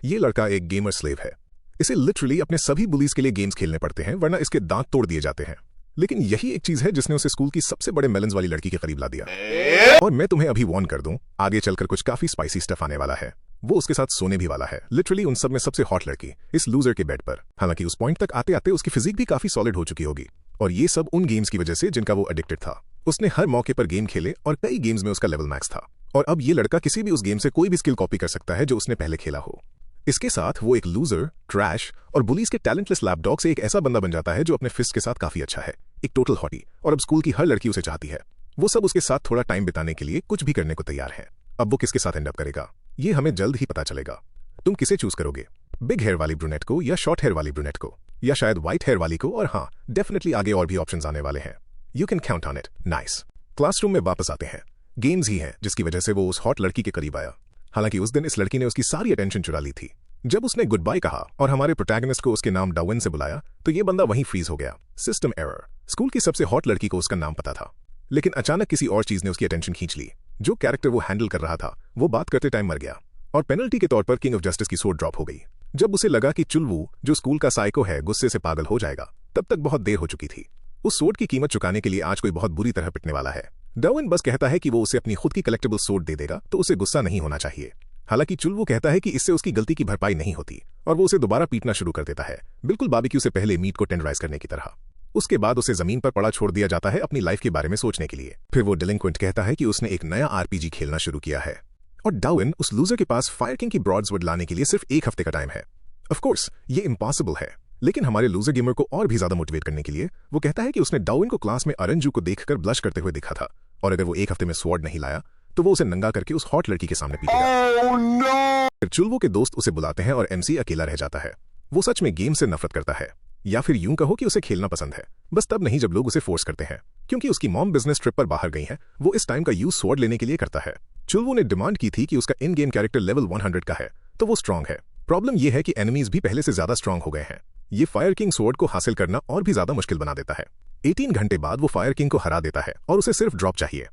ये लड़का एक गेमर स्लेव है। इसे लिटरली अपने सभी बुलीज के लिए गेम्स खेलने पड़ते हैं, वरना इसके दांत तोड़ दिए जाते हैं। लेकिन यही एक चीज है जिसने उसे स्कूल की सबसे बड़े मेलन्स वाली लड़की के करीब ला दिया। और मैं तुम्हें अभी वॉर्न कर दूं, आगे चलकर कुछ काफी स्पाइसी स्टफ आने वाला है। वो उसके साथ सोने भी वाला है, लिटरली उन सब में सबसे हॉट लड़की इस लूजर के बेड पर। हालांकि उस पॉइंट तक आते आते उसकी फिजिक भी काफी सॉलिड हो चुकी होगी, और ये सब उन गेम्स की वजह से जिनका वो एडिक्टेड था। उसने हर मौके पर गेम खेले और कई गेम्स में उसका लेवल मैक्स था, और अब ये लड़का किसी भी उस गेम से कोई भी स्किल कॉपी कर सकता है जो उसने पहले खेला हो। इसके साथ वो एक लूजर, ट्रैश और बुलीज के टैलेंटलेस लैपडॉग से एक ऐसा बंदा बन जाता है जो अपने फिस्ट के साथ काफी अच्छा है, एक टोटल हॉटी, और अब स्कूल की हर लड़की उसे चाहती है। वो सब उसके साथ थोड़ा टाइम बिताने के लिए कुछ भी करने को तैयार है। अब वो किसके साथ एंड अप करेगा, ये हमें जल्द ही पता चलेगा। तुम किसे चूज करोगे, बिग हेयर वाली ब्रूनेट को या शॉर्ट हेयर वाली ब्रूनेट को, या शायद व्हाइट हेयर वाली को? और हाँ, डेफिनेटली आगे और भी ऑप्शंस आने वाले हैं। You can count on it. Nice. Classroom में वापस आते हैं। गेम्स ही हैं जिसकी वजह से वो उस हॉट लड़की के करीब आया। हालांकि उस दिन इस लड़की ने उसकी सारी अटेंशन चुरा ली थी। जब उसने गुड बाय कहा और हमारे प्रोटैगनिस्ट को उसके नाम डाविन से बुलाया, तो ये बंदा वहीं फ्रीज हो गया। System error. स्कूल की सबसे हॉट लड़की को उसका नाम पता था, लेकिन अचानक किसी और चीज ने उसकी अटेंशन खींच ली। जो कैरेक्टर वो हैंडल कर रहा था वो बात करते टाइम मर गया, और पेनल्टी के तौर पर किंग ऑफ जस्टिस की सोर्ड ड्रॉप हो गई। जब उसे लगा कि चुलवू, जो स्कूल का साइको है, गुस्से से पागल हो जाएगा, तब तक बहुत देर हो चुकी थी। उस सोर्ड की कीमत चुकाने के लिए आज कोई बहुत बुरी तरह पिटने वाला है। डाविन बस कहता है कि वो उसे अपनी खुद की कलेक्टेबल सोर्ड दे देगा, तो उसे गुस्सा नहीं होना चाहिए। हालांकि चुलवू कहता है कि इससे उसकी गलती की भरपाई नहीं होती, और वो उसे दोबारा पीटना शुरू कर देता है, बिल्कुल बारबेक्यू से पहले मीट को टेंडराइज करने की तरह। उसके बाद उसे जमीन पर पड़ा छोड़ दिया जाता है अपनी लाइफ के बारे में सोचने के लिए। फिर वो डिलिंक्वेंट कहता है कि उसने एक नया आरपीजी खेलना शुरू किया है, और डाविन उस लूजर के पास फायर किंग की ब्रॉड्सवुड लाने के लिए सिर्फ 1 हफ्ते का टाइम है। ऑफ कोर्स ये इम्पॉसिबल है, लेकिन हमारे लूजर गेमर को और भी ज्यादा मोटिवेट करने के लिए वो कहता है कि उसने डाविन को क्लास में अरंजू को देखकर ब्लश करते हुए देखा था, और अगर वो 1 हफ्ते में स्वॉर्ड नहीं लाया तो वो उसे नंगा करके उस हॉट लड़की के सामने पीटेगा। फिर चुलवू के दोस्त उसे बुलाते हैं और एमसी अकेला रह जाता है। वो सच में गेम से नफरत करता है, या फिर यूं कहो कि उसे खेलना पसंद है, बस तब नहीं जब लोग उसे फोर्स करते हैं। क्योंकि उसकी मॉम बिजनेस ट्रिप पर बाहर गई है, वो इस टाइम का यूज स्वॉर्ड लेने के लिए करता है। चुलवू ने डिमांड की थी कि उसका इन गेम कैरेक्टर लेवल 100 का है, तो वो स्ट्रांग है। प्रॉब्लम यह है कि एनिमीज भी पहले से ज्यादा स्ट्रांग हो गए हैं। ये फायर किंग स्वॉर्ड को हासिल करना और भी ज्यादा मुश्किल बना देता है। 18 घंटे बाद वो फायर किंग को हरा देता है, और उसे सिर्फ ड्रॉप चाहिए।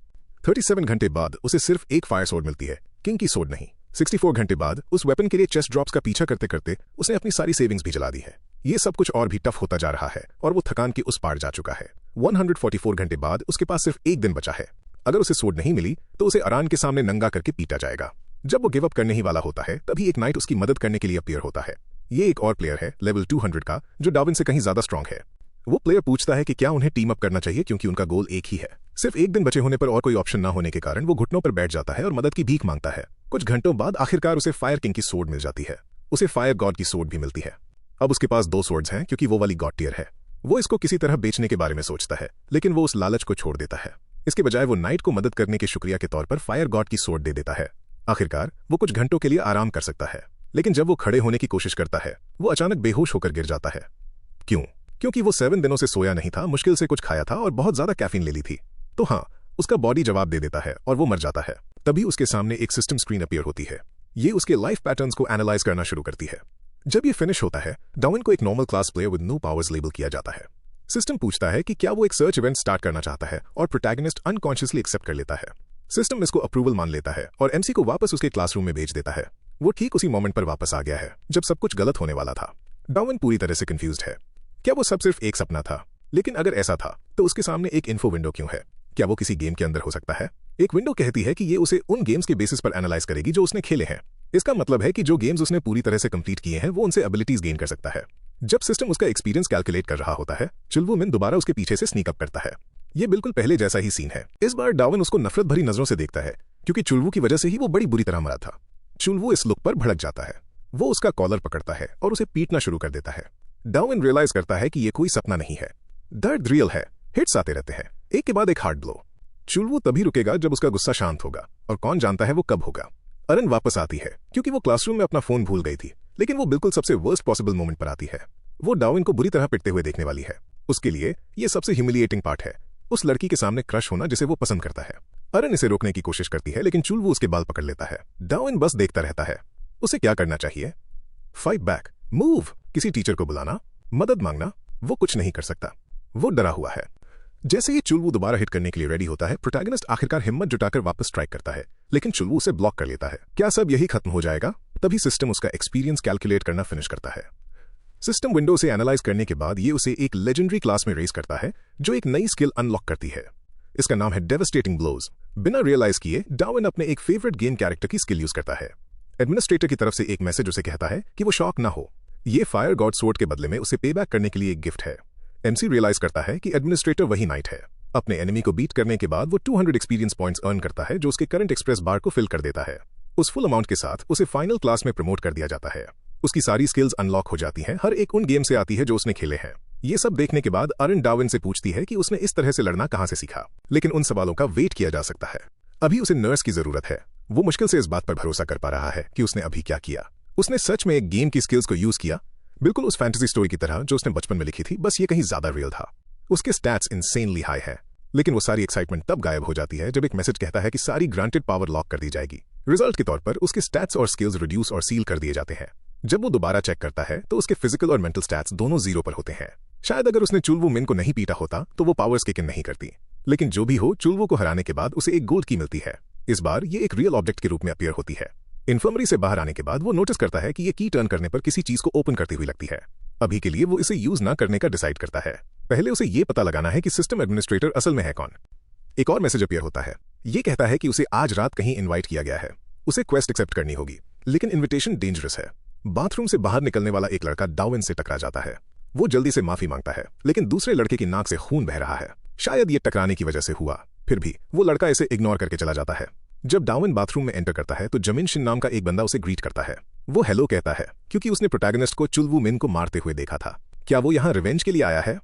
37 घंटे बाद उसे सिर्फ एक फायर सोर्ड मिलती है, किंग की सोर्ड नहीं। 64 घंटे बाद उस वेपन के लिए चेस्ट ड्रॉप्स का पीछा करते करते उसने अपनी सारी सेविंग्स भी जला दी है। ये सब कुछ और भी टफ होता जा रहा है, और वो थकान के उस पार जा चुका है। 144 घंटे बाद उसके पास सिर्फ एक दिन बचा है। अगर उसे सोर्ड नहीं मिली तो उसे अरान के सामने नंगा करके पीटा जाएगा। जब वो गिव अप करने ही वाला होता है, तभी एक नाइट उसकी मदद करने के लिए अपीयर होता है। ये एक और प्लेयर है लेवल 200 का, जो डाविन से कहीं ज्यादा स्ट्रांग है। वो प्लेयर पूछता है कि क्या उन्हें टीम अप करना चाहिए, क्योंकि उनका गोल एक ही है। सिर्फ एक दिन बचे होने पर और कोई ऑप्शन न होने के कारण वो घुटनों पर बैठ जाता है और मदद की भीख मांगता है। कुछ घंटों बाद आखिरकार उसे फायर किंग की सोर्ड मिल जाती है। उसे फायर गॉड की सोर्ड भी मिलती है। अब उसके पास 2 सोर्ड्स हैं, क्योंकि वो वाली गॉड टियर है। वो इसको किसी तरह बेचने के बारे में सोचता है, लेकिन वो उस लालच को छोड़ देता है। इसके बजाय वो नाइट को मदद करने के शुक्रिया के तौर पर फायर गॉड की सोर्ड दे देता है। आखिरकार वो कुछ घंटों के लिए आराम कर सकता है, लेकिन जब वो खड़े होने की कोशिश करता है, वो अचानक बेहोश होकर गिर जाता है। क्यों? क्योंकि वो 7 दिनों से सोया नहीं था, मुश्किल से कुछ खाया था और बहुत ज्यादा कैफीन ले ली थी। तो हाँ, उसका बॉडी जवाब दे देता है और वो मर जाता है। तभी उसके सामने एक सिस्टम स्क्रीन अपीयर होती है। ये उसके लाइफ पैटर्न्स को एनालाइज करना शुरू करती है। जब ये फिनिश होता है, डाविन को एक normal class player with no powers label किया जाता है। सिस्टम पूछता है कि क्या वो एक सर्च इवेंट स्टार्ट करना चाहता है, और प्रोटैगनिस्ट अनकॉन्शियसली एक्सेप्ट कर लेता है। सिस्टम इसको अप्रूवल मान लेता है और एमसी को वापस उसके क्लासरूम में भेज देता है। वो ठीक उसी मोमेंट पर वापस आ गया है जब सब कुछ गलत होने वाला था। डाविन पूरी तरह से कंफ्यूज्ड है। क्या वो सब सिर्फ एक सपना था? लेकिन अगर ऐसा था तो उसके सामने एक इन्फो विंडो क्यों है? क्या वो किसी गेम के अंदर हो सकता है? एक विंडो कहती है कि ये उसे उन गेम्स के बेसिस पर एनालाइज करेगी जो उसने खेले हैं। इसका मतलब है कि जो गेम्स उसने पूरी तरह से कंप्लीट किए हैं, वो उनसे एबिलिटीज गेन कर सकता है। जब सिस्टम उसका एक्सपीरियंस कैलकुलेट कर रहा होता है, चुलवू मिन दोबारा उसके पीछे से स्नीक अप करता है। ये बिल्कुल पहले जैसा ही सीन है। इस बार डाविन उसको नफरत भरी नजरों से देखता है, क्योंकि चुलवू की वजह से ही वो बड़ी बुरी तरह मरा था। चुलवू इस लुक पर भड़क जाता है। वो उसका कॉलर पकड़ता है और उसे पीटना शुरू कर देता है। डाविन रियलाइज करता है कि ये कोई सपना नहीं है, दर्द रियल है। हिट्स आते रहते हैं, एक के बाद एक हार्ड ब्लो। चुलवू तभी रुकेगा जब उसका गुस्सा शांत होगा, और कौन जानता है वो कब होगा। अरन वापस आती है, क्योंकि वो क्लासरूम में अपना फोन भूल गई थी, लेकिन वो बिल्कुल सबसे वर्स्ट पॉसिबल मोमेंट पर आती है। वो डाविन को बुरी तरह पिटते हुए देखने वाली है। उसके लिए ये सबसे ह्यूमिलिएटिंग पार्ट है, उस लड़की के सामने क्रश होना जिसे वो पसंद करता है। अरन इसे रोकने की कोशिश करती है, लेकिन चुलवू उसके बाल पकड़ लेता है। डाविन बस देखता रहता है। उसे क्या करना चाहिए? फाइट बैक, मूव, किसी टीचर को बुलाना, मदद मांगना। वो कुछ नहीं कर सकता, वो डरा हुआ है। जैसे ही चुलवू दोबारा हिट करने के लिए रेडी होता है, प्रोटैगनिस्ट आखिरकार हिम्मत जुटाकर वापस स्ट्राइक करता है, लेकिन चुलवू उसे ब्लॉक कर लेता है। क्या सब यही खत्म हो जाएगा? तभी सिस्टम उसका एक्सपीरियंस कैलकुलेट करना फिनिश करता है। सिस्टम विंडो से एनालाइज करने के बाद ये उसे एक लेजेंडरी क्लास में रेज करता है जो एक नई स्किल अनलॉक करती है। इसका नाम है डेवास्टेटिंग ब्लोज। बिना रियलाइज किए डार्विन अपने एक फेवरेट गेम कैरेक्टर की स्किल यूज करता है। एडमिनिस्ट्रेटर की तरफ से एक मैसेज उसे कहता है कि वो शॉक ना हो, ये फायर गॉड स्वॉर्ड के बदले में उसे पेबैक करने के लिए एक गिफ्ट है। एमसी रियलाइज करता है कि एडमिनिस्ट्रेटर वही नाइट है। अपने एनिमी को बीट करने के बाद वो 200 एक्सपीरियंस पॉइंट्स अर्न करता है जो उसके करंट एक्सप्रेस बार को फिल कर देता है। उस फुल अमाउंट के साथ उसे फाइनल क्लास में प्रमोट कर दिया जाता है। उसकी सारी स्किल्स अनलॉक हो जाती हैं, हर एक उन गेम से आती है जो उसने खेले हैं। ये सब देखने के बाद अरन डार्विन से पूछती है कि उसने इस तरह से लड़ना कहां से सीखा, लेकिन उन सवालों का वेट किया जा सकता है। अभी उसे नर्स की जरूरत है। वो मुश्किल से इस बात पर भरोसा कर पा रहा है कि उसने अभी क्या किया। उसने सच में एक गेम की स्किल्स को यूज किया, बिल्कुल उस फैंटेसी स्टोरी की तरह जो उसने बचपन में लिखी थी, बस ये कहीं ज्यादा रियल था। उसके स्टैट्स इनसेनली हाई है, लेकिन वो सारी एक्साइटमेंट तब गायब हो जाती है जब एक मैसेज कहता है कि सारी ग्रांटेड पावर लॉक कर दी जाएगी। रिजल्ट के तौर पर उसके स्टैट्स और स्किल्स रिड्यूस और सील कर दिए जाते हैं। जब वो दोबारा चेक करता है तो उसके फिजिकल और मेंटल स्टैट्स दोनों 0 पर होते हैं। शायद अगर उसने चुलवू मिन को नहीं पीटा होता तो वो पावर्स किक इन नहीं करती, लेकिन जो भी हो, चुलवू को हराने के बाद उसे एक गोल्ड की मिलती है। इस बार ये एक रियल ऑब्जेक्ट के रूप में अपीयर होती है। इन्फर्मरी से बाहर आने के बाद वो नोटिस करता है कि ये की टर्न करने पर किसी चीज को ओपन करती हुई लगती है। अभी के लिए वो इसे यूज ना करने का डिसाइड करता है। पहले उसे ये पता लगाना है कि सिस्टम एडमिनिस्ट्रेटर असल में है कौन। एक और मैसेज अपीयर होता है। ये कहता है कि उसे आज रात कहीं इनवाइट किया गया है। उसे क्वेस्ट एक्सेप्ट करनी होगी, लेकिन इनविटेशन डेंजरस है। बाथरूम से बाहर निकलने वाला एक लड़का डार्विन से टकरा जाता है। वो जल्दी से माफी मांगता है, लेकिन दूसरे लड़के की नाक से खून बह रहा है। शायद ये टकराने की वजह से हुआ, फिर भी वो लड़का इसे इग्नोर करके चला जाता है। जब डार्विन बाथरूम में एंटर करता है तो जमिन शिन नाम का एक बंदा उसे ग्रीट करता है। वो हेलो कहता है क्योंकि उसने प्रोटैगनिस्ट को चुलवू मिन को मारते हुए देखा था। क्या वो यहाँ रिवेंज के लिए आया है?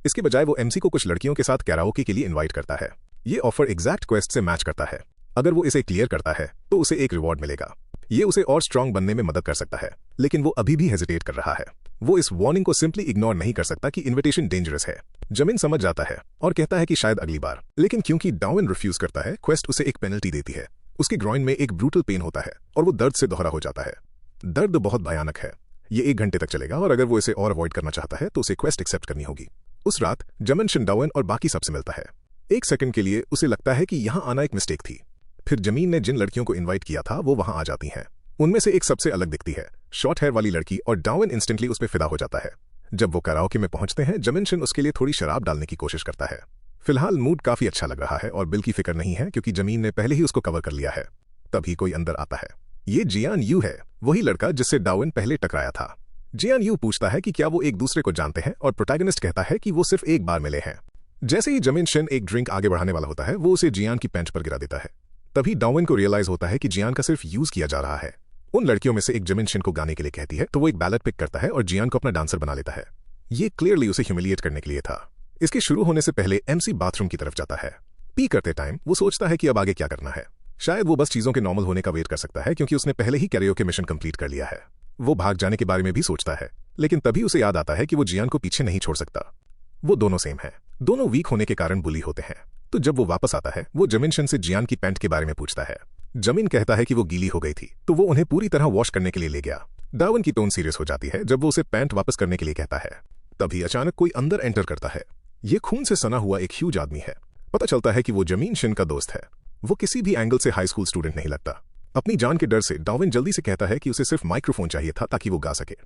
इसके बजाय वो एमसी को कुछ लड़कियों के साथ कैराओके के लिए इन्वाइट करता है। ये ऑफर एग्जैक्ट क्वेस्ट से मैच करता है। अगर वो इसे क्लियर करता है तो उसे एक रिवॉर्ड मिलेगा। ये उसे और स्ट्रांग बनने में मदद कर सकता है, लेकिन वो अभी भी हेजिटेट कर रहा है। वो इस वार्निंग को सिंपली इग्नोर नहीं कर सकता कि इनविटेशन डेंजरस है। जमीन समझ जाता है और कहता है कि शायद अगली बार, लेकिन क्योंकि डार्विन रिफ्यूज करता है, क्वेस्ट उसे एक पेनल्टी देती है। उसके ग्रॉइन में एक ब्रूटल पेन होता है और वो दर्द से दोहरा हो जाता है। दर्द बहुत भयानक है। ये 1 घंटे तक चलेगा और अगर वो इसे और अवॉइड करना चाहता है तो उसे क्वेस्ट एक्सेप्ट करनी होगी। उस रात जमिन शिन डार्विन और बाकी सबसे मिलता है। एक सेकंड के लिए उसे लगता है कि यहां आना एक मिस्टेक थी। फिर जमीन ने जिन लड़कियों को इनवाइट किया था वो वहां आ जाती हैं। उनमें से एक सबसे अलग दिखती है, शॉर्ट हेयर वाली लड़की, और डार्विन इंस्टेंटली उस पर फिदा हो जाता है। जब वो कराओके में पहुंचते हैं, जमिन शिन उसके लिए थोड़ी शराब डालने की कोशिश करता है। फिलहाल मूड काफी अच्छा लग रहा है और बिल की फिक्र नहीं है क्योंकि जमीन ने पहले ही उसको कवर कर लिया है। तभी कोई अंदर आता है। ये जियान यू है, वही लड़का जिससे डार्विन पहले टकराया था। जियान यू पूछता है कि क्या वो एक दूसरे को जानते हैं और प्रोटैगनिस्ट कहता है कि वो सिर्फ एक बार मिले हैं। जैसे ही जमिन शिन एक ड्रिंक आगे बढ़ाने वाला होता है, वो उसे जियान की पैंट पर गिरा देता है। तभी डार्विन को रियलाइज होता है कि जियान का सिर्फ यूज किया जा रहा है। उन लड़कियों में से एक जमिन शिन को गाने के लिए कहती है तो वो एक बैलेट पिक करता है और जियान को अपना डांसर बना लेता है। ये क्लियरली उसे ह्यूमिलिएट करने के लिए था। इसके शुरू होने से पहले एमसी बाथरूम की तरफ जाता है। पी करते टाइम वो सोचता है कि अब आगे क्या करना है। शायद वो बस चीजों के नॉर्मल होने का वेट कर सकता है क्योंकि उसने पहले ही कैरियोके मिशन कंप्लीट कर लिया है। वो भाग जाने के बारे में भी सोचता है, लेकिन तभी उसे याद आता है कि वो जियान को पीछे नहीं छोड़ सकता। वो दोनों सेम हैं, दोनों वीक होने के कारण बुली होते हैं। तो जब वो वापस आता है, वो जमिन शिन से जियान की पैंट के बारे में पूछता है। जमीन कहता है कि वो गीली हो गई थी, तो वो उन्हें पूरी तरह वॉश करने के लिए ले गया। डार्विन की टोन सीरियस हो जाती है जब वो उसे पैंट वापस करने के लिए कहता है। तभी अचानक कोई अंदर एंटर करता है। ये खून से सना हुआ एक ह्यूज आदमी है। पता चलता है कि वो जमीन शिन का दोस्त है। वो किसी भी एंगल से हाई स्कूल स्टूडेंट नहीं लगता। अपनी जान के डर से डार्विन जल्दी से कहता है कि उसे सिर्फ माइक्रोफोन चाहिए था ताकि वो गा सके।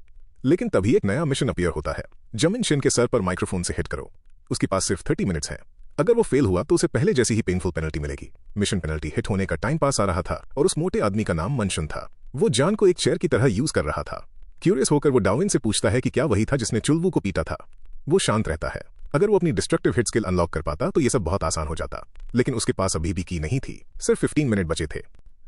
लेकिन तभी एक नया मिशन अपीयर होता है। जमीन शिन के सर पर माइक्रोफोन से हिट करो। उसके पास सिर्फ 30 मिनट्स हैं। अगर वो फेल हुआ तो उसे पहले जैसी ही पेनफुल पेनल्टी मिलेगी। मिशन पेनल्टी हिट होने का टाइम पास आ रहा था और उस मोटे आदमी का नाम मनशुन था। वो जान को एक चेयर की तरह यूज कर रहा था। क्यूरियस होकर वो डार्विन से पूछता है कि क्या वही था जिसने चुलवू को पीटा था। वो शांत रहता है। अगर वो अपनी डिस्ट्रक्टिव हिट स्किल अनलॉक कर पाता तो ये सब बहुत आसान हो जाता, लेकिन उसके पास अभी भी की नहीं थी। सिर्फ 15 मिनट बचे थे।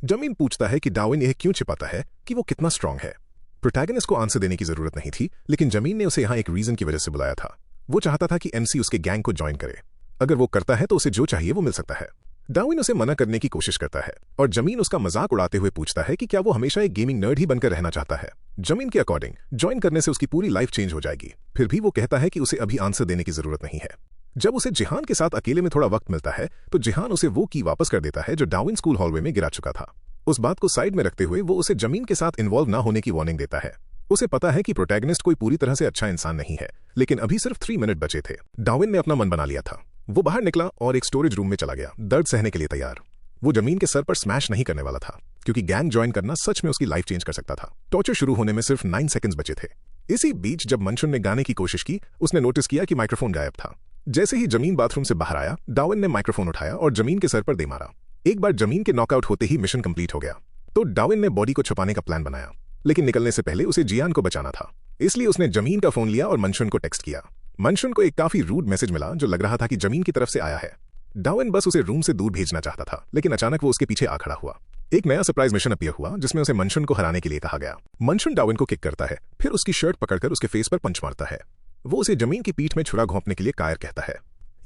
जमीन पूछता है कि डार्विन यह क्यों छिपाता है कि वो कितना स्ट्रांग है। प्रोटैगनिस्ट को आंसर देने की जरूरत नहीं थी, लेकिन जमीन ने उसे यहाँ एक रीजन की वजह से बुलाया था। वो चाहता था कि एमसी उसके गैंग को ज्वाइन करे। अगर वो करता है तो उसे जो चाहिए वो मिल सकता है। डार्विन उसे मना करने की कोशिश करता है और जमीन उसका मजाक उड़ाते हुए पूछता है कि क्या वो हमेशा एक गेमिंग नर्ड ही बनकर रहना चाहता है। जमीन के अकॉर्डिंग ज्वाइन करने से उसकी पूरी लाइफ चेंज हो जाएगी। फिर भी वो कहता है कि उसे अभी आंसर देने की जरूरत नहीं है। जब उसे जिहान के साथ अकेले में थोड़ा वक्त मिलता है तो जिहान उसे वो की वापस कर देता है जो डार्विन स्कूल हॉलवे में गिरा चुका था। उस बात को साइड में रखते हुए वो उसे जमीन के साथ इन्वॉल्व ना होने की वार्निंग देता है। उसे पता है कि प्रोटैगनिस्ट कोई पूरी तरह से अच्छा इंसान नहीं है, लेकिन अभी सिर्फ 3 मिनट बचे थे। डार्विन ने अपना मन बना लिया था। वो बाहर निकला और एक स्टोरेज रूम में चला गया, दर्द सहने के लिए तैयार। वो जमीन के सर पर स्मैश नहीं करने वाला था, क्योंकि गैंग ज्वाइन करना सच में उसकी लाइफ चेंज कर सकता था। टॉर्चर शुरू होने में सिर्फ 9 सेकंड्स बचे थे। इसी बीच जब मनशुन ने गाने की कोशिश की, उसने नोटिस किया कि माइक्रोफोन गायब था। जैसे ही जमीन बाथरूम से बाहर आया, डार्विन ने माइक्रोफोन उठाया और जमीन के सर पर दे मारा। एक बार जमीन के नॉकआउट होते ही मिशन कंप्लीट हो गया। तो डार्विन ने बॉडी को छुपाने का प्लान बनाया, लेकिन निकलने से पहले उसे जियान को बचाना था। इसलिए उसने जमीन का फोन लिया और मनशुन को टेक्स्ट किया। मनशुन को एक काफी रूड मैसेज मिला जो लग रहा था कि जमीन की तरफ से आया है। डार्विन बस उसे रूम से दूर भेजना चाहता था, लेकिन अचानक वो उसके पीछे आ खड़ा हुआ। एक नया सरप्राइज मिशन अपीयर हुआ जिसमें उसे मनशुन को हराने के लिए कहा गया। मनशुन डार्विन को किक करता है, फिर उसकी शर्ट पकड़कर उसके फेस पर पंच मारता है। वो उसे जमीन की पीठ में छुरा घोंपने के लिए कायर कहता है।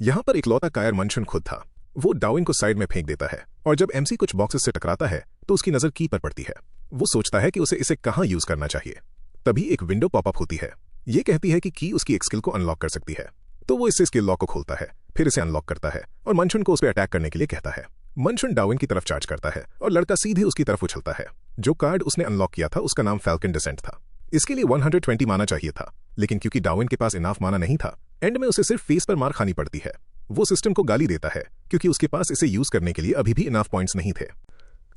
यहाँ पर इकलौता कायर मनशुन खुद था। वो डार्विन को साइड में फेंक देता है और जब एमसी कुछ बॉक्सेस से टकराता है तो उसकी नजर की पर पड़ती है। वो सोचता है कि उसे इसे कहाँ यूज करना चाहिए। तभी एक विंडो पॉपअप होती है। ये कहती है कि की उसकी एक स्किल को अनलॉक कर सकती है। तो वो इससे स्किल लॉक को खोलता है, फिर इसे अनलॉक करता है और मनशुन को उस पर अटैक करने के लिए कहता है। मनशुन डार्विन की तरफ चार्ज करता है और लड़का सीधे उसकी तरफ उछलता है। जो कार्ड उसने अनलॉक किया था उसका नाम फैल्कन डिसेंट था। इसके लिए 120 माना चाहिए था, लेकिन क्योंकि डार्विन के पास इनाफ माना नहीं था, एंड में उसे सिर्फ फेस पर मार खानी पड़ती है। वो सिस्टम को गाली देता है क्योंकि उसके पास इसे यूज करने के लिए अभी भी इनाफ पॉइंट्स नहीं थे।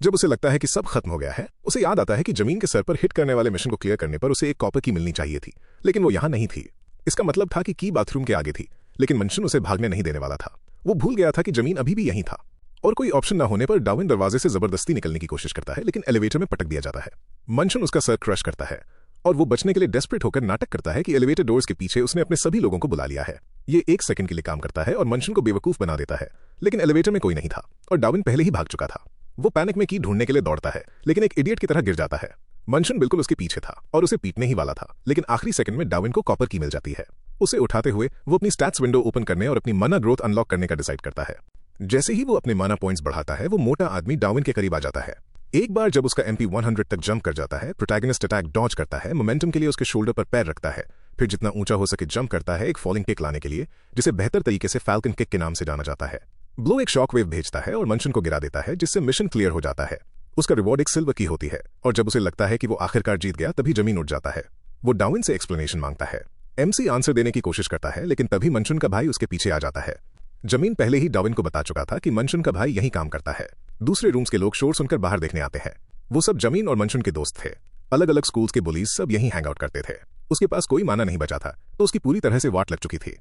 जब उसे लगता है कि सब खत्म हो गया है, उसे याद आता है कि जमीन के सर पर हिट करने वाले मिशन को क्लियर करने पर उसे एक कॉपर की मिलनी चाहिए थी, लेकिन वो यहां नहीं थी। इसका मतलब था कि की बाथरूम के आगे थी, लेकिन मनशुन उसे भागने नहीं देने वाला था। वो भूल गया था कि जमीन अभी भी यहीं था और कोई ऑप्शन न होने पर डार्विन दरवाजे से जबरदस्ती निकलने की कोशिश करता है, लेकिन एलिवेटर में पटक दिया जाता है। मनशुन उसका सर क्रश करता है और वो बचने के लिए डेस्परेट होकर नाटक करता है कि एलिवेटर डोर्स के पीछे उसने अपने सभी लोगों को बुला लिया है। ये 1 सेकंड के लिए काम करता है और मनशुन को बेवकूफ बना देता है, लेकिन एलिवेटर में कोई नहीं था और डार्विन पहले ही भाग चुका था। वो पैनिक में की ढूंढने के लिए दौड़ता है, लेकिन एक इडियट की तरह गिर जाता है। मनशुन बिल्कुल उसके पीछे था और उसे पीटने ही वाला था, लेकिन आखिरी सेकंड में डार्विन को कॉपर की मिल जाती है। उसे उठाते हुए वो अपनी स्टैट्स विंडो ओपन करने और अपनी माना ग्रोथ अनलॉक करने का डिसाइड करता है। जैसे ही वो अपने माना पॉइंट्स बढ़ाता है, वो मोटा आदमी डार्विन के करीब आ जाता है। एक बार जब उसका MP 100 तक जंप कर जाता है, प्रोटैगनिस्ट अटैक डॉज करता है, मोमेंटम के लिए उसके शोल्डर पर पैर रखता है, फिर जितना ऊंचा हो सके जंप करता है एक फॉलिंग किक लाने के लिए, जिसे बेहतर तरीके से फैल्कन किक के नाम से जाना जाता है। ब्लो एक शॉक वेव भेजता है और मनशुन को गिरा देता है, जिससे मिशन क्लियर हो जाता है। उसका रिवॉर्ड एक सिल्वर की होती है और जब उसे लगता है कि वो आखिरकार जीत गया, तभी जमीन उठ जाता है। वो डार्विन से एक्सप्लेनेशन मांगता है। MC आंसर देने की कोशिश करता है, लेकिन तभी मनशुन का भाई उसके पीछे आ जाता है। जमीन पहले ही डार्विन को बता चुका था कि मनशुन का भाई यहीं काम करता है। दूसरे रूम्स के लोग शोर सुनकर बाहर देखने आते हैं। वो सब जमीन और मनशुन के दोस्त थे। अलग अलग स्कूल्स के बुलीज सब यहीं हैंग आउट करते थे। उसके पास कोई माना नहीं बचा था, तो उसकी पूरी तरह से वाट लग चुकी थी।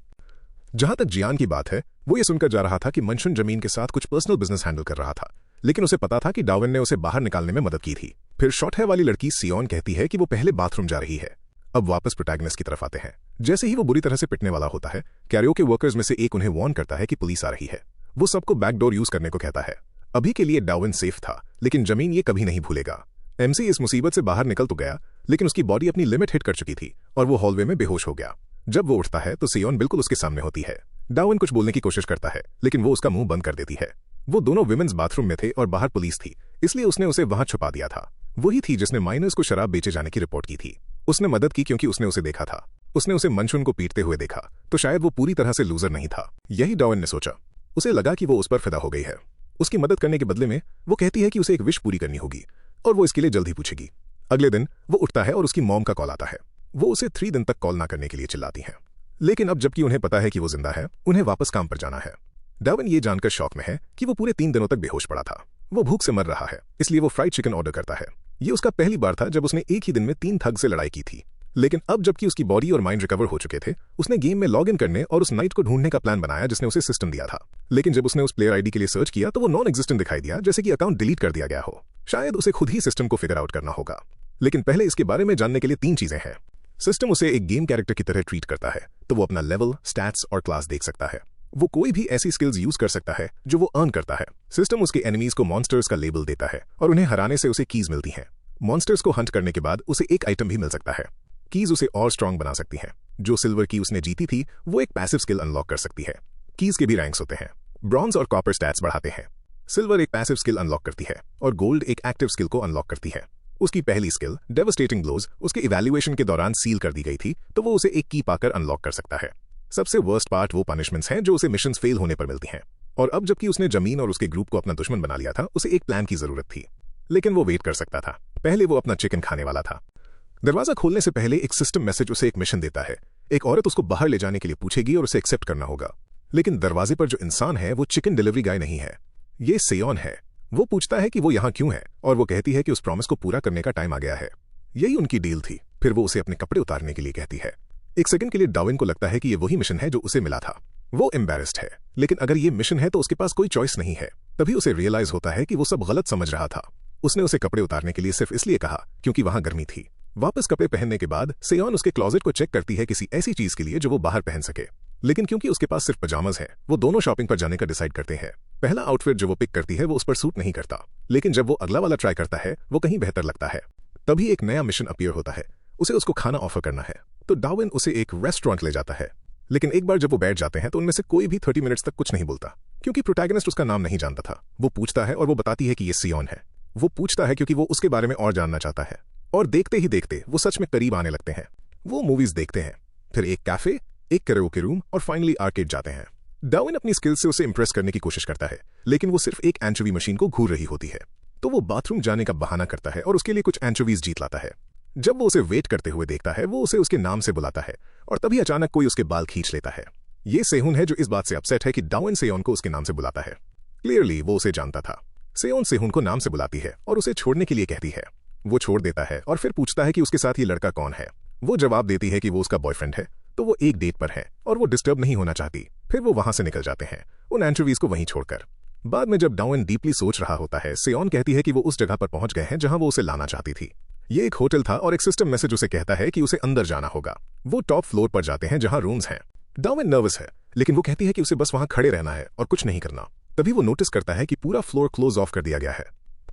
जहां तक जियान की बात है, वो ये सुनकर जा रहा था कि मनशुन जमीन के साथ कुछ पर्सनल बिजनेस हैंडल कर रहा था, लेकिन उसे पता था कि डार्विन ने उसे बाहर निकालने में मदद की थी। फिर शॉर्ट हेयर वाली लड़की सियोन कहती है कि वो पहले बाथरूम जा रही है। अब वापस प्रोटैगनिस्ट की तरफ आते हैं। जैसे ही वो बुरी तरह से पिटने वाला होता है, कैरियोके वर्कर्स में से एक उन्हें वार्न करता है कि पुलिस आ रही है। वो सबको बैकडोर यूज करने को कहता है। अभी के लिए डार्विन सेफ था, लेकिन जमीन ये कभी नहीं भूलेगा। MC इस मुसीबत से बाहर निकल तो गया, लेकिन उसकी बॉडी अपनी लिमिट हिट कर चुकी थी और वो हॉलवे में बेहोश हो गया। जब वो उठता है तो सियोन बिल्कुल उसके सामने होती है। डार्विन कुछ बोलने की कोशिश करता है, लेकिन वो उसका मुंह बंद कर देती है। वो दोनों विमेंस बाथरूम में थे और बाहर पुलिस थी, इसलिए उसने उसे वहां छुपा दिया था। वही थी जिसने माइनर्स को शराब बेचे जाने की रिपोर्ट की थी। उसने मदद की क्योंकि उसने उसे देखा था। उसने उसे मनशुन को पीटते हुए देखा, तो शायद वो पूरी तरह से लूजर नहीं था। यही डार्विन ने सोचा। उसे लगा कि वो उस पर फिदा हो गई है। उसकी मदद करने के बदले में वो कहती है कि उसे एक विश पूरी करनी होगी और वो इसके लिए जल्द ही पूछेगी। अगले दिन वो उठता है और उसकी मॉम का कॉल आता है। वो उसे 3 दिन तक कॉल ना करने के लिए चिल्लाती हैं, लेकिन अब जबकि उन्हें पता है कि वो जिंदा है, उन्हें वापस काम पर जाना है। डार्विन ये जानकर शॉक में है कि वो पूरे 3 दिनों तक बेहोश पड़ा था। वो भूख से मर रहा है, इसलिए वो फ्राइड चिकन ऑर्डर करता है। ये उसका पहली बार था जब उसने एक ही दिन में 3 थग से लड़ाई की थी। लेकिन अब जबकि उसकी बॉडी और माइंड रिकवर हो चुके थे, उसने गेम में लॉग इन करने और उस नाइट को ढूंढने का प्लान बनाया जिसने उसे सिस्टम दिया था। लेकिन जब उसने उस प्लेयर आईडी के लिए सर्च किया तो वो नॉन एग्जिस्टेंट दिखाई दिया, जैसे कि अकाउंट डिलीट कर दिया गया हो। शायद उसे खुद ही सिस्टम को फिगर आउट करना होगा, लेकिन पहले इसके बारे में जानने के लिए 3 चीजें हैं। सिस्टम उसे एक गेम कैरेक्टर की तरह ट्रीट करता है, तो वो अपना लेवल, स्टैट्स और क्लास देख सकता है। वो कोई भी ऐसी स्किल्स यूज कर सकता है जो वो अर्न करता है। सिस्टम उसके एनिमीज को मॉन्स्टर्स का लेबल देता है और उन्हें हराने से उसे कीज मिलती हैं। मॉन्स्टर्स को हंट करने के बाद उसे एक आइटम भी मिल सकता है। कीज उसे और स्ट्रांग बना सकती हैं। जो सिल्वर की उसने जीती थी, वो एक पैसिव स्किल अनलॉक कर सकती है। कीज के भी रैंक्स होते हैं। ब्रॉन्ज और कॉपर स्टैट्स बढ़ाते हैं। सिल्वर एक पैसिव स्किल अनलॉक करती है और गोल्ड एक एक्टिव स्किल को अनलॉक करती है। उसकी पहली स्किल डेवस्टेटिंग ब्लोज उसके इवैल्यूएशन के दौरान सील कर दी गई थी, तो वो उसे एक की पाकर अनलॉक कर सकता है। सबसे वर्स्ट पार्ट वो पनिशमेंट्स हैं जो उसे मिशंस फेल होने पर मिलती हैं। और अब जबकि उसने जमीन और उसके ग्रुप को अपना दुश्मन बना लिया था, उसे एक प्लान की जरूरत थी, लेकिन वो वेट कर सकता था। पहले वो अपना चिकन खाने वाला था। दरवाजा खोलने से पहले एक सिस्टम मैसेज उसे एक मिशन देता है। एक औरत उसको बाहर ले जाने के लिए पूछेगी और उसे एक्सेप्ट करना होगा, लेकिन दरवाजे पर जो इंसान है वो चिकन डिलीवरी गाय नहीं है, ये सियोन है। वो पूछता है कि वो यहाँ क्यों है और वो कहती है कि उस प्रॉमिस को पूरा करने का टाइम आ गया है। यही उनकी डील थी। फिर वो उसे अपने कपड़े उतारने के लिए कहती है। एक सेकंड के लिए डार्विन को लगता है कि ये वही मिशन है जो उसे मिला था। वो एम्बैरेस्ड है, लेकिन अगर ये मिशन है तो उसके पास कोई चॉइस नहीं है। तभी उसे रियलाइज होता है कि वो सब गलत समझ रहा था। उसने उसे कपड़े उतारने के लिए सिर्फ इसलिए कहा क्योंकि वहां गर्मी थी। वापस कपड़े पहनने के बाद सेयोन उसके क्लोजेट को चेक करती है किसी ऐसी चीज के लिए जो वो बाहर पहन सके, लेकिन क्योंकि उसके पास सिर्फ पजामाज है, वो दोनों शॉपिंग पर जाने का डिसाइड करते हैं। पहला आउटफिट जो वो पिक करती है वो उस पर सूट नहीं करता, लेकिन जब वो अगला वाला ट्राई करता है वो कहीं बेहतर लगता है। तभी एक नया मिशन अपीयर होता है। उसे उसको खाना ऑफर करना है, तो डार्विन उसे एक रेस्टोरेंट ले जाता है। लेकिन एक बार जब वो बैठ जाते हैं तो उनमें से कोई भी 30 मिनट्स तक कुछ नहीं बोलता, क्योंकि प्रोटैगनिस्ट उसका नाम नहीं जानता था। वो पूछता है और वो बताती है कि ये सियोन है। वो पूछता है क्योंकि वो उसके बारे में और जानना चाहता है, और देखते ही देखते वो सच में करीब आने लगते हैं। वो मूवीज देखते हैं, फिर एक कैफे, एक कैराओके रूम और फाइनली आर्केड जाते हैं। डार्विन अपनी स्किल से उसे इंप्रेस करने की कोशिश करता है, लेकिन वो सिर्फ एक एंचोवी मशीन को घूर रही होती है। तो वो बाथरूम जाने का बहाना करता है और उसके लिए कुछ एंचोवीज जीत लाता है। जब वो उसे वेट करते हुए देखता है, वो उसे उसके नाम से बुलाता है और तभी अचानक कोई उसके बाल खींच लेता है। ये सेहुन है जो इस बात से अपसेट है कि डार्विन सेयोन को उसके नाम से बुलाता है। क्लियरली वो उसे जानता था। सेयोन सेहुन को नाम से बुलाती है और उसे छोड़ने के लिए कहती है। वो छोड़ देता है और फिर पूछता है कि उसके साथ ये लड़का कौन है। वो जवाब देती है कि वो उसका बॉयफ्रेंड है, तो वो एक डेट पर है और वो डिस्टर्ब नहीं होना चाहती। फिर वो वहां से निकल जाते हैं, उन एंचोवीज को वहीं छोड़कर। बाद में जब डार्विन डीपली सोच रहा होता है, सेयोन कहती है कि वो उस जगह पर पहुंच गए हैं जहां वो उसे लाना चाहती थी। ये एक होटल था और एक सिस्टम मैसेज उसे कहता है कि उसे अंदर जाना होगा। वो टॉप फ्लोर पर जाते हैं जहां रूम्स हैं। डार्विन नर्वस है, लेकिन वो कहती है कि उसे बस वहां खड़े रहना है और कुछ नहीं करना। तभी वो नोटिस करता है कि पूरा फ्लोर क्लोज ऑफ कर दिया गया है।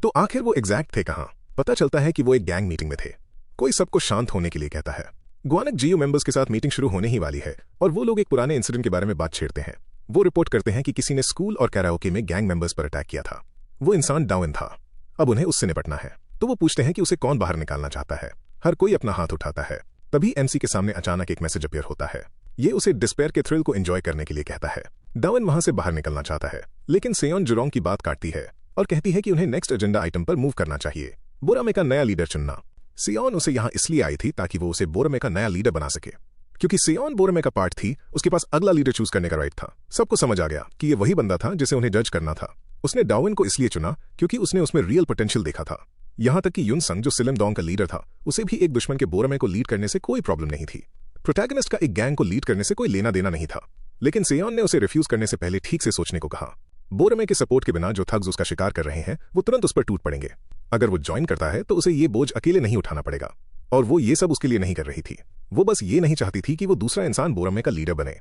तो आखिर वो एग्जैक्ट थे कहां? पता चलता है कि वो एक गैंग मीटिंग में थे। कोई सबको शांत होने के लिए कहता है। ग्वानक जीओ मेंबर्स के साथ मीटिंग शुरू होने ही वाली है और वो लोग एक पुराने इंसिडेंट के बारे में बात छेड़ते हैं। वो रिपोर्ट करते हैं कि किसी ने स्कूल और कैराओके में गैंग मेंबर्स पर अटैक किया था। वो इंसान डार्विन था। अब उन्हें उससे निपटना है। तो वो पूछते हैं कि उसे कौन बाहर निकालना चाहता है। हर कोई अपना हाथ उठाता है। तभी एमसी के सामने अचानक एक मैसेज अपीयर होता है। ये उसे डिस्पेयर के थ्रिल को एंजॉय करने के लिए कहता है। डार्विन वहां से बाहर निकलना चाहता है, लेकिन सेयोन जुरोंग की बात काटती है और कहती है कि उन्हें नेक्स्ट एजेंडा आइटम पर मूव करना चाहिए, बोरामे का नया लीडर चुनना। सेयोन उसे यहाँ इसलिए आई थी ताकि वो उसे बोरामे का नया लीडर बना सके। क्योंकि सेयोन बोरामे का पार्ट थी, उसके पास अगला लीडर चूज करने का राइट था। सबको समझ आ गया कि ये वही बंदा था जिसे उन्हें जज करना था। उसने डार्विन को इसलिए चुना क्योंकि उसने उसमें रियल पोटेंशियल देखा था। यहाँ तक कि युनसंग जो सिलेमडोंग का लीडर था, उसे भी एक दुश्मन के बोरामे को लीड करने से कोई प्रॉब्लम नहीं थी। प्रोटैगनिस्ट का एक गैंग को लीड करने से कोई लेना देना नहीं था, लेकिन सेयोन ने उसे रिफ्यूज करने से पहले ठीक से सोचने को कहा। बोरामे के सपोर्ट के बिना जो थग्स उसका शिकार कर रहे हैं वो तुरंत उस पर टूट पड़ेंगे। अगर वो ज्वाइन करता है तो उसे ये बोझ अकेले नहीं उठाना पड़ेगा, और वो ये सब उसके लिए नहीं कर रही थी। वो बस ये नहीं चाहती थी कि वो दूसरा इंसान बोरामे का लीडर बने।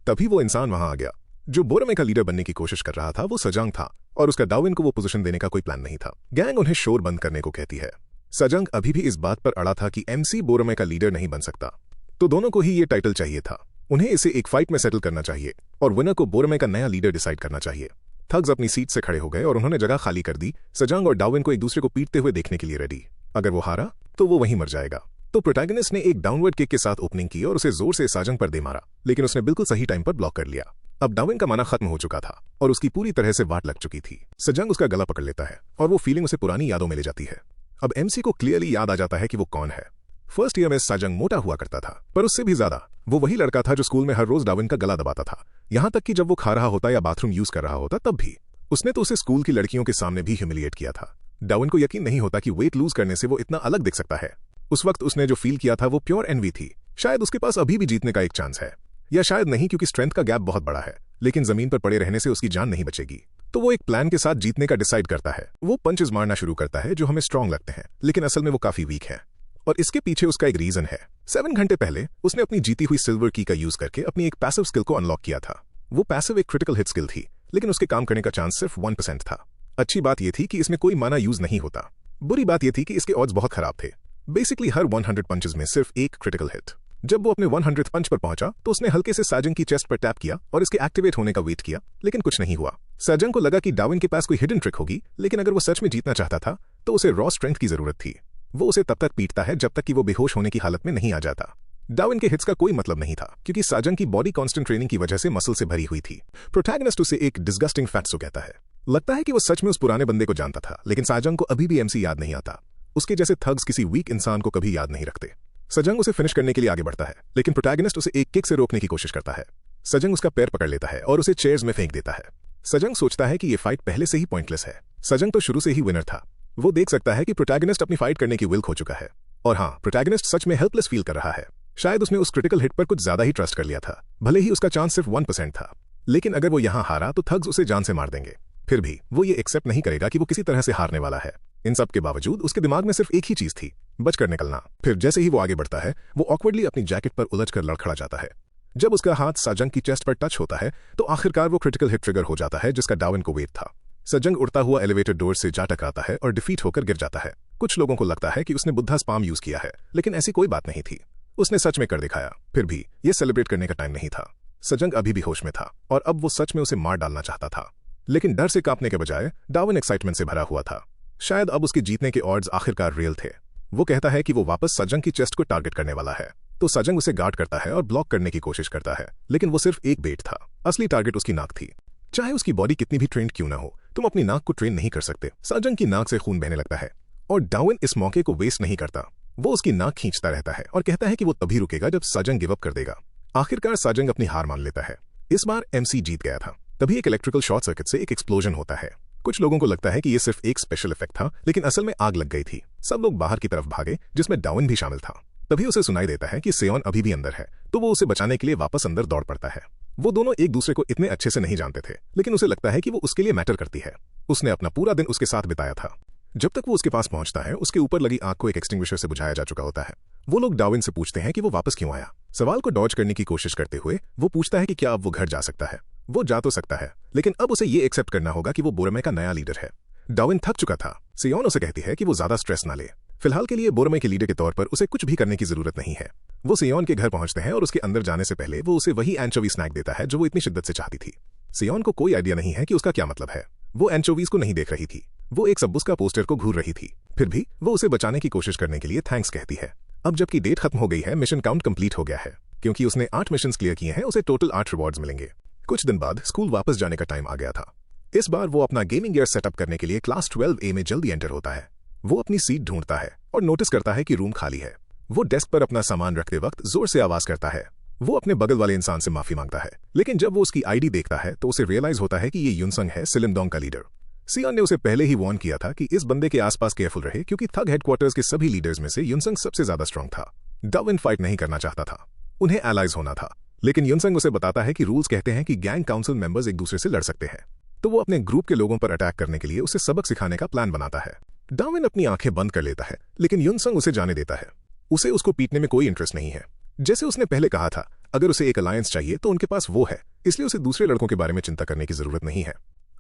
तभी वो इंसान वहां आ गया। जो बोरामे का लीडर बनने की कोशिश कर रहा था वो सजंग था, और उसका डार्विन को वो पोजीशन देने का कोई प्लान नहीं था। गैंग उन्हें शोर बंद करने को कहती है। सजंग अभी भी इस बात पर अड़ा था कि एमसी बोरामे का लीडर नहीं बन सकता, तो दोनों को ही ये टाइटल चाहिए था। उन्हें इसे एक फाइट में सेटल करना चाहिए और विनर को बोरामे का नया लीडर डिसाइड करना चाहिए। थग्स अपनी सीट से खड़े हो गए और उन्होंने जगह खाली कर दी। सजंग और डार्विन को एक दूसरे को पीटते हुए देखने के लिए रेडी। अगर वो हारा तो वो वहीं मर जाएगा। तो प्रोटैगनिस्ट ने एक डाउनवर्ड किक के साथ ओपनिंग की और उसे जोर से सजंग पर दे मारा, लेकिन उसने बिल्कुल सही टाइम पर ब्लॉक कर लिया। अब डार्विन का माना खत्म हो चुका था और उसकी पूरी तरह से वाट लग चुकी थी। सजंग उसका गला पकड़ लेता है और वो फीलिंग उसे पुरानी यादों में ले जाती है। अब एमसी को क्लियरली याद आ जाता है कि वो कौन है। फर्स्ट ईयर में सजंग मोटा हुआ करता था, पर उससे भी ज्यादा वो वही लड़का था जो स्कूल में हर रोज डार्विन का गला दबाता था। यहाँ तक कि जब वो खा रहा होता या बाथरूम यूज कर रहा होता तब भी। उसने तो उसे स्कूल की लड़कियों के सामने भी ह्यूमिलिएट किया था। डार्विन को यकीन नहीं होता कि वेट लूज करने से वो इतना अलग दिख सकता है। उस वक्त उसने जो फील किया था वो प्योर एनवी थी। शायद उसके पास अभी भी जीतने का एक चांस है, या शायद नहीं, क्योंकि स्ट्रेंथ का गैप बहुत बड़ा है, लेकिन जमीन पर पड़े रहने से उसकी जान नहीं बचेगी। तो वो एक प्लान के साथ जीतने का डिसाइड करता है। वो पंचेस मारना शुरू करता है जो हमें स्ट्रांग लगते हैं, लेकिन असल में वो काफी वीक है, और इसके पीछे उसका एक रीजन है। 7 घंटे पहले उसने अपनी जीती हुई सिल्वर की का यूज करके अपनी एक पैसिव स्किल को अनलॉक किया था। वो पैसिव एक क्रिटिकल हिट स्किल थी, लेकिन उसके काम करने का चांस सिर्फ 1% था। अच्छी बात यह थी कि इसमें कोई माना यूज नहीं होता। बुरी बात यह थी कि इसके ऑड्स बहुत खराब थे। बेसिकली हर 100 पंचेस में सिर्फ एक क्रिटिकल हिट। जब वो अपने 100th पंच पर पहुंचा तो उसने हल्के से साजंग की चेस्ट पर टैप किया और इसके एक्टिवेट होने का वेट किया, लेकिन कुछ नहीं हुआ। साजंग को लगा कि डार्विन के पास कोई हिडन ट्रिक होगी, लेकिन अगर वो सच में जीतना चाहता था तो उसे रॉ स्ट्रेंथ की जरूरत थी। वो उसे तब तक पीटता है जब तक कि वो बेहोश होने की हालत में नहीं आ जाता। डार्विन के हिट्स का कोई मतलब नहीं था, क्योंकि साजंग की बॉडी कांस्टेंट ट्रेनिंग की वजह से मसल से भरी हुई थी। प्रोटैगनिस्ट उसे एक डिस्गस्टिंग फैट्सो कहता है। लगता है कि वो सच में उस पुराने बंदे को जानता था, लेकिन साजंग को अभी भी एमसी याद नहीं आता। उसके जैसे थग्स किसी वीक इंसान को कभी याद नहीं रखते। सजंग उसे फिनिश करने के लिए आगे बढ़ता है, लेकिन प्रोटैगनिस्ट उसे एक किक से रोकने की कोशिश करता है। सजंग उसका पैर पकड़ लेता है और उसे चेयर्स में फेंक देता है। सजंग सोचता है कि ये फाइट पहले से ही पॉइंटलेस है, सजंग तो शुरू से ही विनर था। वो देख सकता है कि प्रोटैगनिस्ट अपनी फाइट करने की विल खो चुका है। और हाँ, प्रोटैगनिस्ट सच में हेल्पलेस फील कर रहा है। शायद उसने उस क्रिटिकल हिट पर कुछ ज्यादा ही ट्रस्ट कर लिया था। भले ही उसका चांस सिर्फ 1% था, लेकिन अगर वो यहाँ हारा तो थग्स उसे जान से मार देंगे। फिर भी वो ये एक्सेप्ट नहीं करेगा कि वो किसी तरह से हारने वाला है। इन सब के बावजूद उसके दिमाग में सिर्फ एक ही चीज थी, बचकर निकलना। फिर जैसे ही वो आगे बढ़ता है, वो ऑकवर्डली अपनी जैकेट पर उलझकर लड़खड़ा जाता है। जब उसका हाथ साजंग की चेस्ट पर टच होता है तो आखिरकार वो क्रिटिकल हिट ट्रिगर हो जाता है जिसका डार्विन को वेट था। सजंग उड़ता हुआ एलिवेटर डोर से जा टकराता है और डिफीट होकर गिर जाता है। कुछ लोगों को लगता है कि उसने बुद्धा स्पाम यूज किया है, लेकिन ऐसी कोई बात नहीं थी। उसने सच में कर दिखाया। फिर भी ये सेलिब्रेट करने का टाइम नहीं था। सजंग अभी भी होश में था और अब वो सच में उसे मार डालना चाहता था, लेकिन डर से कांपने के बजाय डार्विन एक्साइटमेंट से भरा हुआ था। शायद अब उसके जीतने के ऑड्स आखिरकार रियल थे। वो कहता है कि वो वापस सजंग की चेस्ट को टारगेट करने वाला है, तो सजंग उसे गार्ड करता है और ब्लॉक करने की कोशिश करता है, लेकिन वो सिर्फ एक बेट था। असली टारगेट उसकी नाक थी। चाहे उसकी बॉडी कितनी भी ट्रेंड क्यों ना हो, तुम अपनी नाक को ट्रेन नहीं कर सकते। सजंग की नाक से खून बहने लगता है और डार्विन इस मौके को वेस्ट नहीं करता। वो उसकी नाक खींचता रहता है और कहता है कि वो तभी रुकेगा जब सजंग गिव अप कर देगा। आखिरकार सजंग अपनी हार मान लेता है। इस बार एमसी जीत गया था। तभी एक इलेक्ट्रिकल शॉर्ट सर्किट से एक एक्सप्लोजन होता है। कुछ लोगों को लगता है कि ये सिर्फ एक स्पेशल इफेक्ट था, लेकिन असल में आग लग गई थी। सब लोग बाहर की तरफ भागे, जिसमें डार्विन भी शामिल था। तभी उसे सुनाई देता है कि सेयोन अभी भी अंदर है, तो वो उसे बचाने के लिए वापस अंदर दौड़ पड़ता है। वो दोनों एक दूसरे को इतने अच्छे से नहीं जानते थे, लेकिन उसे लगता है कि वो उसके लिए मैटर करती है। उसने अपना पूरा दिन उसके साथ बिताया था। जब तक वो उसके पास पहुंचता है, उसके ऊपर लगी आग को एक एक्सटिंग्विशर से बुझाया जा चुका होता है। वो लोग डार्विन से पूछते हैं कि वो वापस क्यों आया। सवाल को डॉज करने की कोशिश करते हुए वो पूछता है कि क्या अब वो घर जा सकता है। वो जा तो सकता है, लेकिन अब उसे ये एक्सेप्ट करना होगा कि वो बोरमे का नया लीडर है। डार्विन थक चुका था। सेयोन उसे कहती है कि वो ज्यादा स्ट्रेस ना ले। फिलहाल के लिए बोरमे के लीडर के तौर पर उसे कुछ भी करने की जरूरत नहीं है। वो सेयोन के घर पहुंचते हैं और उसके अंदर जाने से पहले वो उसे वही एंचोवी स्नैक देता है जो वो इतनी शिद्दत से चाहती थी। सेयोन को कोई आइडिया नहीं है कि उसका क्या मतलब है। वो एंचोवीज को नहीं देख रही थी, वो एक सब्बुस का पोस्टर को घूर रही थी। फिर भी वो उसे बचाने की कोशिश करने के लिए थैंक्स कहती है। अब जबकि डेट खत्म हो गई है, मिशन काउंट कंप्लीट हो गया है। क्योंकि उसने 8 मिशन क्लियर किए हैं, उसे टोटल 8 रिवॉर्ड्स मिलेंगे। कुछ दिन बाद स्कूल वापस जाने का टाइम आ गया था। इस बार वो अपना गेमिंग गियर सेटअप करने के लिए क्लास 12A में जल्दी एंटर होता है। वो अपनी सीट ढूंढता है और नोटिस करता है कि रूम खाली है। वो डेस्क पर अपना सामान रखते वक्त जोर से आवाज करता है। वो अपने बगल वाले इंसान से माफी मांगता है, लेकिन जब वो उसकी आईडी देखता है तो उसे रियलाइज होता है कि ये युनसंग है, सिलिमडोंग का लीडर। सियोन ने उसे पहले ही वार्न किया था कि इस बंदे के आसपास केयरफुल रहे, क्योंकि थग हेडक्वार्टर्स के सभी लीडर्स में से युनसंग सबसे ज्यादा स्ट्रांग था। डार्विन फाइट नहीं करना चाहता था, उन्हें एलाइज होना था, लेकिन युनसंग उसे बताता है कि रूल्स कहते हैं कि गैंग काउंसिल मेंबर्स एक दूसरे से लड़ सकते हैं। तो वो अपने ग्रुप के लोगों पर अटैक करने के लिए उसे सबक सिखाने का प्लान बनाता है। डार्विन अपनी आंखें बंद कर लेता है, लेकिन युनसंग उसे जाने देता है। उसे उसको पीटने में कोई इंटरेस्ट नहीं है। जैसे उसने पहले कहा था, अगर उसे एक अलायंस चाहिए तो उनके पास वो है, इसलिए उसे दूसरे लड़कों के बारे में चिंता करने की जरूरत नहीं है।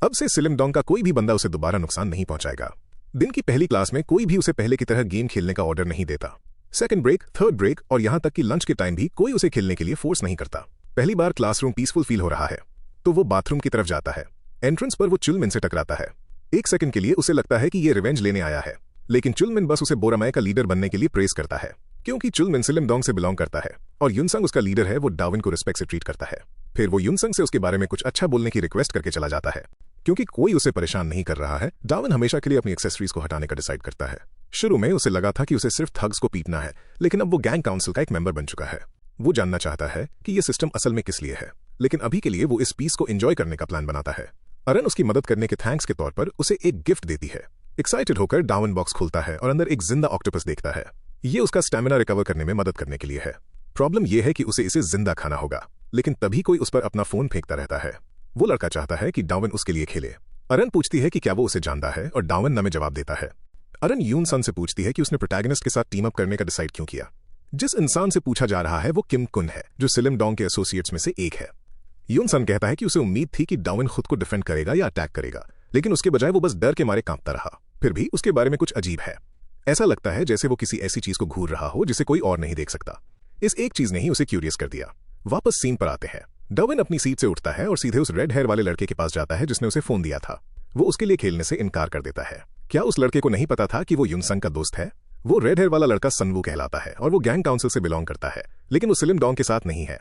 अब से सिलिमडोंग का कोई भी बंदा उसे दोबारा नुकसान नहीं पहुंचाएगा। दिन की पहली क्लास में कोई भी उसे पहले की तरह गेम खेलने का ऑर्डर नहीं देता। सेकंड ब्रेक, थर्ड ब्रेक और यहां तक कि लंच के टाइम भी कोई उसे खेलने के लिए फोर्स नहीं करता। पहली बार क्लासरूम पीसफुल फील हो रहा है, तो वो बाथरूम की तरफ जाता है। एंट्रेंस पर वो चुलमिन से टकराता है। एक सेकंड के लिए उसे लगता है कि ये रिवेंज लेने आया है, लेकिन चुलमिन बस उसे बोरामाई का लीडर बनने के लिए प्रेस करता है। क्योंकि चुलमिन सिलिमडोंग से बिलोंग करता है और युनसंग उसका लीडर है, वो डार्विन को रिस्पेक्ट से ट्रीट करता है। फिर वो युनसंग से उसके बारे में कुछ अच्छा बोलने की रिक्वेस्ट करके चला जाता है। क्योंकि कोई उसे परेशान नहीं कर रहा है, डार्विन हमेशा के लिए अपनी एक्सेसरीज को हटाने का डिसाइड करता है। शुरू में उसे लगा था कि उसे सिर्फ थग्स को पीटना है, लेकिन अब वो गैंग काउंसिल का एक मेंबर बन चुका है। वो जानना चाहता है कि ये सिस्टम असल में किस लिए है, लेकिन अभी के लिए वो इस पीस को एंजॉय करने का प्लान बनाता है। अरन उसकी मदद करने के थैंक्स के तौर पर उसे एक गिफ्ट देती है। एक्साइटेड होकर डार्विन बॉक्स खोलता है और अंदर एक जिंदा ऑक्टोपस देखता है। ये उसका स्टैमिना रिकवर करने में मदद करने के लिए है। प्रॉब्लम यह है कि उसे इसे जिंदा खाना होगा, लेकिन तभी कोई उस पर अपना फोन फेंकता रहता है। वो लड़का चाहता है कि डार्विन उसके लिए खेले। अरन पूछती है कि क्या वो उसे जानता है और डार्विन न में जवाब देता है। अरन युनसन से पूछती है कि उसने प्रोटैगनिस्ट के साथ टीम अप करने का डिसाइड क्यों किया। जिस इंसान से पूछा जा रहा है वो किम कुन है, जो सिलिमडोंग के एसोसिएट्स में से एक है। युनसन कहता है कि उसे उम्मीद थी कि डार्विन खुद को डिफेंड करेगा या अटैक करेगा, लेकिन उसके बजाय वो बस डर के मारे कांपता रहा। फिर भी उसके बारे में कुछ अजीब है। ऐसा लगता है जैसे वो किसी ऐसी चीज को घूर रहा हो जिसे कोई और नहीं देख सकता। इस एक चीज ने ही उसे क्यूरियस कर दिया। वापस सीन पर आते हैं। डार्विन अपनी सीट से उठता है और सीधे उस रेड हेयर वाले लड़के के पास जाता है जिसने उसे फोन दिया था। वो उसके लिए खेलने से इनकार कर देता है। क्या उस लड़के को नहीं पता था कि वो युनसंग का दोस्त है? वो रेड हेयर वाला लड़का सनवू कहलाता है और वो गैंग काउंसिल से बिलोंग करता है, लेकिन वो सिलिमडोंग के साथ नहीं है।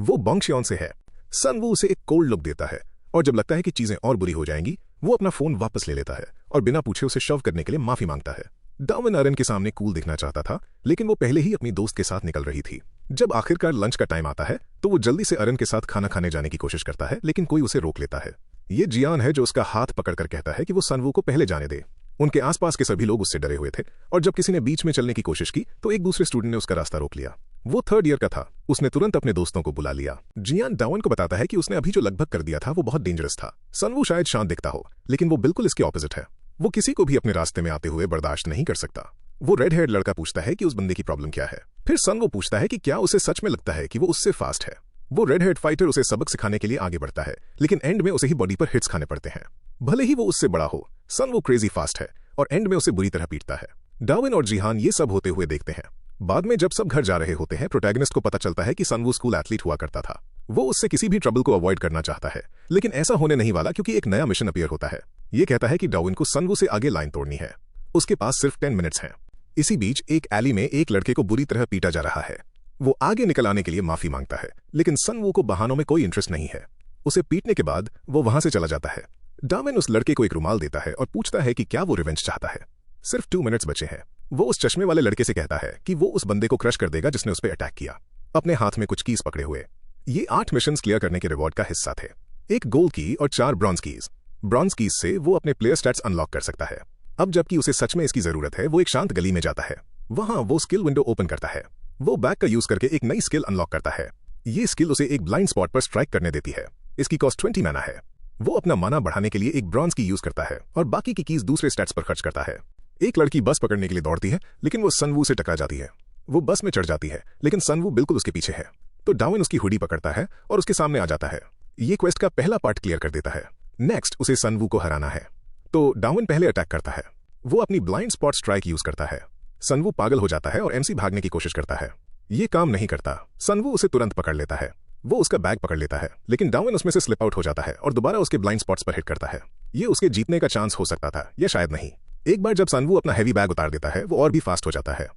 वो बोंगशियोन से है। सनवू उसे एक कोल्ड लुक देता है और जब लगता है कि चीजें और बुरी हो जाएंगी, वो अपना फोन वापस ले लेता है और बिना पूछे उसे शव करने के लिए माफी मांगता है। डार्विन अरन के सामने कूल दिखना चाहता था, लेकिन वो पहले ही अपनी दोस्त के साथ निकल रही थी। जब आखिरकार लंच का टाइम आता है तो वो जल्दी से अरन के साथ खाना खाने जाने की कोशिश करता है, लेकिन कोई उसे रोक लेता है। ये जियान है जो उसका हाथ पकड़कर कहता है कि वो सनवू को पहले जाने दे। उनके आसपास के सभी लोग उससे डरे हुए थे और जब किसी ने बीच में चलने की कोशिश की तो एक दूसरे स्टूडेंट ने उसका रास्ता रोक लिया। वो 3rd ईयर का था। उसने तुरंत अपने दोस्तों को बुला लिया। जियान डावन को बताता है कि उसने अभी जो लगभग कर दिया था वो बहुत डेंजरस था। सनवू शायद शांत दिखता हो, लेकिन वो बिल्कुल इसके ऑपोजिट है। वो किसी को भी अपने रास्ते में आते हुए बर्दाश्त नहीं कर सकता। वो रेड हेयर्ड लड़का पूछता है कि उस बंदे की प्रॉब्लम क्या है। फिर सनवू पूछता है कि क्या उसे सच में लगता है कि वो उससे फास्ट है। वो रेड हेड फाइटर उसे सबक सिखाने के लिए आगे बढ़ता है, लेकिन एंड में उसे ही बॉडी पर हिट्स खाने पड़ते हैं। भले ही वो उससे बड़ा हो, सनवू क्रेजी फास्ट है और एंड में उसे बुरी तरह पीटता है। डार्विन और जिहान ये सब होते हुए देखते हैं। बाद में जब सब घर जा रहे होते हैं, प्रोटैगनिस्ट को पता चलता है कि सनवू स्कूल एथलीट हुआ करता था। वो उससे किसी भी ट्रबल को अवॉइड करना चाहता है, लेकिन ऐसा होने नहीं वाला क्योंकि एक नया मिशन अपीयर होता है। ये कहता है कि डार्विन को सनवू से आगे लाइन तोड़नी है। उसके पास सिर्फ 10 मिनट्स हैं। इसी बीच एक एली में एक लड़के को बुरी तरह पीटा जा रहा है। वो आगे निकल आने के लिए माफी मांगता है, लेकिन सनवू को बहानों में कोई इंटरेस्ट नहीं है। उसे पीटने के बाद वो वहां से चला जाता है। डार्विन उस लड़के को एक रुमाल देता है और पूछता है कि क्या वो रिवेंज चाहता है। सिर्फ 2 मिनट्स बचे हैं। वो उस चश्मे वाले लड़के से कहता है कि वो उस बंदे को क्रश कर देगा जिसने उस पर अटैक किया, अपने हाथ में कुछ कीज पकड़े हुए। ये 8 मिशंस क्लियर करने के रिवॉर्ड का हिस्सा थे। एक गोल्ड की और 4 ब्रॉन्ज कीज। ब्रॉन्ज कीज से वो अपने प्लेयर स्टैट्स अनलॉक कर सकता है। अब जबकि उसे सच में इसकी जरूरत है, वो एक शांत गली में जाता है। वहां वो स्किल विंडो ओपन करता है। वो बैग का यूज करके एक नई स्किल अनलॉक करता है। ये स्किल उसे एक ब्लाइंड स्पॉट पर स्ट्राइक करने देती है। इसकी कॉस्ट 20 माना है। वो अपना माना बढ़ाने के लिए एक ब्रॉन्ज की यूज करता है और बाकी की कीज दूसरे स्टैट्स पर खर्च करता है। एक लड़की बस पकड़ने के लिए दौड़ती है, लेकिन वो सनवू से टकरा जाती है। वो बस में चढ़ जाती है, लेकिन सनवू बिल्कुल उसके पीछे है। तो डार्विन उसकी हुडी पकड़ता है और उसके सामने आ जाता है। ये क्वेस्ट का पहला पार्ट क्लियर कर देता है। नेक्स्ट उसे सनवू को हराना है, तो डार्विन पहले अटैक करता है। वो अपनी ब्लाइंड स्पॉट स्ट्राइक यूज करता है। सनवू पागल हो जाता है और एमसी भागने की कोशिश करता है। ये काम नहीं करता। सनवू उसे तुरंत पकड़ लेता है। वो उसका बैग पकड़ लेता है, लेकिन डार्विन उसमें से स्लिप आउट हो जाता है और दोबारा उसके ब्लाइंड स्पॉट्स पर हिट करता है। ये उसके जीतने का चांस हो सकता था, या शायद नहीं। एक बार जब सनवू अपना हैवी बैग उतार देता है, वो और भी फास्ट हो जाता है।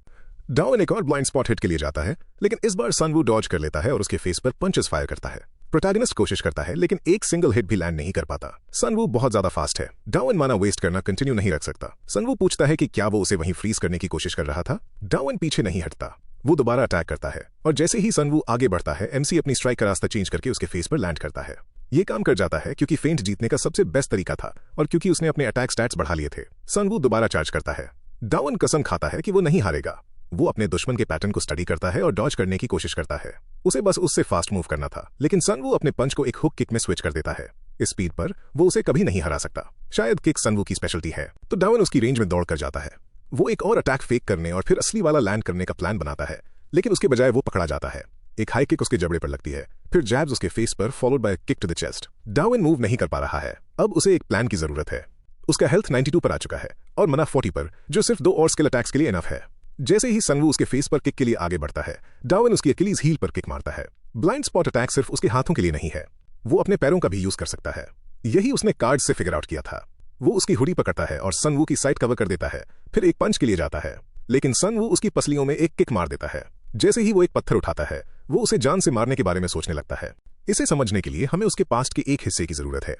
डार्विन एक और ब्लाइंड स्पॉट हिट के लिए जाता है, लेकिन इस बार सनवू डॉज कर लेता है और उसके फेस पर पंचेस फायर करता है। प्रोटैगनिस्ट कोशिश करता है, लेकिन एक सिंगल हिट भी लैंड नहीं कर पाता। सनवू बहुत ज्यादा फास्ट है। डार्विन माना वेस्ट करना कंटिन्यू नहीं रख सकता। सनवू पूछता है कि क्या वो उसे वहीं फ्रीज करने की कोशिश कर रहा था। डार्विन पीछे नहीं हटता। वो दोबारा अटैक करता है और जैसे ही सनवू आगे बढ़ता है, एमसी अपनी स्ट्राइक का रास्ता चेंज करके उसके फेस पर लैंड करता है। ये काम कर जाता है क्योंकि फेंट जीतने का सबसे बेस्ट तरीका था और क्योंकि उसने अपने अटैक स्टैट्स बढ़ा लिए थे। सनवू दोबारा चार्ज करता है। डार्विन कसम खाता है कि वो नहीं हारेगा। वो अपने दुश्मन के पैटर्न को स्टडी करता है और डॉज करने की कोशिश करता है। उसे बस उससे फास्ट मूव करना था, लेकिन सनवू अपने पंच को एक हुक किक में स्विच कर देता है। इस स्पीड पर वो उसे कभी नहीं हरा सकता। शायद किक सनवू की स्पेशलिटी है, तो डार्विन उसकी रेंज में दौड़ कर जाता है। वो एक और अटैक फेक करने और फिर असली वाला लैंड करने का प्लान बनाता है, लेकिन उसके बजाय वो पकड़ा जाता है। एक हाई किक उसके जबड़े पर लगती है, फिर जैब्स उसके फेस पर, followed by kick to the chest. Darwin move नहीं कर पा रहा है। अब उसे एक प्लान की जरूरत है। उसका हेल्थ 92 पर आ चुका है और मना 40 पर, जो सिर्फ 2 और स्किल अटैक्स के लिए इनफ है। जैसे ही सनवू उसके फेस पर किक के लिए आगे बढ़ता है, डार्विन उसकी अकिलीज हील पर किक मारता है। ब्लाइंड स्पॉट अटैक सिर्फ उसके हाथों के लिए नहीं है, वो अपने पैरों का भी यूज कर सकता है। यही उसने कार्ड से फिगर आउट किया था। वो उसकी हुडी पकड़ता है और सनवू की साइड कवर कर देता है, फिर एक पंच के लिए जाता है, लेकिन सनवू उसकी पसलियों में एक किक मार देता है। जैसे ही वो एक पत्थर उठाता है, वो उसे जान से मारने के बारे में सोचने लगता है। इसे समझने के लिए हमें उसके पास्ट के एक हिस्से की जरूरत है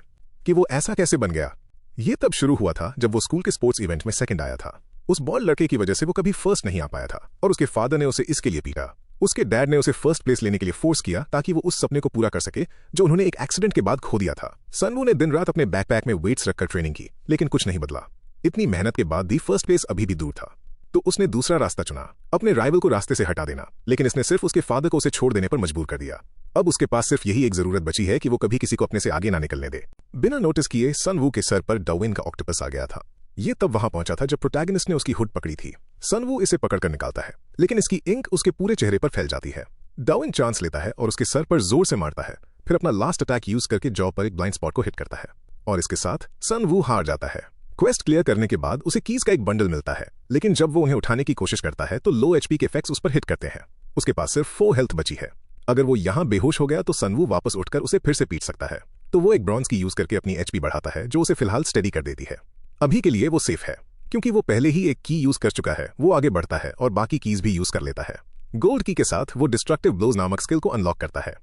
कि वो ऐसा कैसे बन गया। ये तब शुरू हुआ था जब वो स्कूल के स्पोर्ट्स इवेंट में सेकंड आया था। उस बॉल लड़के की वजह से वो कभी फर्स्ट नहीं आ पाया था और उसके फादर ने उसे इसके लिए पीटा। उसके डैड ने उसे फर्स्ट प्लेस लेने के लिए फोर्स किया ताकि वो उस सपने को पूरा कर सके जो उन्होंने एक एक्सीडेंट के बाद खो दिया था। सनवू ने दिन रात अपने बैकपैक में वेट्स रखकर ट्रेनिंग की, लेकिन कुछ नहीं बदला। इतनी मेहनत के बाद भी फर्स्ट प्लेस अभी भी दूर था, तो उसने दूसरा रास्ता चुना, अपने राइवल को रास्ते से हटा देना। लेकिन इसने सिर्फ उसके फादर को उसे छोड़ देने पर मजबूर कर दिया। अब उसके पास सिर्फ यही एक जरूरत बची है कि वो कभी किसी को अपने से आगे ना निकलने दे। बिना नोटिस किए सनवू के सर पर डार्विन का ऑक्टोपस आ गया था। ये तब वहां पहुंचा था जब प्रोटैगनिस्ट ने उसकी हुड पकड़ी थी। सनवू इसे पकड़कर निकालता है, लेकिन इसकी इंक उसके पूरे चेहरे पर फैल जाती है। डार्विन चांस लेता है और उसके सर पर जोर से मारता है, फिर अपना लास्ट अटैक यूज करके जॉ पर एक ब्लाइंड स्पॉट को हिट करता है और इसके साथ सनवू हार जाता है। क्वेस्ट क्लियर करने के बाद उसे कीज का एक बंडल मिलता है, लेकिन जब वो उन्हें उठाने की कोशिश करता है तो लो एचपी के इफेक्ट्स उस पर हिट करते हैं। उसके पास सिर्फ 4 हेल्थ बची है। अगर वो यहां बेहोश हो गया तो सनवू वापस उठकर उसे फिर से पीट सकता है, तो वो एक ब्रॉन्ज की यूज करके अपनी एचपी बढ़ाता है, जो उसे फिलहाल स्टेडी कर देती है। अभी के लिए वो सेफ है क्योंकि वो पहले ही एक की यूज कर चुका है। वो आगे बढ़ता है और बाकी कीज भी यूज कर लेता है। गोल्ड की के साथ वो डिस्ट्रक्टिव ब्लोज नामक स्किल को अनलॉक करता है।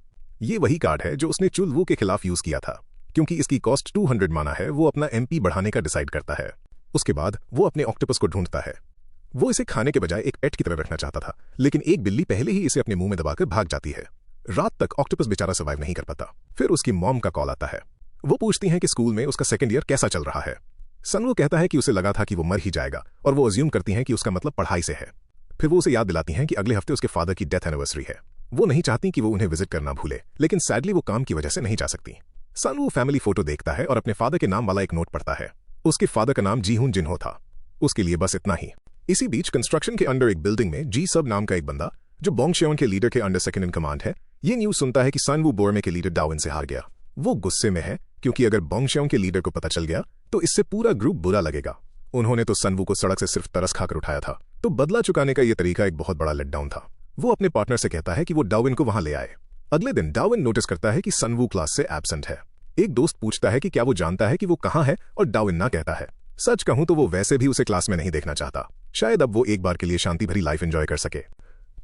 ये वही कार्ड है जो उसने चुलवू के खिलाफ यूज किया था। क्योंकि इसकी कॉस्ट 200 माना है, वो अपना एमपी बढ़ाने का डिसाइड करता है। उसके बाद वो अपने ऑक्टोपस को ढूंढता है। वो इसे खाने के बजाय एक पेट की तरह रखना चाहता था, लेकिन एक बिल्ली पहले ही इसे अपने मुंह में दबाकर भाग जाती है। रात तक ऑक्टोपस बेचारा सर्वाइव नहीं कर पाता। फिर उसकी मॉम का कॉल आता है। वो पूछती हैं कि स्कूल में उसका सेकंड ईयर कैसा चल रहा है। सनवू कहता है कि उसे लगा था कि वो मर ही जाएगा और वो अज्यूम करती हैं कि उसका मतलब पढ़ाई से है। फिर वो उसे याद दिलाती हैं कि अगले हफ्ते उसके फादर की डेथ एनिवर्सरी है। वो नहीं चाहती कि वो उन्हें विजिट करना भूले, लेकिन सैडली वो काम की वजह से नहीं जा सकती। सनवू फैमिली फोटो देखता है और अपने फादर के नाम वाला एक नोट पढ़ता है। उसके फादर का नाम जीहुन जिन्हो था। उसके लिए बस इतना ही। इसी बीच कंस्ट्रक्शन के अंडर एक बिल्डिंग में जी सब नाम का एक बंदा, जो बोंगशेओन के लीडर के अंडर सेकंड इन कमांड है, ये न्यूज सुनता है कि सनवू बोर्मे के लीडर डाविन से हार गया। वो गुस्से में है क्योंकि अगर बोंगशेओन के लीडर को पता चल गया तो इससे पूरा ग्रुप बुरा लगेगा। उन्होंने तो सनवू को सड़क से सिर्फ तरस खाकर उठाया था, तो बदला चुकाने का यह तरीका एक बहुत बड़ा लेटडाउन था। वो अपने पार्टनर से कहता है कि वो डाविन को वहां ले आए। अगले दिन डाविन नोटिस करता है कि सनवू क्लास से एब्सेंट है। एक दोस्त पूछता है कि क्या वो जानता है कि वो कहाँ है, और डाविन ना कहता है। सच कहूं तो वो वैसे भी उसे क्लास में नहीं देखना चाहता। शायद अब वो एक बार के लिए शांति भरी लाइफ एंजॉय कर सके।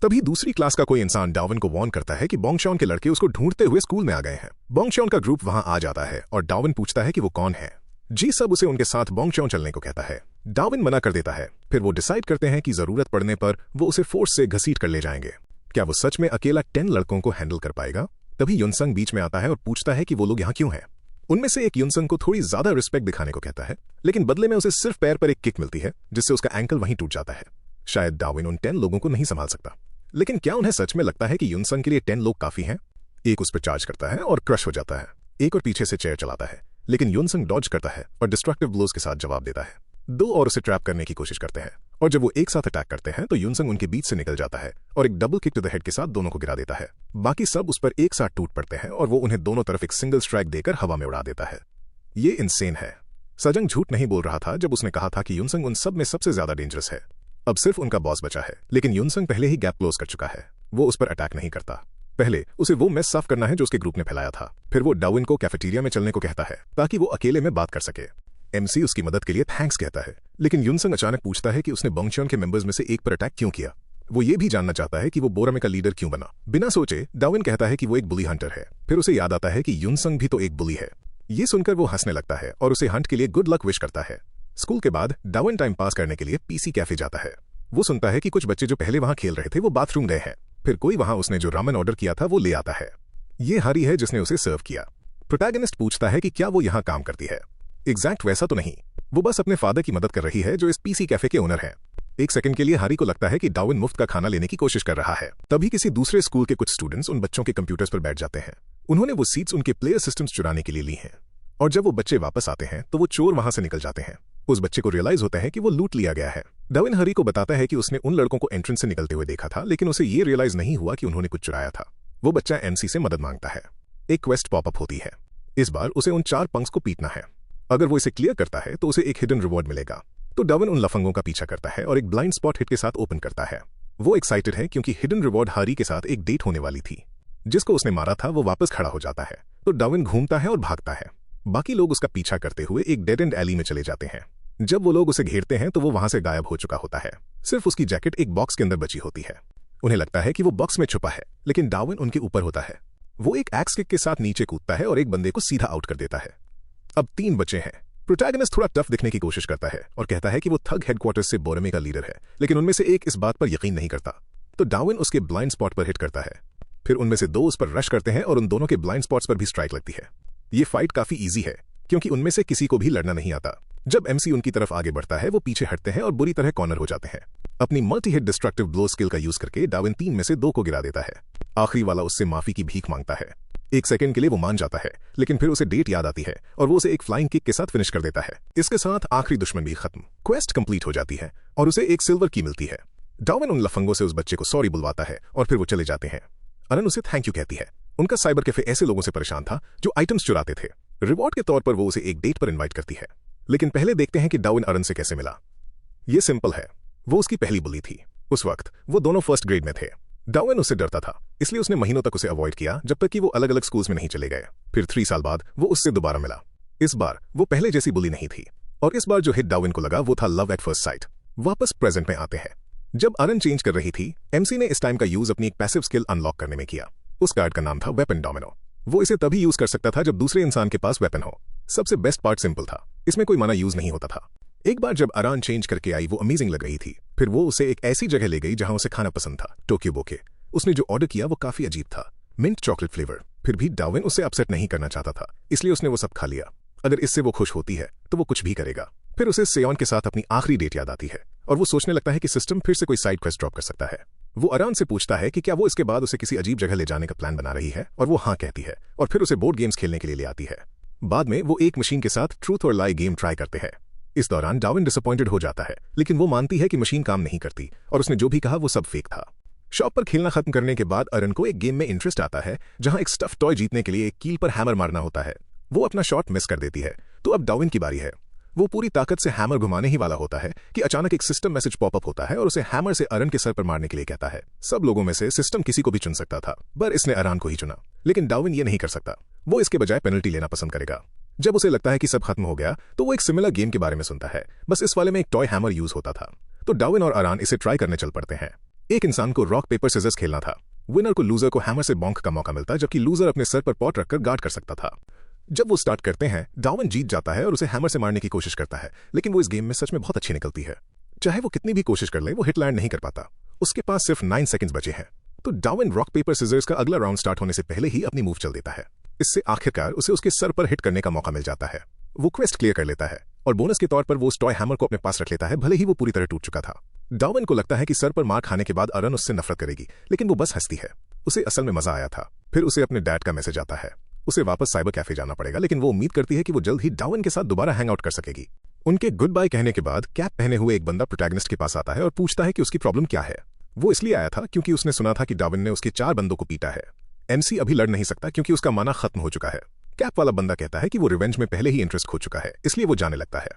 तभी दूसरी क्लास का कोई इंसान डाविन को वार्न करता है कि बोंगशेओन के लड़के उसको ढूंढते हुए स्कूल में आ गए हैं। बोंगशेओन का ग्रुप वहां आ जाता है और डाविन पूछता है कि वो कौन है। जी सब उसे उनके साथ बोंगशेओन चलने को कहता है। डाविन मना कर देता है। फिर वो डिसाइड करते हैं कि जरूरत पड़ने पर वो उसे फोर्स से घसीट कर ले जाएंगे। क्या वो सच में अकेला 10 लड़कों को हैंडल कर पाएगा? तभी युनसंग बीच में आता है और पूछता है कि वो लोग यहाँ क्यों हैं। उनमें से एक युनसंग को थोड़ी ज्यादा रिस्पेक्ट दिखाने को कहता है, लेकिन बदले में उसे सिर्फ पैर पर एक किक मिलती है, जिससे उसका एंकल वहीं टूट जाता है। शायद डाविन उन 10 लोगों को नहीं संभाल सकता, लेकिन क्या उन्हें सच में लगता है कि युनसंग के लिए 10 लोग काफी हैं? एक उस पर चार्ज करता है और क्रश हो जाता है। एक और पीछे से चेयर चलाता है, लेकिन युनसंग डॉज करता है और डिस्ट्रक्टिव ब्लोज के साथ जवाब देता है। 2 और उसे ट्रैप करने की कोशिश करते हैं, और जब वो एक साथ अटैक करते हैं तो युनसंग उनके बीच से निकल जाता है और एक double kick to the head के साथ दोनों को गिरा देता है। बाकी सब उस पर एक साथ टूट पड़ते हैं और वो उन्हें दोनों तरफ एक सिंगल स्ट्राइक देकर हवा में उड़ा देता है। ये इंसेन है। सजंग झूठ नहीं बोल रहा था जब उसने कहा था कि युनसंग उन सब में सबसे ज्यादा डेंजरस है। अब सिर्फ उनका बॉस बचा है, लेकिन युनसंग पहले ही गैप क्लोज कर चुका है। वो उस पर अटैक नहीं करता। पहले उसे वो मेस साफ करना है जो उसके ग्रुप ने फैलाया था। फिर वो डाविन को कैफेटेरिया में चलने को कहता है ताकि वो अकेले में बात कर सके। एमसी उसकी मदद के लिए थैंक्स कहता है, लेकिन युनसंग अचानक पूछता है कि उसने बोंगशेओन के मेंबर्स में से एक पर अटैक क्यों किया। वो ये भी जानना चाहता है कि वो बोरामे का लीडर क्यों बना। बिना सोचे डाविन कहता है कि वो एक बुली हंटर है। फिर उसे याद आता है कि युनसंग भी तो एक बुली है। ये सुनकर वो हंसने लगता है और उसे हंट के लिए गुड लक विश करता है। स्कूल के बाद डाविन टाइम पास करने के लिए पीसी कैफे जाता है। वो सुनता है कि कुछ बच्चे जो पहले वहां खेल रहे थे वो बाथरूम गए हैं। फिर कोई वहां उसने जो रामेन ऑर्डर किया था वो ले आता है। ये हारी है जिसने उसे सर्व किया। प्रोटैगनिस्ट पूछता है कि क्या वो यहाँ काम करती है। एग्जैक्ट वैसा तो नहीं, वो बस अपने फादर की मदद कर रही है जो इस पीसी कैफे के ओनर हैं। एक सेकंड के लिए हारी को लगता है कि डाविन मुफ्त का खाना लेने की कोशिश कर रहा है। तभी किसी दूसरे स्कूल के कुछ स्टूडेंट्स उन बच्चों के कंप्यूटर्स पर बैठ जाते हैं। उन्होंने वो सीट्स उनके प्लेयर सिस्टम्स चुराने के लिए ली हैं, और जब वो बच्चे वापस आते हैं तो वो चोर वहां से निकल जाते हैं। उस बच्चे को रियलाइज होता है कि वो लूट लिया गया है। डाविन हरी को बताता है कि उसने उन लड़कों को एंट्रेंस से निकलते हुए देखा था, लेकिन उसे ये रियलाइज नहीं हुआ कि उन्होंने कुछ चुराया था। वो बच्चा एमसी से मदद मांगता है। एक क्वेस्ट पॉपअप होती है। इस बार उसे उन 4 पंक्स को पीटना है। अगर वो इसे क्लियर करता है तो उसे एक हिडन रिवॉर्ड मिलेगा। तो डाविन उन लफंगों का पीछा करता है और एक ब्लाइंड स्पॉट हिट के साथ ओपन करता है। वो एक्साइटेड है क्योंकि हिडन रिवॉर्ड हारी के साथ एक डेट होने वाली थी। जिसको उसने मारा था वो वापस खड़ा हो जाता है, तो डाविन घूमता है और भागता है। बाकी लोग उसका पीछा करते हुए एक डेड एंड एली में चले जाते हैं। जब वो लोग उसे घेरते हैं तो वो वहां से गायब हो चुका होता है। सिर्फ उसकी जैकेट एक बॉक्स के अंदर बची होती है। उन्हें लगता है कि वो बॉक्स में छुपा है, लेकिन डाविन उनके ऊपर होता है। वो एक एक्स किक के साथ नीचे कूदता है और एक बंदे को सीधा आउट कर देता है। अब 3 बचे हैं। प्रोटैगनिस्ट थोड़ा टफ दिखने की कोशिश करता है और कहता है कि वो थग हेडक्वार्टर्स से बोरामे का लीडर है, लेकिन उनमें से एक इस बात पर यकीन नहीं करता। तो डाविन उसके ब्लाइंड स्पॉट पर हिट करता है। फिर उनमें से 2 उस पर रश करते हैं और उन दोनों के ब्लाइंड स्पॉट्स पर भी स्ट्राइक लगती है। ये फाइट काफी ईजी है क्योंकि उनमें से किसी को भी लड़ना नहीं आता। जब एमसी उनकी तरफ आगे बढ़ता है वो पीछे हटते हैं और बुरी तरह कॉर्नर हो जाते हैं। अपनी multi hit destructive blow skill का यूज करके डाविन 3 में से 2 को गिरा देता है। आखिरी वाला उससे माफी की भीख मांगता है। एक सेकंड के लिए वो मान जाता है, लेकिन फिर उसे डेट याद आती है और वो उसे एक फ्लाइंग किक के साथ फिनिश कर देता है। इसके साथ आखिरी दुश्मन भी खत्म। क्वेस्ट कंप्लीट हो जाती है और उसे एक सिल्वर की मिलती है। डाविन उन लफंगों से उस बच्चे को सॉरी बुलवाता है और फिर वो चले जाते हैं। अरन उसे थैंक यू कहती है। उनका साइबर कैफे ऐसे लोगों से परेशान था जो आइटम्स चुराते थे। रिवॉर्ड के तौर पर वो उसे एक डेट पर इनवाइट करती है, लेकिन पहले देखते हैं कि डाविन अरन से कैसे मिला। ये सिंपल है, वो उसकी पहली बुली थी। उस वक्त वो दोनों फर्स्ट ग्रेड में थे। डाविन उससे डरता था, इसलिए उसने महीनों तक उसे अवॉइड किया जब तक कि वो अलग अलग स्कूल्स में नहीं चले गए। फिर 3 साल बाद वो उससे दोबारा मिला। इस बार वो पहले जैसी बुली नहीं थी, और इस बार जो हिट डाविन को लगा वो था लव एट फर्स्ट साइट। वापस प्रेजेंट में आते हैं। जब अरन चेंज कर रही थी, एमसी ने इस टाइम का यूज अपनी एक पैसिव स्किल अनलॉक करने में किया। उस कार्ड का नाम था वेपन डोमिनो। वो इसे तभी यूज कर सकता था जब दूसरे इंसान के पास वेपन हो। सबसे बेस्ट पार्ट सिंपल था, इसमें कोई माना यूज नहीं होता था। एक बार जब अरान चेंज करके आई वो अमेजिंग लग रही थी। फिर वो उसे एक ऐसी जगह ले गई जहां उसे खाना पसंद था, टोक्यो बोके। उसने जो ऑर्डर किया वो काफी अजीब था, मिंट चॉकलेट फ्लेवर। फिर भी डार्विन उसे अपसेट नहीं करना चाहता था, इसलिए उसने वो सब खा लिया। अगर इससे वो खुश होती है तो वो कुछ भी करेगा। फिर उसे सेयोन के साथ अपनी आखिरी डेट याद आती है और वो सोचने लगता है कि सिस्टम फिर से कोई साइड क्वेस्ट ड्रॉप कर सकता है। वो अरान से पूछता है कि क्या वो इसके बाद उसे किसी अजीब जगह ले जाने का प्लान बना रही है, और वो हाँ कहती है और फिर उसे बोर्ड गेम्स खेलने के लिए ले आती है। बाद में वो एक मशीन के साथ ट्रूथ और लाई गेम ट्राई करते हैं। इस दौरान डार्विन डिसअपॉइंटेड हो जाता है, लेकिन वो मानती है कि मशीन काम नहीं करती और उसने जो भी कहा वो सब फेक था। शॉप पर खेलना खत्म करने के बाद अरन को एक गेम में इंटरेस्ट आता है जहां एक स्टफ टॉय जीतने के लिए एक कील पर हैमर मारना होता है। वो अपना शॉट मिस कर देती है, तो अब डार्विन की बारी है। वो पूरी ताकत से हैमर घुमाने ही वाला होता है कि अचानक एक सिस्टम मैसेज पॉपअप होता है और उसे हैमर से अरन के सर पर मारने के लिए कहता है। सब लोगों में से सिस्टम किसी को भी चुन सकता था, पर इसने अरान को ही चुना। लेकिन डार्विन ये नहीं कर सकता, वो इसके बजाय पेनल्टी लेना पसंद करेगा। जब उसे लगता है कि सब खत्म हो गया तो वो एक सिमिलर गेम के बारे में सुनता है, बस इस वाले में एक टॉय हैमर यूज होता था। तो डार्विन और अरान इसे ट्राई करने चल पड़ते हैं। एक इंसान को रॉक पेपर सिजर्स खेलना था। विनर को लूजर को हैमर से बॉन्क का मौका मिलता, जबकि लूजर अपने सर पर पॉट रखकर गार्ड कर सकता था। जब वो स्टार्ट करते हैं, डार्विन जीत जाता है और उसे हैमर से मारने की कोशिश करता है, लेकिन वो इस गेम में सच में बहुत अच्छी निकलती है। चाहे वो कितनी भी कोशिश कर ले, वो हिट लैंड नहीं कर पाता। उसके पास सिर्फ 9 सेकंड्स बचे हैं, तो डार्विन रॉक पेपर सिजर्स का अगला राउंड स्टार्ट होने से पहले ही अपनी मूव चल देता है। इससे आखिरकार उसे उसके सर पर हिट करने का मौका मिल जाता है। वो क्वेस्ट क्लियर कर लेता है और बोनस के तौर पर वो उस टॉय हैमर को अपने पास रख लेता है, भले ही वो पूरी तरह टूट चुका था। डार्विन को लगता है कि सर पर मार खाने के बाद अरन उससे नफरत करेगी, लेकिन वो बस हंसती है। उसे असल में मजा आया था। फिर उसे अपने डैड का मैसेज आता है। उसे वापस साइबर कैफे जाना पड़ेगा, लेकिन वो उम्मीद करती है कि वो जल्द ही डार्विन के साथ दोबारा हैंग आउट कर सकेगी। उनके गुड बाय कहने के बाद कैप पहने हुए एक बंदा प्रोटैगनिस्ट के पास आता है और पूछता है कि उसकी प्रॉब्लम क्या है। वो इसलिए आया था क्योंकि उसने सुना था कि डार्विन ने उसके 4 बंदों को पीटा है। एमसी अभी लड़ नहीं सकता क्योंकि उसका माना खत्म हो चुका है। कैप वाला बंदा कहता है कि वो रिवेंज में पहले ही इंटरेस्ट खो चुका है, इसलिए वो जाने लगता है।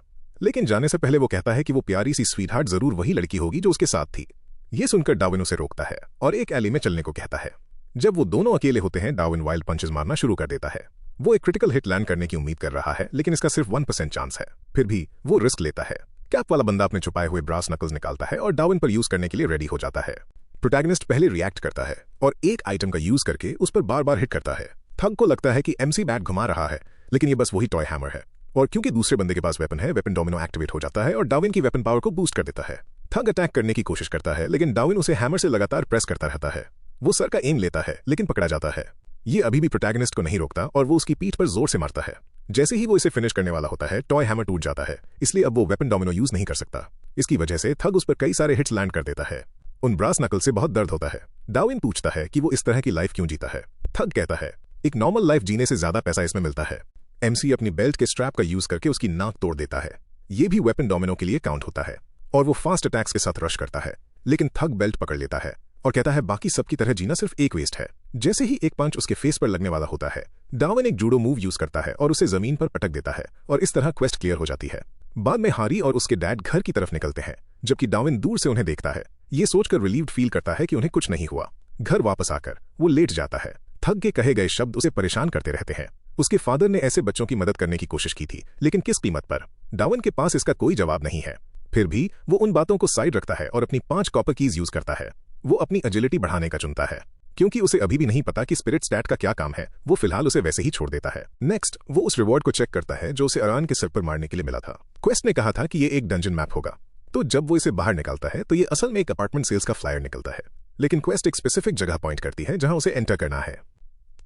लेकिन जाने से पहले वो कहता है कि वो प्यारी सी स्वीटहार्ट जरूर वही लड़की होगी जो उसके साथ थी। ये सुनकर डार्विन उसे रोकता है और एक एली में चलने को कहता है। जब वो दोनों अकेले होते हैं, डार्विन वाइल्ड पंचेस मारना शुरू कर देता है। वो एक क्रिटिकल हिट लैंड करने की उम्मीद कर रहा है, लेकिन इसका सिर्फ 1% चांस है। फिर भी वो रिस्क लेता है। कैप वाला बंदा अपने छुपाए हुए ब्रास नकल्स निकालता है और डार्विन पर यूज करने के लिए रेडी हो जाता है। प्रोटैगनिस्ट पहले रिएक्ट करता है और एक आइटम का यूज करके उस पर बार बार हिट करता है। थग को लगता है कि एमसी बैट घुमा रहा है, लेकिन ये बस वही टॉय हैमर है। और क्योंकि दूसरे बंदे के पास वेपन है, वेपन डोमिनो एक्टिवेट हो जाता है और डार्विन की वेपन पावर को बूस्ट कर देता है। थग अटैक करने की कोशिश करता है, लेकिन डार्विन उसे हैमर से लगातार प्रेस करता रहता है। वो सर का एम लेता है, लेकिन पकड़ा जाता है। ये अभी भी प्रोटैगनिस्ट को नहीं रोकता और वो उसकी पीठ पर जोर से मारता है। जैसे ही वो इसे फिनिश करने वाला होता है, टॉय हैमर टूट जाता है, इसलिए अब वो वेपन डोमिनो यूज नहीं कर सकता। इसकी वजह से थग उस पर कई सारे हिट्स लैंड कर देता है। उन ब्रास नकल से बहुत दर्द होता है। डार्विन पूछता है कि वो इस तरह की लाइफ क्यों जीता है। थग कहता है, एक नॉर्मल लाइफ जीने से ज्यादा पैसा इसमें मिलता है। एमसी अपनी बेल्ट के स्ट्रैप का यूज करके उसकी नाक तोड़ देता है। ये भी वेपन डोमिनो के लिए काउंट होता है और वो फास्ट अटैक्स के साथ रश करता है, लेकिन थग बेल्ट पकड़ लेता है और कहता है बाकी सबकी तरह जीना सिर्फ एक वेस्ट है। जैसे ही एक पंच उसके फेस पर लगने वाला होता है, डार्विन एक जूडो मूव यूज करता है और उसे जमीन पर पटक देता है और इस तरह क्वेस्ट क्लियर हो जाती है। बाद में हारी और उसके डैड घर की तरफ निकलते हैं, जबकि डार्विन दूर से उन्हें देखता है। ये सोचकर रिलीव्ड फील करता है कि उन्हें कुछ नहीं हुआ। घर वापस आकर वो लेट जाता है। थग के कहे गए शब्द उसे परेशान करते रहते हैं। उसके फादर ने ऐसे बच्चों की मदद करने की कोशिश की थी, लेकिन किस कीमत पर? डार्विन के पास इसका कोई जवाब नहीं है। फिर भी वो उन बातों को साइड रखता है और अपनी 5 कॉपर कीज यूज करता है। वो अपनी एजिलिटी बढ़ाने का चुनता है, क्योंकि उसे अभी भी नहीं पता कि स्पिरिट स्टैट का क्या काम है। वो फिलहाल उसे वैसे ही छोड़ देता है। नेक्स्ट वो उस रिवॉर्ड को चेक करता है जो उसे अरान के सिर पर मारने के लिए मिला था। क्वेस्ट ने कहा था कि ये एक डंजन मैप होगा, तो जब वो इसे बाहर निकालता है तो ये असल में एक अपार्टमेंट सेल्स का फ्लायर निकलता है। लेकिन क्वेस्ट एक स्पेसिफिक जगह पॉइंट करती है जहां उसे एंटर करना है।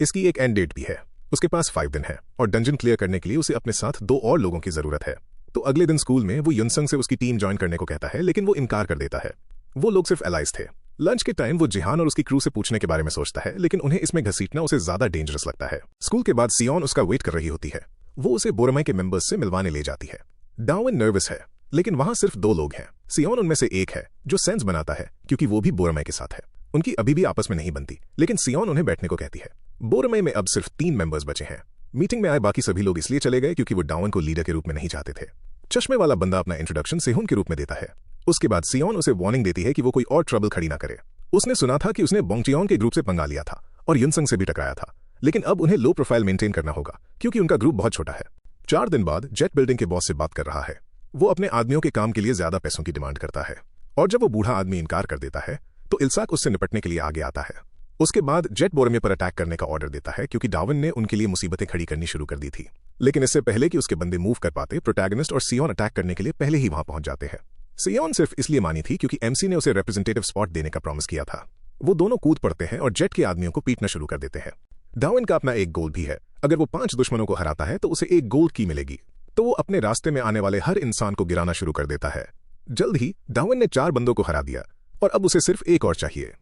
इसकी एक एंड डेट भी है। उसके पास 5 दिन है और डंजन क्लियर करने के लिए उसे अपने साथ 2 और लोगों की जरूरत है। तो अगले दिन स्कूल में वो युनसंग से उसकी टीम ज्वाइन करने को कहता है, लेकिन वो इनकार कर देता है। वो लोग सिर्फ एलाइज थे। लंच के टाइम वो जिहान और उसकी क्रू से पूछने के बारे में सोचता है, लेकिन उन्हें इसमें घसीटना उसे ज्यादा डेंजरस लगता है। स्कूल के बाद सियोन उसका वेट कर रही होती है। वो उसे बोरमाई के मेंबर्स से मिलवाने ले जाती है। डार्विन नर्वस है, लेकिन वहां सिर्फ 2 लोग हैं। सियोन उनमें से एक है जो सेंस बनाता है, क्योंकि वो भी बोरमाई के साथ है। उनकी अभी भी आपस में नहीं बनती, लेकिन सियोन उन्हें बैठने को कहती है। बोरमाई में अब सिर्फ 3 मेंबर्स बचे हैं। मीटिंग में आए बाकी सभी लोग इसलिए चले गए क्योंकि वो डार्विन को लीडर के रूप में नहीं चाहते थे। चश्मे वाला बंदा अपना इंट्रोडक्शन सेहुन के रूप में देता है। उसके बाद सियोन उसे वार्निंग देती है कि वो कोई और ट्रबल खड़ी ना करे। उसने सुना था कि उसने बोंगचियोन के ग्रुप से पंगा लिया था और युनसंग से भी टकराया था, लेकिन अब उन्हें लो प्रोफाइल मेंटेन करना होगा क्योंकि उनका ग्रुप बहुत छोटा है। 4 दिन बाद जेट बिल्डिंग के बॉस से बात कर रहा है। वो अपने आदमियों के काम के लिए ज्यादा पैसों की डिमांड करता है, और जब वो बूढ़ा आदमी इनकार कर देता है तो इल्साक उससे निपटने के लिए आगे आता है। उसके बाद जेट बोरमे पर अटैक करने का ऑर्डर देता है, क्योंकि डार्विन ने उनके लिए मुसीबतें खड़ी करनी शुरू कर दी थी। लेकिन इससे पहले कि उसके बंदे मूव कर पाते, प्रोटैगनिस्ट और सियोन अटैक करने के लिए पहले ही वहां पहुंच जाते हैं। सियोन सिर्फ इसलिए मानी थी क्योंकि एमसी ने उसे रिप्रेजेंटेटिव स्पॉट देने का प्रॉमिस किया था। वो दोनों कूद पड़ते हैं और जेट के आदमियों को पीटना शुरू कर देते हैं। डार्विन का अपना एक गोल भी है। अगर वो 5 दुश्मनों को हराता है तो उसे एक गोल्ड की मिलेगी। तो वो अपने रास्ते में आने वाले हर इंसान को गिराना शुरू कर देता है। जल्द ही डार्विन ने 4 बंदों को हरा दिया और अब उसे सिर्फ एक और चाहिए।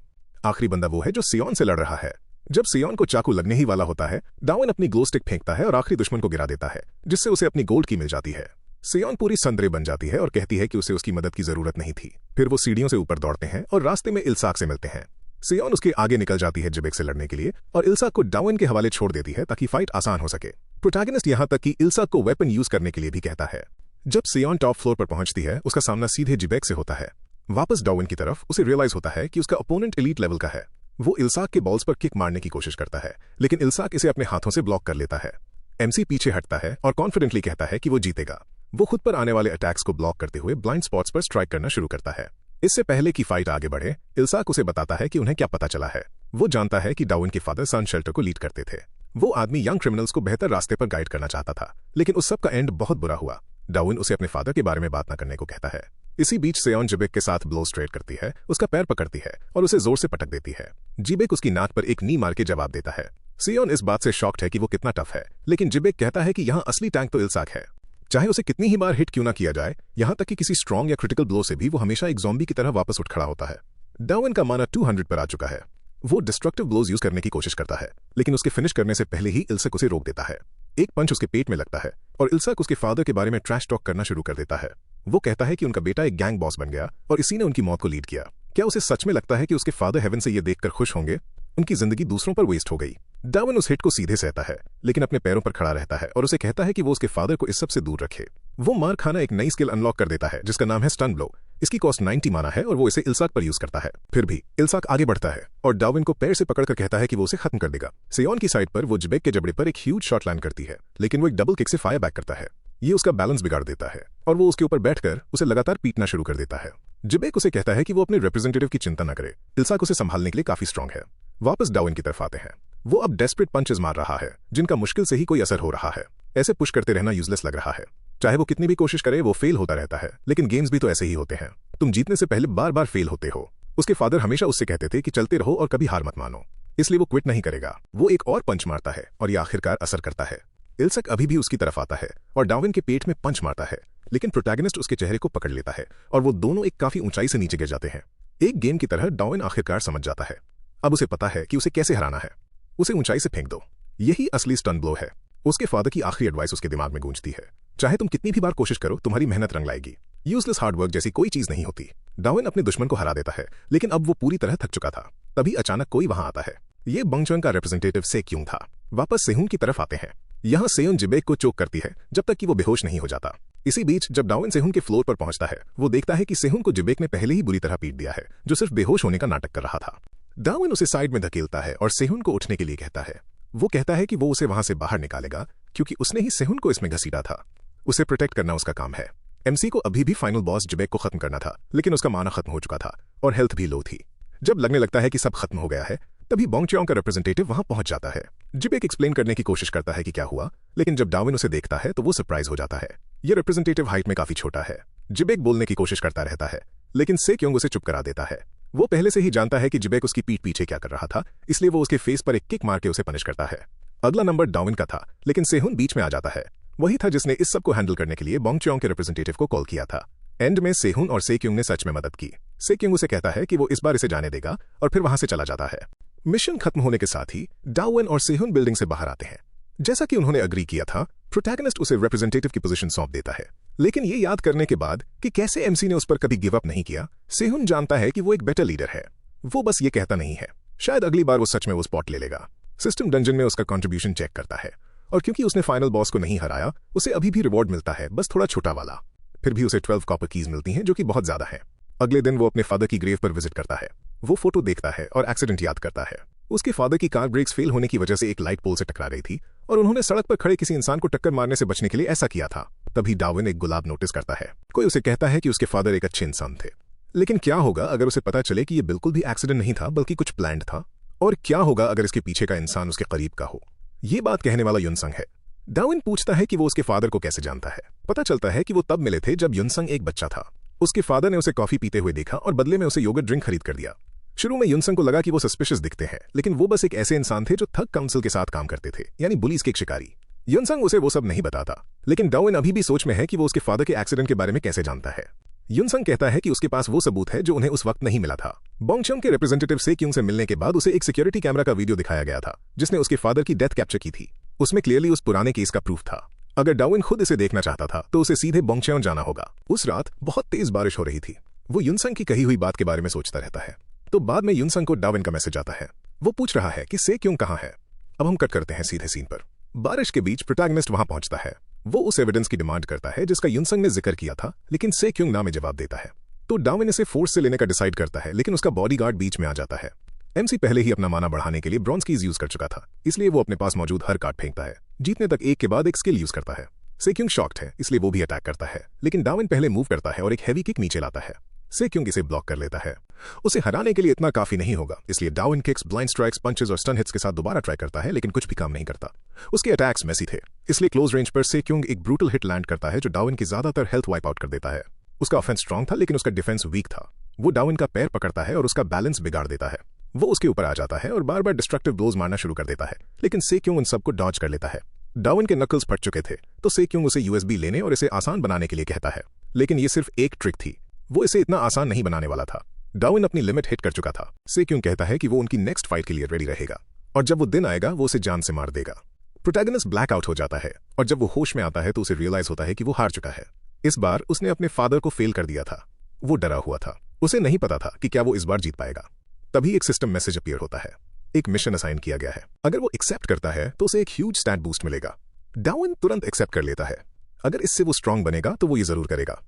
आखिरी बंदा वो है जो सियोन से लड़ रहा है। जब सियोन को चाकू लगने ही वाला होता है, डार्विन अपनी ग्लो स्टिक फेंकता है और आखिरी दुश्मन को गिरा देता है, जिससे उसे अपनी गोल्ड की मिल जाती है। सियोन पूरी संतरे बन जाती है और कहती है कि उसे उसकी मदद की जरूरत नहीं थी। फिर वो सीढ़ियों से ऊपर दौड़ते हैं और रास्ते में इल्साक से मिलते हैं। सियोन उसके आगे निकल जाती है जिबेक से लड़ने के लिए और इल्साक को डार्विन के हवाले छोड़ देती है ताकि फाइट आसान हो सके। प्रोटैगनिस्ट यहां तक कि इल्साक को वेपन यूज करने के लिए भी कहता है। जब सियोन टॉप फ्लोर पर पहुंचती है, उसका सामना सीधे जिबेक से होता है। वापस डार्विन की तरफ उसे रियलाइज होता है कि उसका ओपोनेंट एलीट लेवल का है। वो इल्साक के बॉल्स पर किक मारने की कोशिश करता है, लेकिन इल्साक इसे अपने हाथों से ब्लॉक कर लेता है। एमसी पीछे हटता है और कॉन्फिडेंटली कहता है कि वो जीतेगा। वो खुद पर आने वाले अटैक्स को ब्लॉक करते हुए ब्लाइंड स्पॉट्स पर स्ट्राइक करना शुरू करता है। इससे पहले कि फाइट आगे बढ़े, इल्साक उसे बताता है कि उन्हें क्या पता चला है। वो जानता है कि डार्विन के फादर सन शेल्टर को लीड करते थे। वो आदमी यंग क्रिमिनल्स को बेहतर रास्ते पर गाइड करना चाहता था, लेकिन उस सब का एंड बहुत बुरा हुआ। डार्विन उसे अपने फादर के बारे में बात न करने को कहता है। इसी बीच सियोन जिबेक के साथ ब्लो स्ट्रेट करती है, उसका पैर पकड़ती है और उसे जोर से पटक देती है। जिबेक उसकी नाक पर एक नी मार के जवाब देता है। सियोन इस बात से शॉक्ड है कि वो कितना टफ है, लेकिन जिबेक कहता है कि यहाँ असली टैंक तो इल्साक है। चाहे उसे कितनी ही बार हिट क्यों ना किया जाए, यहाँ तक कि किसी स्ट्रॉन्ग या क्रिटिकल ब्लो से भी वो हमेशा एक ज़ॉम्बी की तरह वापस उठ खड़ा होता है। डार्विन का माना 200 पर आ चुका है। वो डिस्ट्रक्टिव ब्लोज यूज करने की कोशिश करता है, लेकिन उसके फिनिश करने से पहले ही इल्साक उसे रोक देता है। एक पंच उसके पेट में लगता है और इल्साक उसके फादर के बारे में ट्रैश टॉक करना शुरू कर देता है। वो कहता है कि उनका बेटा एक गैंग बॉस बन गया और इसी ने उनकी मौत को लीड किया। क्या उसे सच में लगता है कि उसके फादर हेवन से ये देखकर खुश होंगे? उनकी जिंदगी दूसरों पर वेस्ट हो गई। डार्विन उस हिट को सीधे सहता है, लेकिन अपने पैरों पर खड़ा रहता है और उसे कहता है कि वो उसके फादर को इस सब से दूर रखे। वो मार खाना एक नई स्किल अनलॉक कर देता है, जिसका नाम है स्टन ब्लो। इसकी कॉस्ट 90 माना है और वो इसे इल्साक पर यूज करता है। फिर भी इल्साक आगे बढ़ता है और डार्विन को पैर से पकड़कर कहता है कि वो उसे खत्म कर देगा। सियोन की साइड पर वो जिबेक के जबड़े पर एक ह्यूज शॉट लैंड करती है, लेकिन वो एक डबल किक से फायर बैक करता है। ये उसका बैलेंस बिगाड़ देता है और वो उसके ऊपर बैठकर उसे लगातार पीटना शुरू कर देता है। जिबेक उसे कहता है कि वो अपने रिप्रेजेंटेटिव की चिंता न करे, इल्साक उसे संभालने के लिए काफी स्ट्रांग है। वापस डार्विन की तरफ आते हैं। वो अब डेस्परेट पंचेस मार रहा है, जिनका मुश्किल से ही कोई असर हो रहा है। ऐसे पुश करते रहना यूजलेस लग रहा है। चाहे वो कितनी भी कोशिश करे, वो फेल होता रहता है। लेकिन गेम्स भी तो ऐसे ही होते हैं, तुम जीतने से पहले बार बार फेल होते हो। उसके फादर हमेशा उससे कहते थे कि चलते रहो और कभी हार मत मानो, इसलिए वो क्विट नहीं करेगा। वो एक और पंच मारता है और ये आखिरकार असर करता है। इल्साक अभी भी उसकी तरफ आता है और डार्विन के पेट में पंच मारता है, लेकिन प्रोटैगनिस्ट उसके चेहरे को पकड़ लेता है और वो दोनों एक काफी ऊंचाई से नीचे गिर जाते हैं। एक गेम की तरह डार्विन आखिरकार समझ जाता है। अब उसे पता है कि उसे कैसे हराना है। उसे ऊंचाई से फेंक दो, यही असली स्टन ब्लो है। उसके फादर की आखिरी एडवाइस उसके दिमाग में गूंजती है। चाहे तुम कितनी भी बार कोशिश करो, तुम्हारी मेहनत रंग लाएगी। यूजलेस हार्डवर्क जैसी कोई चीज नहीं होती। डार्विन अपने दुश्मन को हरा देता है, लेकिन अब वो पूरी तरह थक चुका था। तभी अचानक कोई वहां आता है। ये बंगचुएन का रिप्रेजेंटेटिव सेक्यूंग था। वापस सेहुन की तरफ आते हैं। यहाँ सेहुन जिबेक को चोक करती है जब तक कि वो बेहोश नहीं हो जाता। इसी बीच जब डार्विन सेहुन के फ्लोर पर पहुंचता है, वो देखता है कि सेहुन को जिबेक ने पहले ही बुरी तरह पीट दिया है, जो सिर्फ बेहोश होने का नाटक कर रहा था। डार्विन उसे साइड में धकेलता है और सेहुन को उठने के लिए कहता है। वो कहता है कि वो उसे वहां से बाहर निकालेगा, क्योंकि उसने ही सेहुन को इसमें घसीटा था। उसे प्रोटेक्ट करना उसका काम है। एमसी को अभी भी फाइनल बॉस जिबेक को खत्म करना था, लेकिन उसका माना खत्म हो चुका था और हेल्थ भी लो थी। जब लगने लगता है कि सब खत्म हो गया है, तभी बंगचुएन का रिप्रेजेंटेटिव वहां पहुंच जाता है। जिबेक एक्सप्लेन करने की कोशिश करता है कि क्या हुआ, लेकिन जब डार्विन उसे देखता है तो वो सरप्राइज हो जाता है। ये रिप्रेजेंटेटिव हाइट में काफी छोटा है। जिबेक बोलने की कोशिश करता रहता है, लेकिन सेक्योंग उसे चुप करा देता है। वो पहले से ही जानता है कि जिबेक उसकी पीठ पीछे क्या कर रहा था, इसलिए वो उसके फेस पर एक किक मार के उसे पनिश करता है। अगला नंबर डार्विन का था, लेकिन सेहुन बीच में आ जाता है। वही था जिसने इस सब को हैंडल करने के लिए बंगचुएन के रिप्रेजेंटेटिव को कॉल किया था। एंड में सेहुन और सेक्योंग ने सच में मदद की। सेक्योंग उसे कहता है कि वो इस बार इसे जाने देगा और फिर वहां से चला जाता है। मिशन खत्म होने के साथ ही डार्विन और सेहुन बिल्डिंग से बाहर आते हैं। जैसा कि उन्होंने अग्री किया था, प्रोटैगनिस्ट उसे रिप्रेजेंटेटिव की पोजीशन सौंप देता है। लेकिन ये याद करने के बाद कि कैसे एमसी ने उस पर कभी गिव अप नहीं किया, सेहुन जानता है कि वो एक बेटर लीडर है। वो बस ये कहता नहीं है। शायद अगली बार वो सच में वो स्पॉट ले लेगा। सिस्टम डंजन में उसका कंट्रीब्यूशन चेक करता है और क्योंकि उसने फाइनल बॉस को नहीं हराया, उसे अभी भी रिवॉर्ड मिलता है, बस थोड़ा छोटा वाला। फिर भी उसे 12 कॉपर कीज मिलती हैं, जो कि बहुत ज्यादा है। अगले दिन वो अपने फादर की ग्रेव पर विजिट करता है। वो फोटो देखता है और एक्सीडेंट याद करता है। उसके फादर की कार ब्रेक्स फेल होने की वजह से एक लाइट पोल से टकरा गई थी और उन्होंने सड़क पर खड़े किसी इंसान को टक्कर मारने से बचने के लिए ऐसा किया था। तभी डार्विन एक गुलाब नोटिस करता है। कोई उसे कहता है कि उसके फादर एक अच्छे इंसान थे। लेकिन क्या होगा अगर उसे पता चले कि ये बिल्कुल भी एक्सीडेंट नहीं था, बल्कि कुछ प्लान्ड था? और क्या होगा अगर इसके पीछे का इंसान उसके करीब का हो? ये बात कहने वाला युनसंग है। डार्विन पूछता है कि वो उसके फादर को कैसे जानता है। पता चलता है कि वो तब मिले थे जब युनसंग एक बच्चा था। उसके फादर ने उसे कॉफी पीते हुए देखा और बदले में उसे योगर्ट ड्रिंक खरीद कर दिया। शुरू में युनसंग को लगा कि वो सस्पिशियस दिखते हैं, लेकिन वो बस एक ऐसे इंसान थे जो थग काउंसिल के साथ काम करते थे, यानी बुलीज के एक शिकारी। युनसंग उसे वो सब नहीं बताता, लेकिन डाउइन अभी भी सोच में है कि वो उसके फादर के एक्सीडेंट के बारे में कैसे जानता है। युनसंग कहता है कि उसके पास वो सबूत है जो उन्हें उस वक्त नहीं मिला था। बोंगचम के रिप्रेजेंटेटिव से क्यूंग से मिलने के बाद उसे एक सिक्योरिटी कैमरा का वीडियो दिखाया गया था जिसने उसके फादर की डेथ कैप्चर की थी। उसमें क्लियरली उस पुराने केस का प्रूफ था। अगर डाउइन खुद इसे देखना चाहता था तो उसे सीधे बोंगचम जाना होगा। उस रात बहुत तेज बारिश हो रही थी। वो युनसंग की कही हुई बात के बारे में सोचता रहता है। तो बाद में युनसंग को डाउइन का मैसेज आता है। वो पूछ रहा है कि से क्यों कहाँ है। अब हम कट करते हैं सीधे सीन पर। बारिश के बीच प्रोटैगनिस्ट वहां पहुंचता है। वो उस एविडेंस की डिमांड करता है जिसका युनसंग ने जिक्र किया था, लेकिन से क्यों ना में जवाब देता है। तो डाउइन इसे फोर्स से लेने का डिसाइड करता है, लेकिन उसका बॉडीगार्ड बीच में आ जाता है। एमसी पहले ही अपना माना बढ़ाने के लिए ब्रॉन्ज कीज यूज कर चुका था, इसलिए वो अपने पास मौजूद हर कार्ड फेंकता है। जीतने तक एक के बाद एक स्किल यूज करता है। से क्यों शॉक्ड है, इसलिए वो भी अटैक करता है, लेकिन डाउइन पहले मूव करता है और एक हैवी किक नीचे लाता है। से क्यों इसे ब्लॉक कर लेता है। उसे हराने के लिए इतना काफी नहीं होगा, इसलिए डाउइन किक्स, ब्लाइंड स्ट्राइक्स, पंचेस और स्टन हिट्स के साथ दोबारा ट्राई करता है, लेकिन कुछ भी काम नहीं करता। उसके अटैक्स मैसी थे, इसलिए क्लोज रेंज पर से क्यों एक ब्रूटल हिट लैंड करता है जो डाउइन की ज्यादातर हेल्थ वाइप आउट कर देता है। उसका ऑफेंस स्ट्रांग था, लेकिन उसका डिफेंस वीक था। वो डाउइन का पैर पकड़ता है और उसका बैलेंस बिगाड़ देता है। वो उसके ऊपर आ जाता है और बार बार डिस्ट्रक्टिव ब्लोज मारना शुरू कर देता है, लेकिन से क्यों उन सबको डॉज कर लेता है। डाउइन के नकल्स फट चुके थे, तो से क्यों उसे यूएसबी लेने और इसे आसान बनाने के लिए कहता है, लेकिन ये सिर्फ एक ट्रिक थी। वो इसे इतना आसान नहीं बनाने वाला था। डाउइन अपनी लिमिट हिट कर चुका था। से क्यों कहता है कि वो उनकी नेक्स्ट फाइट के लिए रेडी रहेगा, और जब वो दिन आएगा वो उसे जान से मार देगा। प्रोटैगनिस्ट ब्लैक आउट हो जाता है, और जब वो होश में आता है तो उसे रियलाइज होता है कि वो हार चुका है। इस बार उसने अपने फादर को फेल कर दिया था। वो डरा हुआ था। उसे नहीं पता था कि क्या वो इस बार जीत पाएगा। तभी एक सिस्टम मैसेज अपीयर होता है। एक मिशन असाइन किया गया है। अगर वो एक्सेप्ट करता है तो उसे एक ह्यूज स्टैट बूस्ट मिलेगा। डाउइन तुरंत एक्सेप्ट कर लेता है। अगर इससे वो स्ट्रांग बनेगा तो वो ये जरूर करेगा।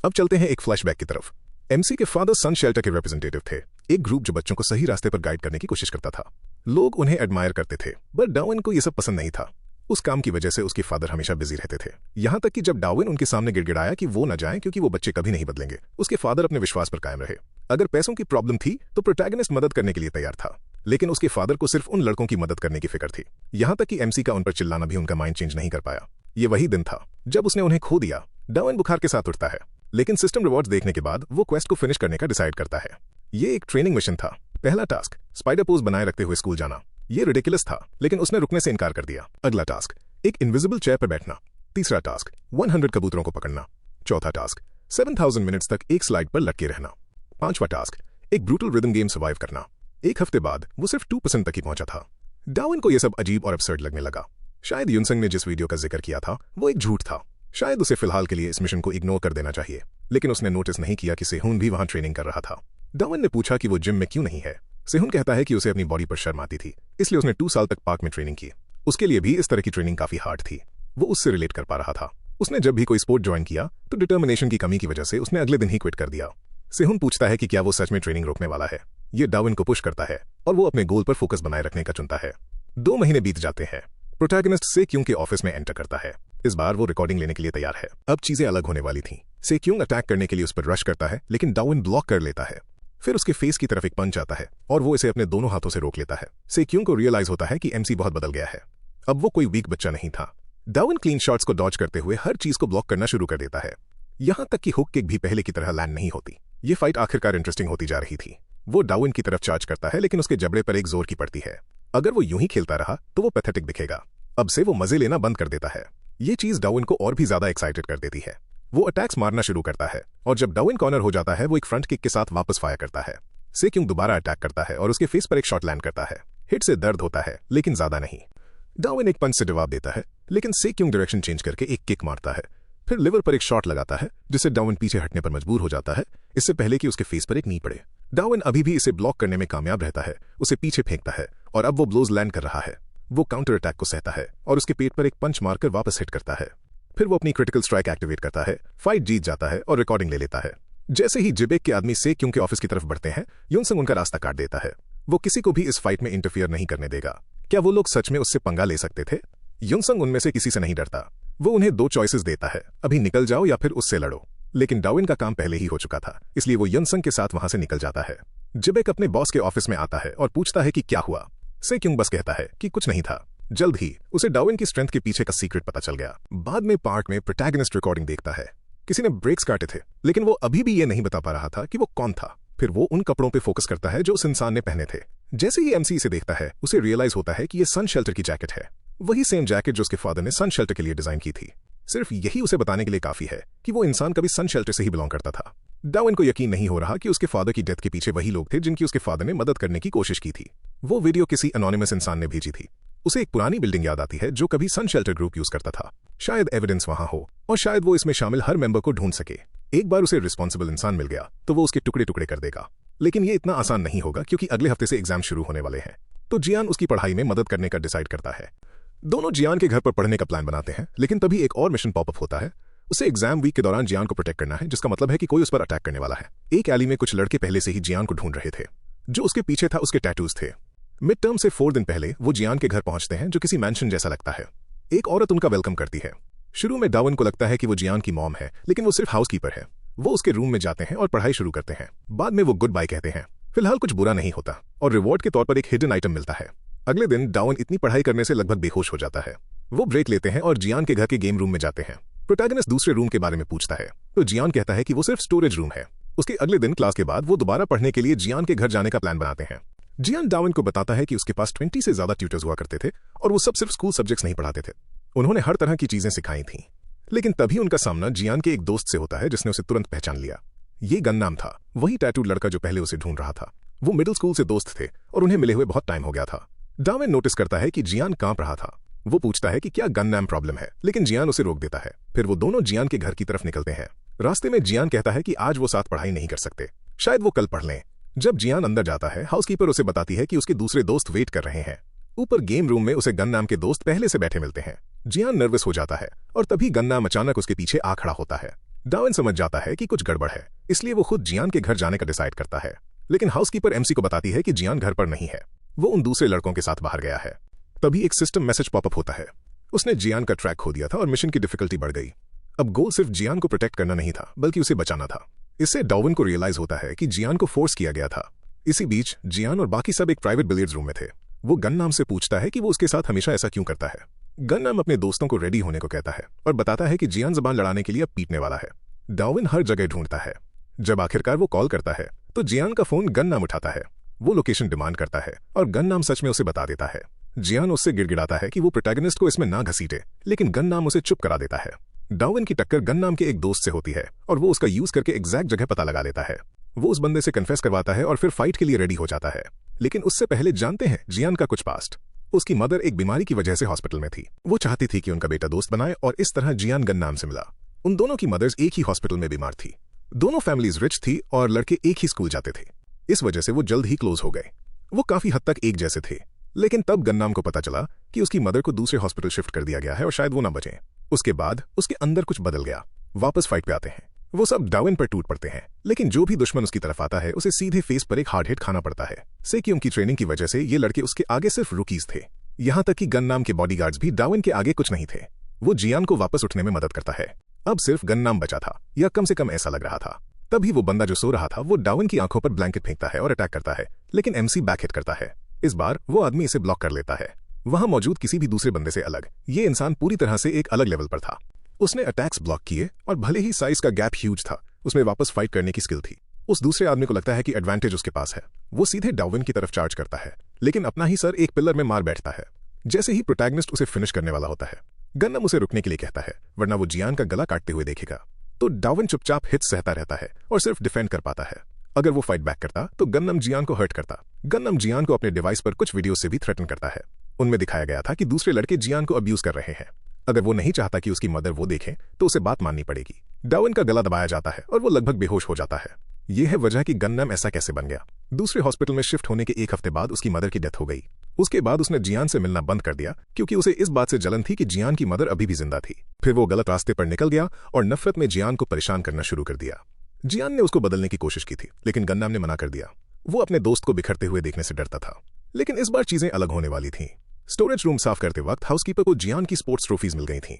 अब चलते हैं एक फ्लैशबैक की तरफ। एमसी के फादर सन शेल्टर के रिप्रेजेंटेटिव थे, एक ग्रुप जो बच्चों को सही रास्ते पर गाइड करने की कोशिश करता था। लोग उन्हें एडमायर करते थे, बट डाउइन को यह सब पसंद नहीं था। उस काम की वजह से उसके फादर हमेशा बिजी रहते थे, यहां तक कि जब डाउइन उनके सामने गिड़गिड़ाया कि वो न जाएं क्योंकि वो बच्चे कभी नहीं बदलेंगे, उसके फादर अपने विश्वास पर कायम रहे। अगर पैसों की प्रॉब्लम थी तो प्रोटैगनिस्ट मदद करने के लिए तैयार था, लेकिन उसके फादर को सिर्फ उन लड़कों की मदद करने की फिक्र थी। यहां तक कि एमसी का उन पर चिल्लाना भी उनका माइंड चेंज नहीं कर पाया। ये वही दिन था जब उसने उन्हें खो दिया। डाउइन बुखार के साथ उठता है, लेकिन सिस्टम रिवॉर्ड्स देखने के बाद वो क्वेस्ट को फिनिश करने का डिसाइड करता है। ये एक ट्रेनिंग मिशन था। पहला टास्क स्पाइडर पोज बनाए रखते हुए स्कूल जाना। ये रिडिकुलस था, लेकिन उसने रुकने से इनकार कर दिया। अगला टास्क एक इनविजिबल चेयर पर बैठना। तीसरा टास्क 100 कबूतरों को पकड़ना। चौथा टास्क 7000 मिनट्स तक एक स्लाइड पर लटके रहना। पांचवा टास्क एक ब्रूटल रिदम गेम सर्वाइव करना। एक हफ्ते बाद वो सिर्फ 2% तक ही पहुंचा था। डाउइन को यह सब अजीब और अब्सर्ड लगने लगा। शायद युनसंग ने जिस वीडियो का जिक्र किया था वो एक झूठ था। शायद उसे फिलहाल के लिए इस मिशन को इग्नोर कर देना चाहिए, लेकिन उसने नोटिस नहीं किया कि सेहून भी वहां ट्रेनिंग कर रहा था। डाउइन ने पूछा कि वो जिम में क्यों नहीं है। सेहून कहता है कि उसे अपनी बॉडी पर शर्म आती थी, इसलिए उसने 2 साल तक पार्क में ट्रेनिंग की। उसके लिए भी इस तरह की ट्रेनिंग काफी हार्ड थी। वो उससे रिलेट कर पा रहा था। उसने जब भी कोई स्पोर्ट ज्वाइन किया तो डिटर्मिनेशन की कमी की वजह से उसने अगले दिन ही क्विट कर दिया। सेहून पूछता है कि क्या वो सच में ट्रेनिंग रोकने वाला है। ये डाउइन को पुश करता है और वो अपने गोल पर फोकस बनाए रखने का चुनता है। 2 महीने बीत जाते हैं। प्रोटैगनिस्ट से क्यों के ऑफिस में एंटर करता है। इस बार वो रिकॉर्डिंग लेने के लिए तैयार है। अब चीजें अलग होने वाली थीं। से क्यों अटैक करने के लिए उस पर रश करता है, लेकिन डाउइन ब्लॉक कर लेता है। फिर उसके फेस की तरफ एक पंच आता है और वो इसे अपने दोनों हाथों से रोक लेता है। से क्यों को रियलाइज होता है कि एमसी बहुत बदल गया है। अब वो कोई वीक बच्चा नहीं था। डाउइन क्लीन शॉट्स को डॉज करते हुए हर चीज को ब्लॉक करना शुरू कर देता है, यहां तक कि हुक किक भी पहले की तरह लैंड नहीं होती। ये फाइट आखिरकार इंटरेस्टिंग होती जा रही थी। वो डाउइन की तरफ चार्ज करता है, लेकिन उसके जबड़े पर एक जोर की पड़ती है। अगर वो यूं ही खेलता रहा तो वो पैथेटिक दिखेगा। अब से वो मजे लेना बंद कर देता है। ये चीज डाउइन को और भी ज्यादा एक्साइटेड कर देती है। वो अटैक्स मारना शुरू करता है, और जब डाउइन कॉर्नर हो जाता है वो एक फ्रंट किक के साथ वापस फायर करता है। से क्यों दोबारा अटैक करता है और उसके फेस पर एक शॉट लैंड करता है। हिट से दर्द होता है, लेकिन ज्यादा नहीं। डाउइन एक पंच से जवाब देता है, लेकिन से क्यों डायरेक्शन चेंज करके एक किक मारता है। फिर लिवर पर एक शॉट लगाता है, जिससे डाउइन पीछे हटने पर मजबूर हो जाता है, इससे पहले कि उसके फेस पर एक नी पड़े। डाउइन अभी भी इसे ब्लॉक करने में कामयाब रहता है, उसे पीछे फेंकता है, और अब वो ब्लोज लैंड कर रहा है। वो काउंटर अटैक को सहता है और उसके पेट पर एक पंच मारकर वापस हिट करता है। फिर वो अपनी क्रिटिकल स्ट्राइक एक्टिवेट करता है, फाइट जीत जाता है और रिकॉर्डिंग ले लेता है। जैसे ही जिबेक के आदमी से क्यों के ऑफिस की तरफ बढ़ते हैं, युनसंग उनका रास्ता काट देता है। वो किसी को भी इस फाइट में इंटरफियर नहीं करने देगा। क्या वो लोग सच में उससे पंगा ले सकते थे? युनसंग उनमें से किसी से नहीं डरता। वो उन्हें 2 चॉइसेस देता है, अभी निकल जाओ या फिर उससे लड़ो। लेकिन डाउइन का काम पहले ही हो चुका था, इसलिए वो युनसंग के साथ वहां से निकल जाता है। जिबेक अपने बॉस के ऑफिस में आता है और पूछता है कि क्या हुआ। से क्यों बस कहता है कि कुछ नहीं था। जल्द ही उसे डाउइन की स्ट्रेंथ के पीछे का सीक्रेट पता चल गया। बाद में पार्क में प्रोटैगनिस्ट रिकॉर्डिंग देखता है। किसी ने ब्रेक्स काटे थे, लेकिन वो अभी भी ये नहीं बता पा रहा था कि वो कौन था। फिर वो उन कपड़ों पे फोकस करता है जो उस इंसान ने पहने थे। जैसे ही एमसी इसे देखता है उसे रियलाइज होता है कि ये सन शेल्टर की जैकेट है, वही सेम जैकेट जो उसके फादर ने सन शेल्टर के लिए डिजाइन की थी। सिर्फ यही उसे बताने के लिए काफी है कि वो इंसान कभी सन शेल्टर से ही बिलोंग करता था। डार्विन को यकीन नहीं हो रहा कि उसके फादर की डेथ के पीछे वही लोग थे जिनकी उसके फादर ने मदद करने की कोशिश की थी। वो वीडियो किसी एनोनिमस इंसान ने भेजी थी। उसे एक पुरानी बिल्डिंग याद आती है जो कभी सन शेल्टर ग्रुप यूज करता था। शायद एविडेंस वहां हो और शायद वो इसमें शामिल हर मेंबर को ढूंढ सके। एक बार उसे रिस्पॉन्सिबल इंसान मिल गया तो वो उसके टुकड़े टुकड़े कर देगा। लेकिन ये इतना आसान नहीं होगा क्योंकि अगले हफ्ते से एग्जाम शुरू होने वाले हैं। तो जियान उसकी पढ़ाई में मदद करने का डिसाइड करता है। दोनों जियान के घर पर पढ़ने का प्लान बनाते हैं, लेकिन तभी एक और मिशन पॉपअप होता है। उसे एग्जाम वीक के दौरान जियान को प्रोटेक्ट करना है, जिसका मतलब है कि कोई उस पर अटैक करने वाला है। एक एली में कुछ लड़के पहले से ही जियान को ढूंढ रहे थे। जो उसके पीछे था उसके टैटूज थे। मिड टर्म से 4 दिन पहले वो जियान के घर पहुंचते हैं जो किसी मैंशन जैसा लगता है। एक औरत उनका वेलकम करती है। शुरू में डार्विन को लगता है कि वो जियान की मॉम है, लेकिन वो सिर्फ हाउसकीपर है। वो उसके रूम में जाते हैं और पढ़ाई शुरू करते हैं। बाद में वो गुड बाय कहते हैं। फिलहाल कुछ बुरा नहीं होता और रिवॉर्ड के तौर पर एक हिडन आइटम मिलता है। अगले दिन डार्विन इतनी पढ़ाई करने से लगभग बेहोश हो जाता है। वो ब्रेक लेते हैं और जियान के घर के गेम रूम में जाते हैं। प्रोटैगनिस्ट दूसरे रूम के बारे में पूछता है तो जियान कहता है कि वो सिर्फ स्टोरेज रूम है। उसके अगले दिन क्लास के बाद वो दोबारा पढ़ने के लिए जियान के घर जाने का प्लान बनाते हैं। जियान डार्विन को बताता है कि उसके पास 20 से ज्यादा ट्यूटर्स हुआ करते थे और वो सब सिर्फ स्कूल सब्जेक्ट्स नहीं पढ़ाते थे। उन्होंने हर तरह की चीजें सिखाई थीं। लेकिन तभी उनका सामना जियान के एक दोस्त से होता है जिसने उसे तुरंत पहचान लिया। ये गन नाम था, वही टैटूड लड़का जो पहले उसे ढूंढ रहा था। वो मिडिल स्कूल से दोस्त थे और उन्हें मिले हुए बहुत टाइम हो गया था। डार्विन नोटिस करता है कि जियान कांप रहा था। वो पूछता है कि क्या गन नाम प्रॉब्लम है, लेकिन जियान उसे रोक देता है। फिर वो दोनों जियान के घर की तरफ निकलते हैं। रास्ते में जियान कहता है कि आज वो साथ पढ़ाई नहीं कर सकते, शायद वो कल पढ़ लें। जब जियान अंदर जाता है, हाउसकीपर उसे बताती है कि उसके दूसरे दोस्त वेट कर रहे हैं। ऊपर गेम रूम में उसे गन नाम के दोस्त पहले से बैठे मिलते हैं। जियान नर्वस हो जाता है और तभी गन नाम अचानक उसके पीछे आ खड़ा होता है। डार्विन समझ जाता है कि कुछ गड़बड़ है, इसलिए वो खुद जियान के घर जाने का डिसाइड करता है। लेकिन हाउसकीपर एमसी को बताती है कि जियान घर पर नहीं है, वो उन दूसरे लड़कों के साथ बाहर गया है। तभी एक सिस्टम मैसेज पॉपअप होता है। उसने जियान का ट्रैक खो दिया था और मिशन की डिफिकल्टी बढ़ गई। अब गोल सिर्फ जियान को प्रोटेक्ट करना नहीं था, बल्कि उसे बचाना था। इससे डार्विन को रियलाइज होता है कि जियान को फोर्स किया गया था। इसी बीच जियान और बाकी सब एक प्राइवेट बिलियर्ड्स रूम में थे। वो गन नाम से पूछता है कि वो उसके साथ हमेशा ऐसा क्यों करता है। गन नाम अपने दोस्तों को रेडी होने को कहता है और बताता है कि जियान जबान लड़ाने के लिए अब पीटने वाला है। डार्विन हर जगह ढूंढता है। जब आखिरकार वो कॉल करता है तो जियान का फोन गन नाम उठाता है। वो लोकेशन डिमांड करता है और गन नाम सच में उसे बता देता है। जियान उससे गिड़गिड़ाता है कि वो प्रोटैगनिस्ट को इसमें ना घसीटे, लेकिन गन नाम उसे चुप करा देता है। डार्विन की टक्कर गन नाम के एक दोस्त से होती है और वो उसका यूज करके एग्जैक्ट जगह पता लगा लेता है। वो उस बंदे से कन्फेस करवाता है और फिर फाइट के लिए रेडी हो जाता है। लेकिन उससे पहले जानते हैं जियान का कुछ पास्ट। उसकी मदर एक बीमारी की वजह से हॉस्पिटल में थी। वो चाहती थी कि उनका बेटा दोस्त बनाए और इस तरह जियान गन नाम से मिला। उन दोनों की मदर्स एक ही हॉस्पिटल में बीमार थी। दोनों फैमिलीज रिच थी और लड़के एक ही स्कूल जाते थे। इस वजह से वो जल्द ही क्लोज हो गए। वो काफी हद तक एक जैसे थे। लेकिन तब गन्नाम को पता चला कि उसकी मदर को दूसरे हॉस्पिटल शिफ्ट कर दिया गया है और शायद वो ना बचे। उसके बाद उसके अंदर कुछ बदल गया। वापस फाइट पे आते हैं। वो सब डार्विन पर टूट पड़ते हैं, लेकिन जो भी दुश्मन उसकी तरफ आता है उसे सीधे फेस पर एक हार्ड हिट खाना पड़ता है। सेकियोम की ट्रेनिंग की वजह से ये लड़के उसके आगे सिर्फ रुकीज थे। यहाँ तक कि गन्नाम के बॉडीगार्ड्स भी डार्विन के आगे कुछ नहीं थे। वो जियान को वापस उठने में मदद करता है। अब सिर्फ गन्नाम बचा था, या कम से कम ऐसा लग रहा था। तभी वो बंदा जो सो रहा था वो डार्विन की आंखों पर ब्लैंकेट फेंकता है और अटैक करता है, लेकिन एमसी बैक हिट करता है। इस बार वो आदमी इसे ब्लॉक कर लेता है। वहां मौजूद किसी भी दूसरे बंदे से अलग ये इंसान पूरी तरह से एक अलग लेवल पर था। उसने अटैक्स ब्लॉक किए और भले ही साइज का गैप ह्यूज था, उसमें वापस फाइट करने की स्किल थी। उस दूसरे आदमी को लगता है कि एडवांटेज उसके पास है। वो सीधे डार्विन की तरफ चार्ज करता है, लेकिन अपना ही सर एक पिलर में मार बैठता है। जैसे ही प्रोटैगनिस्ट उसे फिनिश करने वाला होता है, गन्नम उसे रुकने के लिए कहता है, वरना वो जियान का गला काटते हुए देखेगा। तो डार्विन चुपचाप हिट्स सहता रहता है और सिर्फ डिफेंड कर पाता है। अगर वो फाइट बैक करता तो गन्नम जियान को हर्ट करता। गन्नम जियान को अपने डिवाइस पर कुछ वीडियो से भी थ्रेटन करता है। उनमें दिखाया गया था कि दूसरे लड़के जियान को अब्यूज कर रहे हैं। अगर वो नहीं चाहता कि उसकी मदर वो देखे तो उसे बात माननी पड़ेगी। डार्विन का गला दबाया जाता है और वो लगभग बेहोश हो जाता है। यह है वजह कि गन्नम ऐसा कैसे बन गया। दूसरे हॉस्पिटल में शिफ्ट होने के एक हफ्ते बाद उसकी मदर की डेथ हो गई। उसके बाद उसने जियान से मिलना बंद कर दिया, क्योंकि उसे इस बात से जलन थी कि जियान की मदर अभी भी जिंदा थी। फिर वो गलत रास्ते पर निकल गया और नफरत में जियान को परेशान करना शुरू कर दिया। जियान ने उसको बदलने की कोशिश की थी, लेकिन गन्नम ने मना कर दिया। वो अपने दोस्त को बिखरते हुए देखने से डरता था, लेकिन इस बार चीजें अलग होने वाली थीं। स्टोरेज रूम साफ करते वक्त हाउसकीपर को जियान की स्पोर्ट्स ट्रॉफीज मिल गई थीं।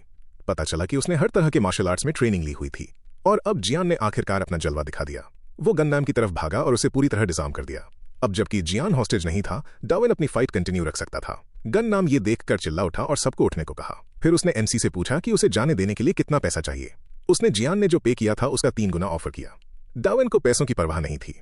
पता चला कि उसने हर तरह के मार्शल आर्ट्स में ट्रेनिंग ली हुई थी और अब जियान ने आखिरकार अपना जलवा दिखा दिया। वो गन्नम की तरफ भागा और उसे पूरी तरह डिजार्म कर दिया। अब जबकि जियान हॉस्टेज नहीं था, डार्विन अपनी फाइट कंटिन्यू रख सकता था। गन्नम ये देखकर चिल्ला उठा और सबको उठने को कहा। फिर उसने एमसी से पूछा कि उसे जाने देने के लिए कितना पैसा चाहिए। उसने जियान ने जो पे किया था उसका 3 गुना ऑफर किया। डार्विन को पैसों की परवाह नहीं थी।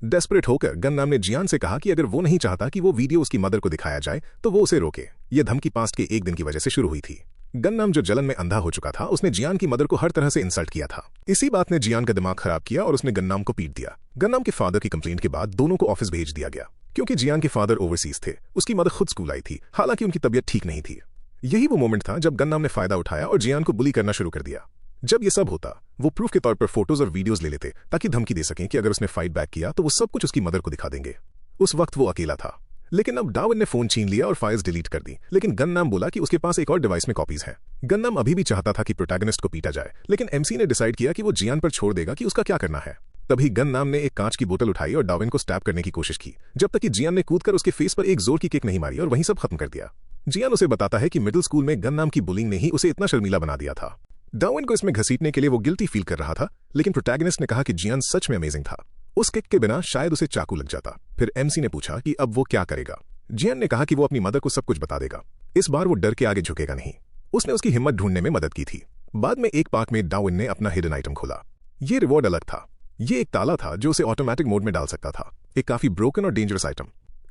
डेस्परेट होकर गन्नाम ने जियान से कहा कि अगर वो नहीं चाहता कि वो वीडियो उसकी मदर को दिखाया जाए तो वो उसे रोके। ये धमकी पास्ट के एक दिन की वजह से शुरू हुई थी। गन्नाम जो जलन में अंधा हो चुका था, उसने जियान की मदर को हर तरह से इंसल्ट किया था। इसी बात ने जियान का दिमाग खराब किया और उसने गन्नाम को पीट दिया। गन्नाम के फादर की कंप्लेंट के बाद दोनों को ऑफिस भेज दिया गया। क्योंकि जियान के फादर ओवरसीज थे, उसकी मदर खुद स्कूल आई थी, हालांकि उनकी तबीयत ठीक नहीं थी। यही वो मोमेंट था जब गन्नाम ने फायदा उठाया और जियान को बुली करना शुरू कर दिया। जब ये सब होता, वो प्रूफ के तौर पर फोटोज और वीडियोज ले लेते ताकि धमकी दे सकें कि अगर उसने फाइट बैक किया तो वो सब कुछ उसकी मदर को दिखा देंगे। उस वक्त वो अकेला था, लेकिन अब डार्विन ने फोन छीन लिया और फाइल्स डिलीट कर दी। लेकिन गन्नाम बोला कि उसके पास एक और डिवाइस में कॉपीज हैं। गन्नाम अभी भी चाहता था कि प्रोटैगनिस्ट को पीटा जाए, लेकिन एमसी ने डिसाइड किया कि वो जियान पर छोड़ देगा कि उसका क्या करना है। तभी गन्नाम ने एक कांच की बोतल उठाई और डार्विन को स्टैब करने की कोशिश की, जब तक कि जियान ने कूदकर उसके फेस पर एक जोर की किक नहीं मारी और वहीं सब खत्म कर दिया। जियान उसे बताता है कि मिडिल स्कूल में गन्नाम की बुलिंग ने ही उसे इतना शर्मीला बना दिया था। डार्विन को इसमें घसीटने के लिए वो गिल्टी फील कर रहा था, लेकिन प्रोटैगनिस्ट ने कहा कि जियान सच में अमेजिंग था। उस किक के बिना शायद उसे चाकू लग जाता। फिर एमसी ने पूछा कि अब वो क्या करेगा। जियान ने कहा कि वो अपनी मदर को सब कुछ बता देगा। इस बार वो डर के आगे झुकेगा नहीं। उसने उसकी हिम्मत ढूंढने में मदद की थी। बाद में एक पार्क में डार्विन ने अपना हिडन आइटम खोला। ये रिवॉर्ड अलग था। ये एक ताला था जो उसे ऑटोमेटिक मोड में डाल सकता था, एक काफी ब्रोकन और डेंजरस आइटम।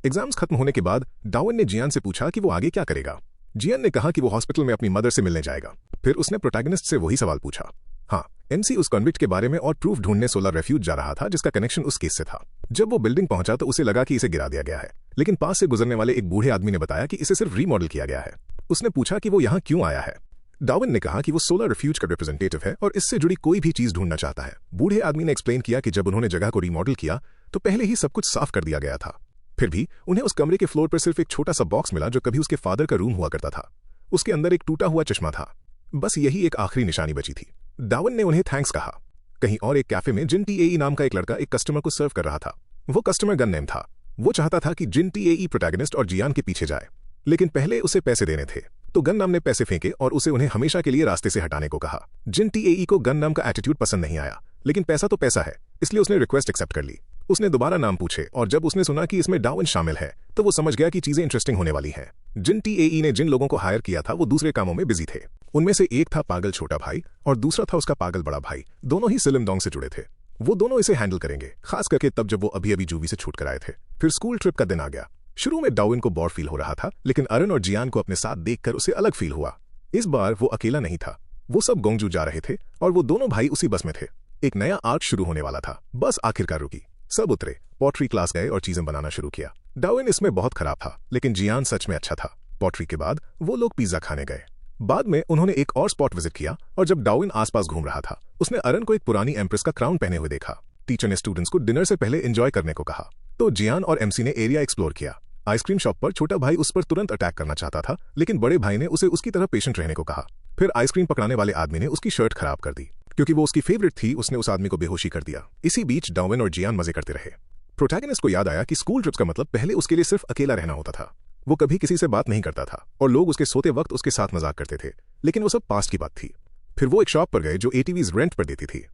एग्जाम्स खत्म होने के बाद डार्विन ने जियान से पूछा कि वो आगे क्या करेगा। जियान ने कहा कि वो हॉस्पिटल में अपनी मदर से मिलने जाएगा। फिर उसने प्रोटैगनिस्ट से वही सवाल पूछा। हाँ, एमसी उस कन्विक्ट के बारे में और प्रूफ ढूंढने सोलर रेफ्यूज जा रहा था जिसका कनेक्शन उस केस से था। जब वो बिल्डिंग पहुंचा तो उसे लगा कि इसे गिरा दिया गया है, लेकिन पास से गुजरने वाले एक बूढ़े आदमी ने बताया कि इसे सिर्फ रीमॉडल किया गया है। उसने पूछा कि वो यहाँ क्यों आया है। डार्विन ने कहा कि वो सोलर रेफ्यूज का रिप्रेजेंटेटिव है और इससे जुड़ी कोई भी चीज ढूंढना चाहता है। बूढ़े आदमी ने एक्सप्लेन किया कि जब उन्होंने जगह को रीमॉडल किया तो पहले ही सब कुछ साफ कर दिया गया था। फिर भी उन्हें उस कमरे के फ्लोर पर सिर्फ एक छोटा सा बॉक्स मिला जो कभी उसके फादर का रूम हुआ करता था। उसके अंदर एक टूटा हुआ चश्मा था। बस यही एक आखिरी निशानी बची थी। डार्विन ने उन्हें थैंक्स कहा। कहीं और एक कैफे में जिन टीएई नाम का एक लड़का एक कस्टमर को सर्व कर रहा था। वो कस्टमर गन्नाम था। वो चाहता था कि जिन टीएई प्रोटैगनिस्ट और जियान के पीछे जाए, लेकिन पहले उसे पैसे देने थे। तो गन्नाम ने पैसे फेंके और उसे उन्हें हमेशा के लिए रास्ते से हटाने को कहा। जिन टीएई को गन्नाम का एटीट्यूड पसंद नहीं आया, लेकिन पैसा तो पैसा है, इसलिए उसने रिक्वेस्ट एक्सेप्ट कर ली। उसने दोबारा नाम पूछे और जब उसने सुना कि इसमें डार्विन शामिल है तो वो समझ गया कि चीजें इंटरेस्टिंग होने वाली हैं। जिन टीएई ने जिन लोगों को हायर किया था वो दूसरे कामों में बिजी थे। उनमें से एक था पागल छोटा भाई और दूसरा था उसका पागल बड़ा भाई। दोनों ही सिलिमडोंग से जुड़े थे। वो दोनों इसे हैंडल करेंगे, खास करके तब जब वो अभी अभी जूवी से छूट कर आए थे। फिर स्कूल ट्रिप का दिन आ गया। शुरू में डार्विन को बोर फील हो रहा था, लेकिन अरन और जियान को अपने साथ देखकर उसे अलग फील हुआ। इस बार वो अकेला नहीं था। वो सब गोंगजू जा रहे थे और वो दोनों भाई उसी बस में थे। एक नया आर्क शुरू होने वाला था। बस आखिरकार रुकी। सब उतरे, पॉटरी क्लास गए और चीजें बनाना शुरू किया। डार्विन इसमें बहुत खराब था, लेकिन जियान सच में अच्छा था। पॉटरी के बाद वो लोग पिज्जा खाने गए। बाद में उन्होंने एक और स्पॉट विजिट किया और जब डार्विन आसपास घूम रहा था, उसने अरन को एक पुरानी एम्प्रेस का क्राउन पहने हुए देखा। टीचर ने स्टूडेंट्स को डिनर से पहले एंजॉय करने को कहा, तो जियान और एमसी ने एरिया एक्सप्लोर किया। आइसक्रीम शॉप पर छोटा भाई उस पर तुरंत अटैक करना चाहता था, लेकिन बड़े भाई ने उसे उसकी तरह पेशेंट रहने को कहा। फिर आइसक्रीम पकड़ाने वाले आदमी ने उसकी शर्ट खराब कर दी। क्योंकि वो उसकी फेवरेट थी, उसने उस आदमी को बेहोशी कर दिया। इसी बीच डार्विन और जियान मजे करते रहे। प्रोटैगनिस्ट को याद आया कि स्कूल ट्रिप्स का मतलब पहले उसके लिए सिर्फ अकेला रहना होता था। वो कभी किसी से बात नहीं करता था और लोग उसके सोते वक्त उसके साथ मजाक करते थे, लेकिन वो सब पास्ट की बात थी। फिर वो एक शॉप पर गए जो एटीवीज रेंट पर देती थी।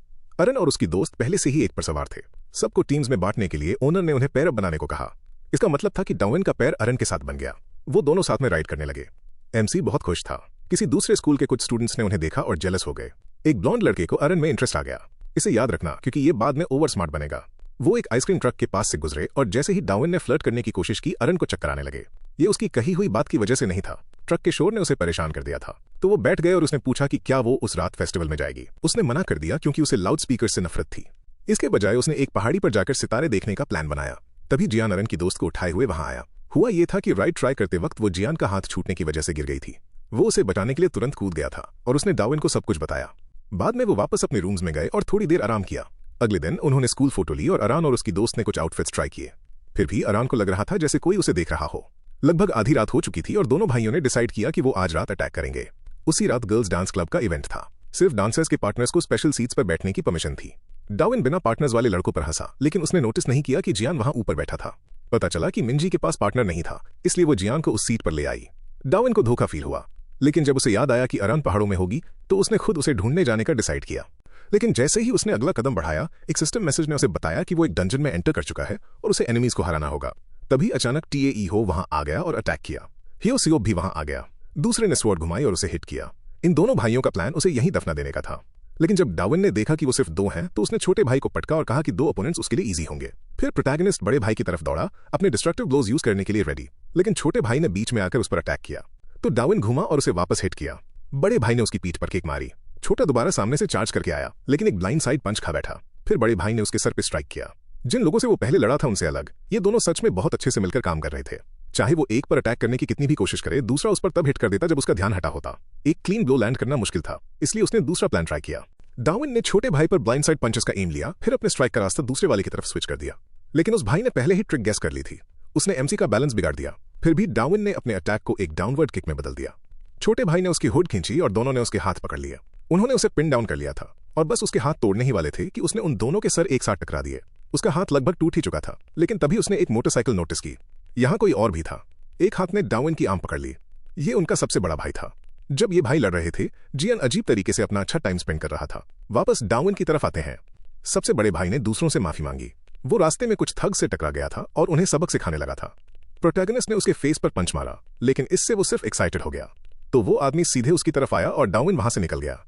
अरन और उसकी दोस्त पहले से ही एक पर सवार थे। सबको टीम्स में बांटने के लिए ओनर ने उन्हें पैर अप बनाने को कहा। इसका मतलब था कि डार्विन का पैर अरन के साथ बन गया। वो दोनों साथ में राइड करने लगे। एमसी बहुत खुश था। किसी दूसरे स्कूल के कुछ स्टूडेंट्स ने उन्हें देखा और जेलस हो गए। एक ब्लॉन्ड लड़के को अरन में इंटरेस्ट आ गया। इसे याद रखना, क्योंकि ये बाद में ओवर स्मार्ट बनेगा। वो एक आइसक्रीम ट्रक के पास से गुजरे और जैसे ही डार्विन ने फ्लर्ट करने की कोशिश की, अरन को चक्कर आने लगे। ये उसकी कही हुई बात की वजह से नहीं था। ट्रक के शोर ने उसे परेशान कर दिया था। तो वो बैठ गए और उसने पूछा कि क्या वो उस रात फेस्टिवल में जाएगी। उसने मना कर दिया क्योंकि उसे लाउड स्पीकर से नफरत थी। इसके बजाय उसने एक पहाड़ी पर जाकर सितारे देखने का प्लान बनाया। तभी जियान अरन की दोस्त को उठाए हुए वहां आया। हुआ ये था कि राइड ट्राई करते वक्त वो जियान का हाथ छूटने की वजह से गिर गई थी। वो उसे बचाने के लिए तुरंत कूद गया था और उसने डार्विन को सब कुछ बताया। बाद में वो वापस अपने रूम्स में गए और थोड़ी देर आराम किया। अगले दिन उन्होंने स्कूल फोटो ली और अरान और उसकी दोस्त ने कुछ आउटफिट्स ट्राई किए। फिर भी अरान को लग रहा था जैसे कोई उसे देख रहा हो। लगभग आधी रात हो चुकी थी और दोनों भाइयों ने डिसाइड किया कि वो आज रात अटैक करेंगे। उसी रात गर्ल्स डांस क्लब का इवेंट था। सिर्फ डांसर्स के पार्टनर्स को स्पेशल सीट्स पर बैठने की परमिशन थी। डार्विन बिना पार्टनर्स वाले लड़कों पर हंसा, लेकिन उसने नोटिस नहीं किया कि जियान वहां ऊपर बैठा था। पता चला कि मिंजी के पास पार्टनर नहीं था, इसलिए वो जियान को उस सीट पर ले आई। डार्विन को धोखा फील हुआ, लेकिन जब उसे याद आया कि अरान पहाड़ों में होगी तो उसने खुद उसे ढूंढने जाने का डिसाइड किया। लेकिन जैसे ही उसने अगला कदम बढ़ाया, एक सिस्टम मैसेज ने उसे बताया कि वो एक डंजन में एंटर कर चुका है और उसे एनिमीज को हराना होगा। तभी अचानक टीएई हो वहां आ गया और अटैक किया। हियो सियो भी वहां आ गया। दूसरे ने स्वॉर्ड घुमाई और उसे हिट किया। इन दोनों भाइयों का प्लान उसे यहीं दफना देने का था, लेकिन जब डार्विन ने देखा कि वो सिर्फ 2 हैं तो उसने छोटे भाई को पटका और कहा कि 2 ओपोनेंट्स उसके लिए इजी होंगे। फिर प्रोटैगनिस्ट बड़े भाई की तरफ दौड़ा, अपने डिस्ट्रक्टिव ब्लोज यूज करने के लिए रेडी, लेकिन छोटे भाई ने बीच में आकर उस पर अटैक किया तो डार्विन घूमा और उसे वापस हिट किया। बड़े भाई ने उसकी पीठ पर किक मारी। छोटा दोबारा सामने से चार्ज करके आया, लेकिन एक ब्लाइंड साइड पंच खा बैठा। फिर बड़े भाई ने उसके सर पे स्ट्राइक किया। जिन लोगों से वो पहले लड़ा था उनसे अलग ये दोनों सच में बहुत अच्छे से मिलकर काम कर रहे थे। चाहे वो एक पर अटैक करने की कितनी भी कोशिश करे, दूसरा उस पर तब हिट कर देता जब उसका ध्यान हटा होता। एक क्लीन ब्लो लैंड करना मुश्किल था, इसलिए उसने दूसरा प्लान ट्राई किया। डार्विन ने छोटे भाई पर ब्लाइंड साइड पंचेस का एम लिया, फिर अपने स्ट्राइक का रास्ता दूसरे वाले की तरफ स्विच कर दिया। लेकिन उस भाई ने पहले ही ट्रिक गेस कर ली थी। उसने एमसी का बैलेंस बिगाड़ दिया। फिर भी डार्विन ने अपने अटैक को एक डाउनवर्ड किक में बदल दिया। छोटे भाई ने उसकी हुड खींची और दोनों ने उसके हाथ पकड़ लिए। उन्होंने उसे पिन डाउन कर लिया था और बस उसके हाथ तोड़ने ही वाले थे कि उसने उन दोनों के सर एक साथ टकरा दिए। उसका हाथ लगभग टूट ही चुका था, लेकिन तभी उसने एक मोटरसाइकिल नोटिस की। यहां कोई और भी था। एक हाथ ने डार्विन की आर्म पकड़ ली। ये उनका सबसे बड़ा भाई था। जब ये भाई लड़ रहे थे, जियान अजीब तरीके से अपना अच्छा टाइम स्पेंड कर रहा था। वापस डार्विन की तरफ आते हैं। सबसे बड़े भाई ने दूसरों से माफी मांगी। वो रास्ते में कुछ थग से टकरा गया था और उन्हें सबक सिखाने लगा था। प्रोटैगनिस्ट ने उसके फेस पर पंच मारा, लेकिन इससे वो सिर्फ एक्साइटेड हो गया तो वो आदमी सीधे उसकी तरफ आया और डार्विन वहां से निकल गया।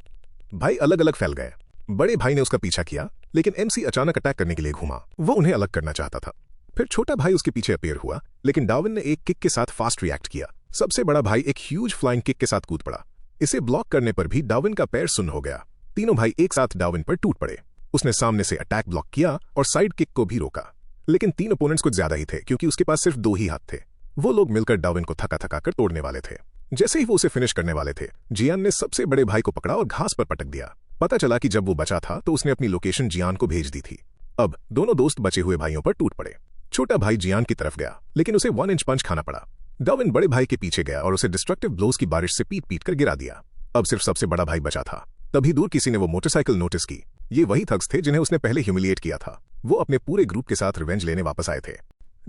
भाई अलग अलग फैल गए। बड़े भाई ने उसका पीछा किया, लेकिन एमसी अचानक अटैक करने के लिए घूमा। वो उन्हें अलग करना चाहता था। फिर छोटा भाई उसके पीछे अपीयर हुआ, लेकिन डार्विन ने एक किक के साथ फास्ट रिएक्ट किया। सबसे बड़ा भाई एक ह्यूज फ्लाइंग किक के साथ कूद पड़ा। इसे ब्लॉक करने पर भी डार्विन का पैर सुन्न हो गया। तीनों भाई एक साथ डार्विन पर टूट पड़े। उसने सामने से अटैक ब्लॉक किया और साइड किक को भी रोका, लेकिन 3 ओपोनेंट्स कुछ ज्यादा ही थे क्योंकि उसके पास सिर्फ 2 ही हाथ थे। वो लोग मिलकर डार्विन को थका थका कर तोड़ने वाले थे। जैसे ही वो उसे फिनिश करने वाले थे, जियान ने सबसे बड़े भाई को पकड़ा और घास पर पटक दिया। पता चला कि जब वो बचा था तो उसने अपनी लोकेशन जियान को भेज दी थी। अब दोनों दोस्त बचे हुए भाइयों पर टूट पड़े। छोटा भाई जियान की तरफ गया, लेकिन उसे 1 इंच पंच खाना पड़ा। डार्विन बड़े भाई के पीछे गया और उसे डिस्ट्रक्टिव ब्लोज की बारिश से पीट पीट कर गिरा दिया। अब सिर्फ सबसे बड़ा भाई बचा था। तभी दूर किसी ने वो मोटरसाइकिल नोटिस की। ये वही थग्स थे जिन्हें उसने पहले ह्यूमिलिएट किया था। वो अपने पूरे ग्रुप के साथ रिवेंज लेने वापस आए थे।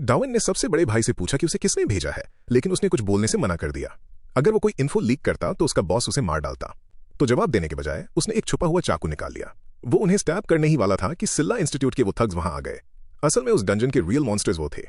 डार्विन ने सबसे बड़े भाई से पूछा कि उसे किसने भेजा है, लेकिन उसने कुछ बोलने से मना कर दिया। अगर वो कोई इन्फो लीक करता तो उसका बॉस उसे मार डालता। तो जवाब देने के बजाय उसने एक छुपा हुआ चाकू निकाल लिया। वो उन्हें स्टैब करने ही वाला था कि सिल्ला इंस्टीट्यूट के वो थग्स वहां आ गए। असल में उस डंजन के रियल मॉन्स्टर्स वो थे।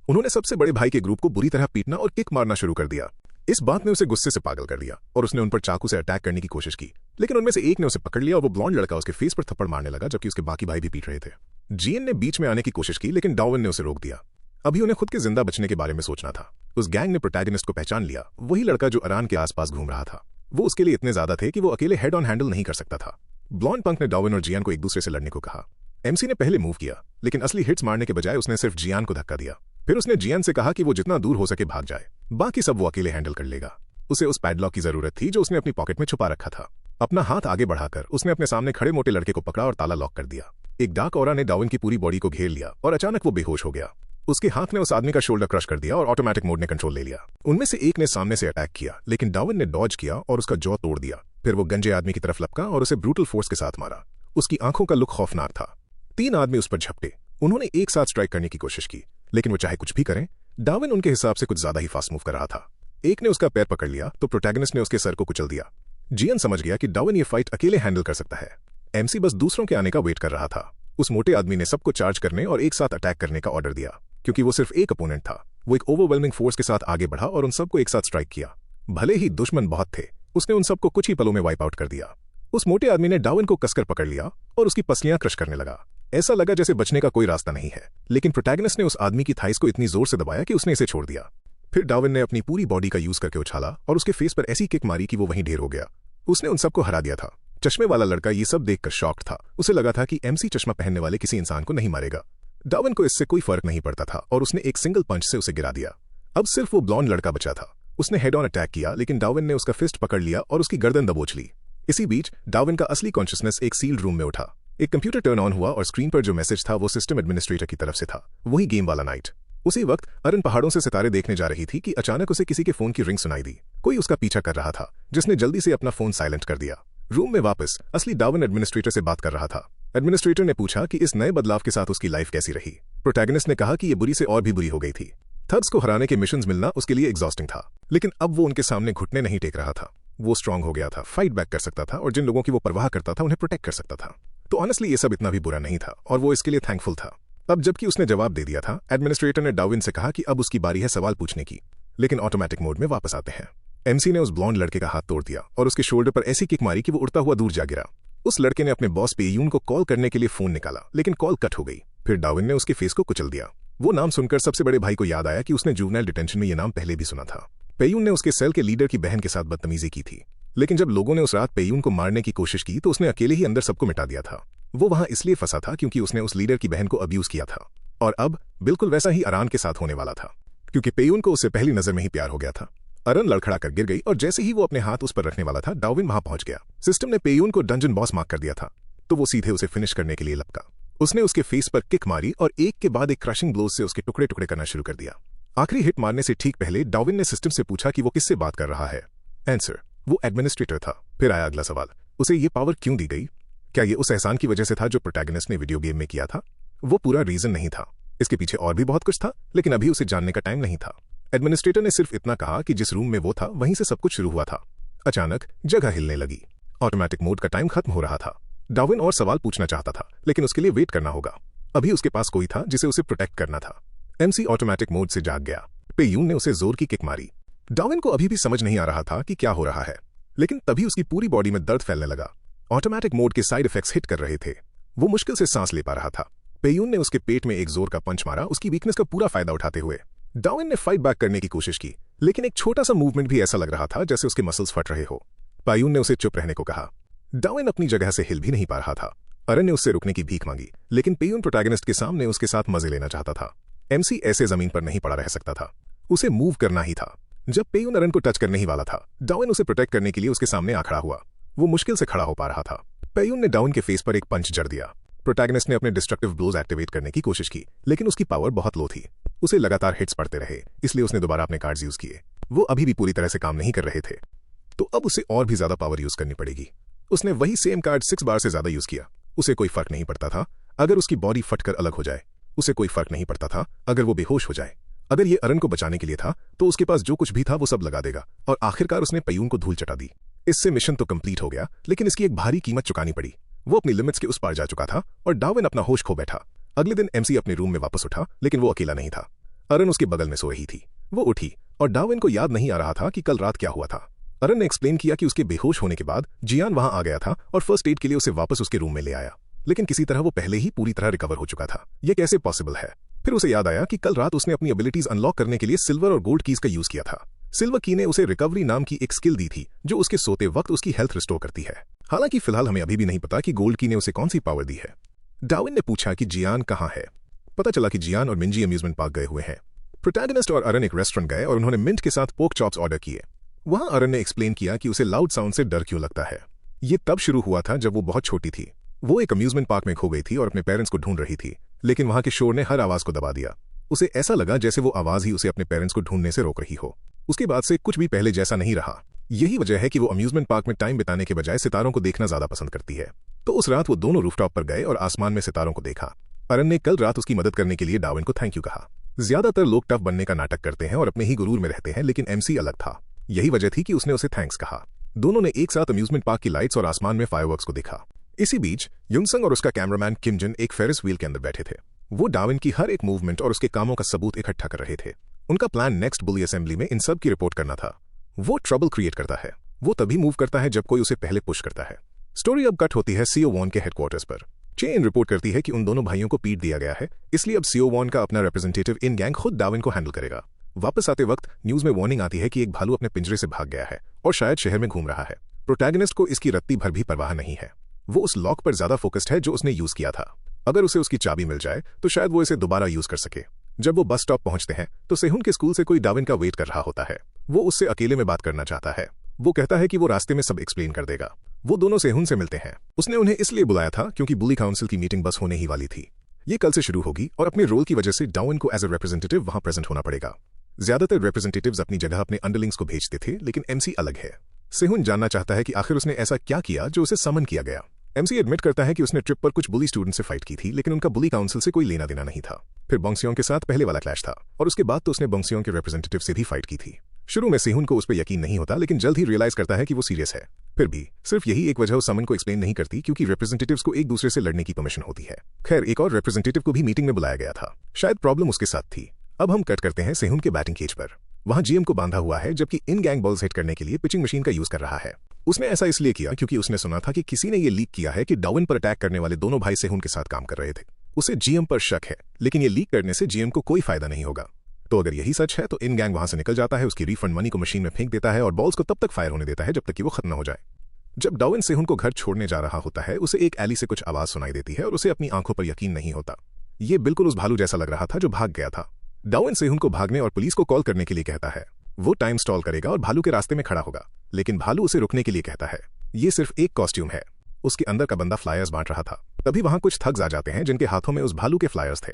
उन्होंने सबसे बड़े भाई के ग्रुप को बुरी तरह पीटना और किक मारना शुरू कर दिया। इस बात ने उसे गुस्से से पागल कर दिया और उसने उन पर चाकू से अटैक करने की कोशिश की, लेकिन उनमें से एक ने उसे पकड़ लिया और वो ब्लॉन्ड लड़का उसके फेस पर थप्पड़ मारने लगा, जबकि उसके बाकी भाई भी पीट रहे थे। जियन ने बीच में आने की कोशिश की, लेकिन डार्विन ने उसे रोक दिया। अभी उन्हें खुद के जिंदा बचने के बारे में सोचना था। उस गैंग ने प्रोटैगनिस्ट को पहचान लिया, वही लड़का जो अरान के आसपास घूम रहा था। वो उसके लिए इतने ज्यादा थे कि वो अकेले हेड ऑन हैंडल नहीं कर सकता था। ब्लॉन्ड पंक ने डार्विन और जियान को एक दूसरे से लड़ने को कहा। एमसी ने पहले मूव किया, लेकिन असली हिट्स मारने के बजाय उसने सिर्फ जियान को धक्का दिया। फिर उसने जियान से कहा कि वो जितना दूर हो सके भाग जाए, बाकी सब वो अकेले हैंडल कर लेगा। उसे उस पैडलॉक की जरूरत थी जो उसने अपनी पॉकेट में छुपा रखा था। अपना हाथ आगे बढ़ाकर उसने अपने सामने खड़े मोटे लड़के को पकड़ा और ताला लॉक कर दिया। एक डार्क ऑरा ने डार्विन की पूरी बॉडी को घेर लिया और अचानक वो बेहोश हो गया। उसके हाथ ने उस आदमी का शोल्डर क्रश कर दिया और ऑटोमेटिक मोड ने कंट्रोल ले लिया। उनमें से एक ने सामने से अटैक किया, लेकिन डार्विन ने डॉज किया और उसका जॉ तोड़ दिया। फिर वो गंजे आदमी की तरफ लपका और उसे ब्रूटल फोर्स के साथ मारा। उसकी आंखों का लुक खौफनाक था। 3 आदमी उस पर झपटे। उन्होंने एक साथ स्ट्राइक करने की कोशिश की, लेकिन वो चाहे कुछ भी करें, डार्विन उनके हिसाब से कुछ ज्यादा ही फास्ट मूव कर रहा था। एक ने उसका पैर पकड़ लिया तो प्रोटैगनिस्ट ने उसके सर को कुचल दिया। जियन समझ गया कि डार्विन ये फाइट अकेले हैंडल कर सकता है। एमसी बस दूसरों के आने का वेट कर रहा था। उस मोटे आदमी ने सबको चार्ज करने और एक साथ अटैक करने का ऑर्डर दिया, क्योंकि वो सिर्फ एक अपोनेंट था। वो एक ओवरवेलमिंग फोर्स के साथ आगे बढ़ा और उन सबको एक साथ स्ट्राइक किया। भले ही दुश्मन बहुत थे, उसने उन सबको कुछ ही पलों में वाइप आउट कर दिया। उस मोटे आदमी ने डार्विन को कसकर पकड़ लिया और उसकी पसलियां क्रश करने लगा। ऐसा लगा जैसे बचने का कोई रास्ता नहीं है, लेकिन प्रोटैगनिस्ट ने उस आदमी की थाइस को इतनी जोर से दबाया कि उसने इसे छोड़ दिया। फिर डार्विन ने अपनी पूरी बॉडी का यूज करके उछाला और उसके फेस पर ऐसी किक मारी कि वो वहीं ढेर हो गया। उसने उन सबको हरा दिया था। चश्मे वाला लड़का ये सब देखकर शॉक्ड था। उसे लगा था कि एमसी चश्मा पहनने वाले किसी इंसान को नहीं मारेगा। डार्विन को इससे कोई फर्क नहीं पड़ता था और उसने एक सिंगल पंच से उसे गिरा दिया। अब सिर्फ वो ब्लॉन्ड लड़का बचा था। उसने हेड ऑन अटैक किया, लेकिन डार्विन ने उसका फिस्ट पकड़ लिया और उसकी गर्दन दबोच ली। इसी बीच डार्विन का असली कॉन्शियसनेस एक सील्ड रूम में उठा। एक कंप्यूटर टर्न ऑन हुआ और स्क्रीन पर जो मैसेज था वो सिस्टम एडमिनिस्ट्रेटर की तरफ से था, वही गेम वाला नाइट। उसी वक्त अरन पहाड़ों से सितारे देखने जा रही थी कि अचानक उसे किसी के फोन की रिंग सुनाई दी। कोई उसका पीछा कर रहा था, जिसने जल्दी से अपना फोन साइलेंट कर दिया। रूम में वापस असली डार्विन एडमिनिस्ट्रेटर से बात कर रहा था। एडमिनिस्ट्रेटर ने पूछा कि इस नए बदलाव के साथ उसकी लाइफ कैसी रही। प्रोटैगनिस्ट ने कहा कि ये बुरी से और भी बुरी हो गई थी। थग्स को हराने के मिशंस मिलना उसके लिए एग्जॉस्टिंग था, लेकिन अब वो उनके सामने घुटने नहीं टेक रहा था। वो स्ट्रांग हो गया था, फाइट बैक कर सकता था और जिन लोगों की वो परवाह करता था उन्हें प्रोटेक्ट कर सकता था। तो ऑनेस्टली ये सब इतना भी बुरा नहीं था और वो इसके लिए थैंकफुल था। अब जबकि उसने जवाब दे दिया था, एडमिनिस्ट्रेटर ने डार्विन से कहा कि अब उसकी बारी है सवाल पूछने की। लेकिन ऑटोमेटिक मोड में वापस आते हैं। एमसी ने उस ब्लॉन्ड लड़के का हाथ तोड़ दिया और उसके शोल्डर पर ऐसी किक मारी कि वो उड़ता हुआ दूर जा गिरा। उस लड़के ने अपने बॉस पेयून को कॉल करने के लिए फोन निकाला, लेकिन कॉल कट हो गई। फिर डार्विन ने उसके फेस को कुचल दिया। वो नाम सुनकर सबसे बड़े भाई को याद आया कि उसने जुवेनाइल डिटेंशन में ये नाम पहले भी सुना था। पेयून ने उसके सेल के लीडर की बहन के साथ बदतमीजी की थी, लेकिन जब लोगों ने उस रात पेयून को मारने की कोशिश की तो उसने अकेले ही अंदर सबको मिटा दिया था। वो वहां इसलिए फंसा था क्योंकि उसने उस लीडर की बहन को अब्यूज किया था, और अब बिल्कुल वैसा ही अरान के साथ होने वाला था, क्योंकि पेयून को उससे पहली नजर में ही प्यार हो गया था। अरन लड़खड़ा कर गिर गई और जैसे ही वो अपने हाथ उस पर रखने वाला था, डार्विन वहां पहुंच गया। सिस्टम ने पेयून को डंजन बॉस मार्क कर दिया था, तो वो सीधे उसे फिनिश करने के लिए लपका। उसने उसके फेस पर किक मारी और एक के बाद एक क्रशिंग ब्लोज से उसके टुकड़े टुकड़े करना शुरू कर दिया। आखिरी हिट मारने से ठीक पहले डार्विन ने सिस्टम से पूछा कि वो किससे बात कर रहा है। आंसर, वो एडमिनिस्ट्रेटर था। फिर आया अगला सवाल, उसे ये पावर क्यों दी गई? क्या ये उस एहसान की वजह से था जो प्रोटैगनिस्ट ने वीडियो गेम में किया था? वो पूरा रीजन नहीं था, इसके पीछे और भी बहुत कुछ था, लेकिन अभी उसे जानने का टाइम नहीं था। एडमिनिस्ट्रेटर ने सिर्फ इतना कहा कि जिस रूम में वो था वहीं से सब कुछ शुरू हुआ था। अचानक जगह हिलने लगी। ऑटोमेटिक मोड का टाइम खत्म हो रहा था। डार्विन और सवाल पूछना चाहता था, लेकिन उसके लिए वेट करना होगा। अभी उसके पास कोई था जिसे उसे प्रोटेक्ट करना था। एमसी ऑटोमेटिक मोड से जाग गया। पेयून ने उसे जोर की किक मारी। डार्विन को अभी भी समझ नहीं आ रहा था कि क्या हो रहा है, लेकिन तभी उसकी पूरी बॉडी में दर्द फैलने लगा। ऑटोमेटिक मोड के साइड इफेक्ट्स हिट कर रहे थे। वो मुश्किल से सांस ले पा रहा था। पेयून ने उसके पेट में एक जोर का पंच मारा, उसकी वीकनेस का पूरा फायदा उठाते हुए। डार्विन ने फाइट बैक करने की कोशिश की, लेकिन एक छोटा सा मूवमेंट भी ऐसा लग रहा था जैसे उसके मसल्स फट रहे हो। पेयून ने उसे चुप रहने को कहा। डार्विन अपनी जगह से हिल भी नहीं पा रहा था। अरन ने उससे रुकने की भीख मांगी, लेकिन पेयून प्रोटैगनिस्ट के सामने उसके साथ मजे लेना चाहता था। एमसी ऐसे जमीन पर नहीं पड़ा रह सकता था, उसे मूव करना ही था। जब पेयून अरन को टच करने ही वाला था, डार्विन उसे प्रोटेक्ट करने के लिए उसके सामने आ खड़ा हुआ। वो मुश्किल से खड़ा हो पा रहा था। पेयून ने डार्विन के फेस पर एक पंच जड़ दिया। प्रोटैगनिस्ट ने अपने डिस्ट्रक्टिव ब्लोज एक्टिवेट करने की कोशिश की, लेकिन उसकी पावर बहुत लो थी। उसे लगातार हिट्स पड़ते रहे, इसलिए उसने दोबारा अपने कार्ड्स यूज किए। वो अभी भी पूरी तरह से काम नहीं कर रहे थे, तो अब उसे और भी ज्यादा पावर यूज करनी पड़ेगी। उसने वही सेम कार्ड 6 बार से ज्यादा यूज किया। उसे कोई फर्क नहीं पड़ता था अगर उसकी बॉडी फटकर अलग हो जाए। उसे कोई फर्क नहीं पड़ता था अगर वो बेहोश हो जाए। अगर ये अरन को बचाने के लिए था तो उसके पास जो कुछ भी था वो सब लगा देगा, और आखिरकार उसने पेयून को धूल चटा दी। इससे मिशन तो कंप्लीट हो गया, लेकिन इसकी एक भारी कीमत चुकानी पड़ी। वो अपनी लिमिट्स के उस पार जा चुका था और डार्विन अपना होश खो बैठा। अगले दिन एमसी अपने रूम में वापस उठा, लेकिन वो अकेला नहीं था। अरन उसके बगल में सो रही थी। वो उठी और डार्विन को याद नहीं आ रहा था कि कल रात क्या हुआ था। अरन ने एक्सप्लेन किया कि उसके बेहोश होने के बाद जियान वहां आ गया था और फर्स्ट एड के लिए उसे वापस उसके रूम में ले आया, लेकिन किसी तरह वो पहले ही पूरी तरह रिकवर हो चुका था। ये कैसे पॉसिबल है? फिर उसे याद आया कि कल रात उसने अपनी एबिलिटीज अनलॉक करने के लिए सिल्वर और गोल्ड कीज का यूज किया था। सिल्वर की ने उसे रिकवरी नाम की एक स्किल दी थी जो उसके सोते वक्त उसकी हेल्थ रिस्टोर करती है। हालांकि फिलहाल हमें अभी भी नहीं पता कि गोल्ड की ने उसे कौन सी पावर दी है। डार्विन ने पूछा कि जियान कहाँ है। पता चला कि जियान और मिंजी अम्यूजमेंट पार्क गए हुए हैं। प्रोटैगनिस्ट और अरन एक रेस्टोरेंट गए और उन्होंने मिंट के साथ पोर्क चॉप्स ऑर्डर किए। वहां अरन ने एक्सप्लेन किया कि उसे लाउड साउंड से डर क्यों लगता है। ये तब शुरू हुआ था जब वो बहुत छोटी थी। वो एक अम्यूजमेंट पार्क में खो गई थी और अपने पेरेंट्स को ढूंढ रही थी, लेकिन वहां के शोर ने हर आवाज को दबा दिया। उसे ऐसा लगा जैसे वो आवाज ही उसे अपने पेरेंट्स को ढूंढने से रोक रही हो। उसके बाद से कुछ भी पहले जैसा नहीं रहा। यही वजह है कि वो अम्यूजमेंट पार्क में टाइम बिताने के बजाय सितारों को देखना ज्यादा पसंद करती है। तो उस रात वो दोनों रूफटॉप पर गए और आसमान में सितारों को देखा। अरन ने कल रात उसकी मदद करने के लिए डार्विन को थैंक यू कहा। ज्यादातर लोग टफ बनने का नाटक करते हैं और अपने ही गुरूर में रहते हैं, लेकिन एमसी अलग था। यही वजह थी कि उसने उसे थैंक्स कहा। दोनों ने एक साथ अम्यूजमेंट पार्क की लाइट्स और आसमान में फायरवर्क्स को देखा। इसी बीच युनसंग और उसका कैमरामैन किमजन एक फेरिस व्हील के अंदर बैठे थे। वो डार्विन की हर एक मूवमेंट और उसके कामों का सबूत इकट्ठा कर रहे थे। उनका प्लान नेक्स्ट बुली असेंबली में इन सब की रिपोर्ट करना था। वो ट्रबल क्रिएट करता है। वो तभी मूव करता है जब कोई उसे पहले पुश करता है। स्टोरी अब कट होती है सीओ वॉन के हेडक्वार्टर्स पर। चेन रिपोर्ट करती है कि उन दोनों भाइयों को पीट दिया गया है, इसलिए अब सीओ वॉन का अपना रिप्रेजेंटेटिव इन गैंग खुद डार्विन को हैंडल करेगा। वापस आते वक्त न्यूज में वार्निंग आती है कि एक भालू अपने पिंजरे से भाग गया है और शायद शहर में घूम रहा है। प्रोटैगनिस्ट को इसकी रत्ती भर भी परवाह नहीं है। वो उस लॉक पर ज्यादा फोकस्ड है जो उसने यूज किया था। अगर उसे उसकी चाबी मिल जाए तो शायद वो इसे दोबारा यूज कर सके। जब वो बस स्टॉप पहुंचते हैं तो सेहुन के स्कूल से कोई डार्विन का वेट कर रहा होता है। वो उससे अकेले में बात करना चाहता है। वो कहता है कि वो रास्ते में सब एक्सप्लेन कर देगा। वो दोनों सेहुन से मिलते हैं। उसने उन्हें इसलिए बुलाया था क्योंकि बुली काउंसिल की मीटिंग बस होने ही वाली थी। ये कल से शुरू होगी और अपने रोल की वजह से डार्विन को एज ए रिप्रेजेंटेटिव वहां प्रेजेंट होना पड़ेगा। ज्यादातर रिप्रेजेंटेटिव्स अपनी जगह अपने अंडरलिंग्स को भेजते थे, लेकिन एमसी अलग है। सेहुन जानना चाहता है कि आखिर उसने ऐसा क्या किया जो उसे समन किया गया। एमसी एडमिट करता है कि उसने ट्रिप पर कुछ बुली स्टूडेंट से फाइट की थी, लेकिन उनका बुली काउंसिल से कोई लेना देना नहीं था। फिर बोंगसियोंग के साथ पहले वाला क्लैश था और उसके बाद तो उसने बोंगसियोंग के रिप्रेजेंटेटिव से भी फाइट की थी। शुरू में सेहुन को उस पर यकीन नहीं होता, लेकिन जल्द ही रियलाइज करता है कि वो सीरियस है। फिर भी सिर्फ यही एक वजह उस समन को एक्सप्लेन नहीं करती, क्योंकि रिप्रेजेंटेटिव्स को एक दूसरे से लड़ने की परमिशन होती है। खैर, एक और रिप्रेजेंटेटिव को भी मीटिंग में बुलाया गया था। शायद प्रॉब्लम उसके साथ थी। अब हम कट करते हैं सेहुन के बैटिंग केज पर। वहां जीएम को बांधा हुआ है, जबकि इन गैंग बॉल्स हिट करने के लिए पिचिंग मशीन का यूज कर रहा है। उसने ऐसा इसलिए किया क्योंकि उसने सुना था कि किसी ने ये लीक किया है कि डार्विन पर अटैक करने वाले दोनों भाई सेहुन के साथ काम कर रहे थे। उसे जीएम पर शक है, लेकिन ये लीक करने से जीएम को कोई फायदा नहीं होगा। तो अगर यही सच है तो इन गैंग वहां से निकल जाता है, उसकी रिफंड मनी को मशीन में फेंक देता है और बॉल्स को तब तक फायर होने देता है जब तक कि वो खत्म न हो जाए। जब डार्विन सेहुन को घर छोड़ने जा रहा होता है, उसे एक एली से कुछ आवाज सुनाई देती है और उसे अपनी आंखों पर यकीन नहीं होता। ये बिल्कुल उस भालू जैसा लग रहा था जो भाग गया था। डार्विन सेहुन को भागने और पुलिस को कॉल करने के लिए कहता है। वो टाइम स्टॉल करेगा और भालू के रास्ते में खड़ा होगा, लेकिन भालू उसे रुकने के लिए कहता है। ये सिर्फ एक कॉस्ट्यूम है। उसके अंदर का बंदा फ्लायर्स बांट रहा था। तभी वहां कुछ थग्स आ जाते हैं जिनके हाथों में उस भालू के फ्लायर्स थे।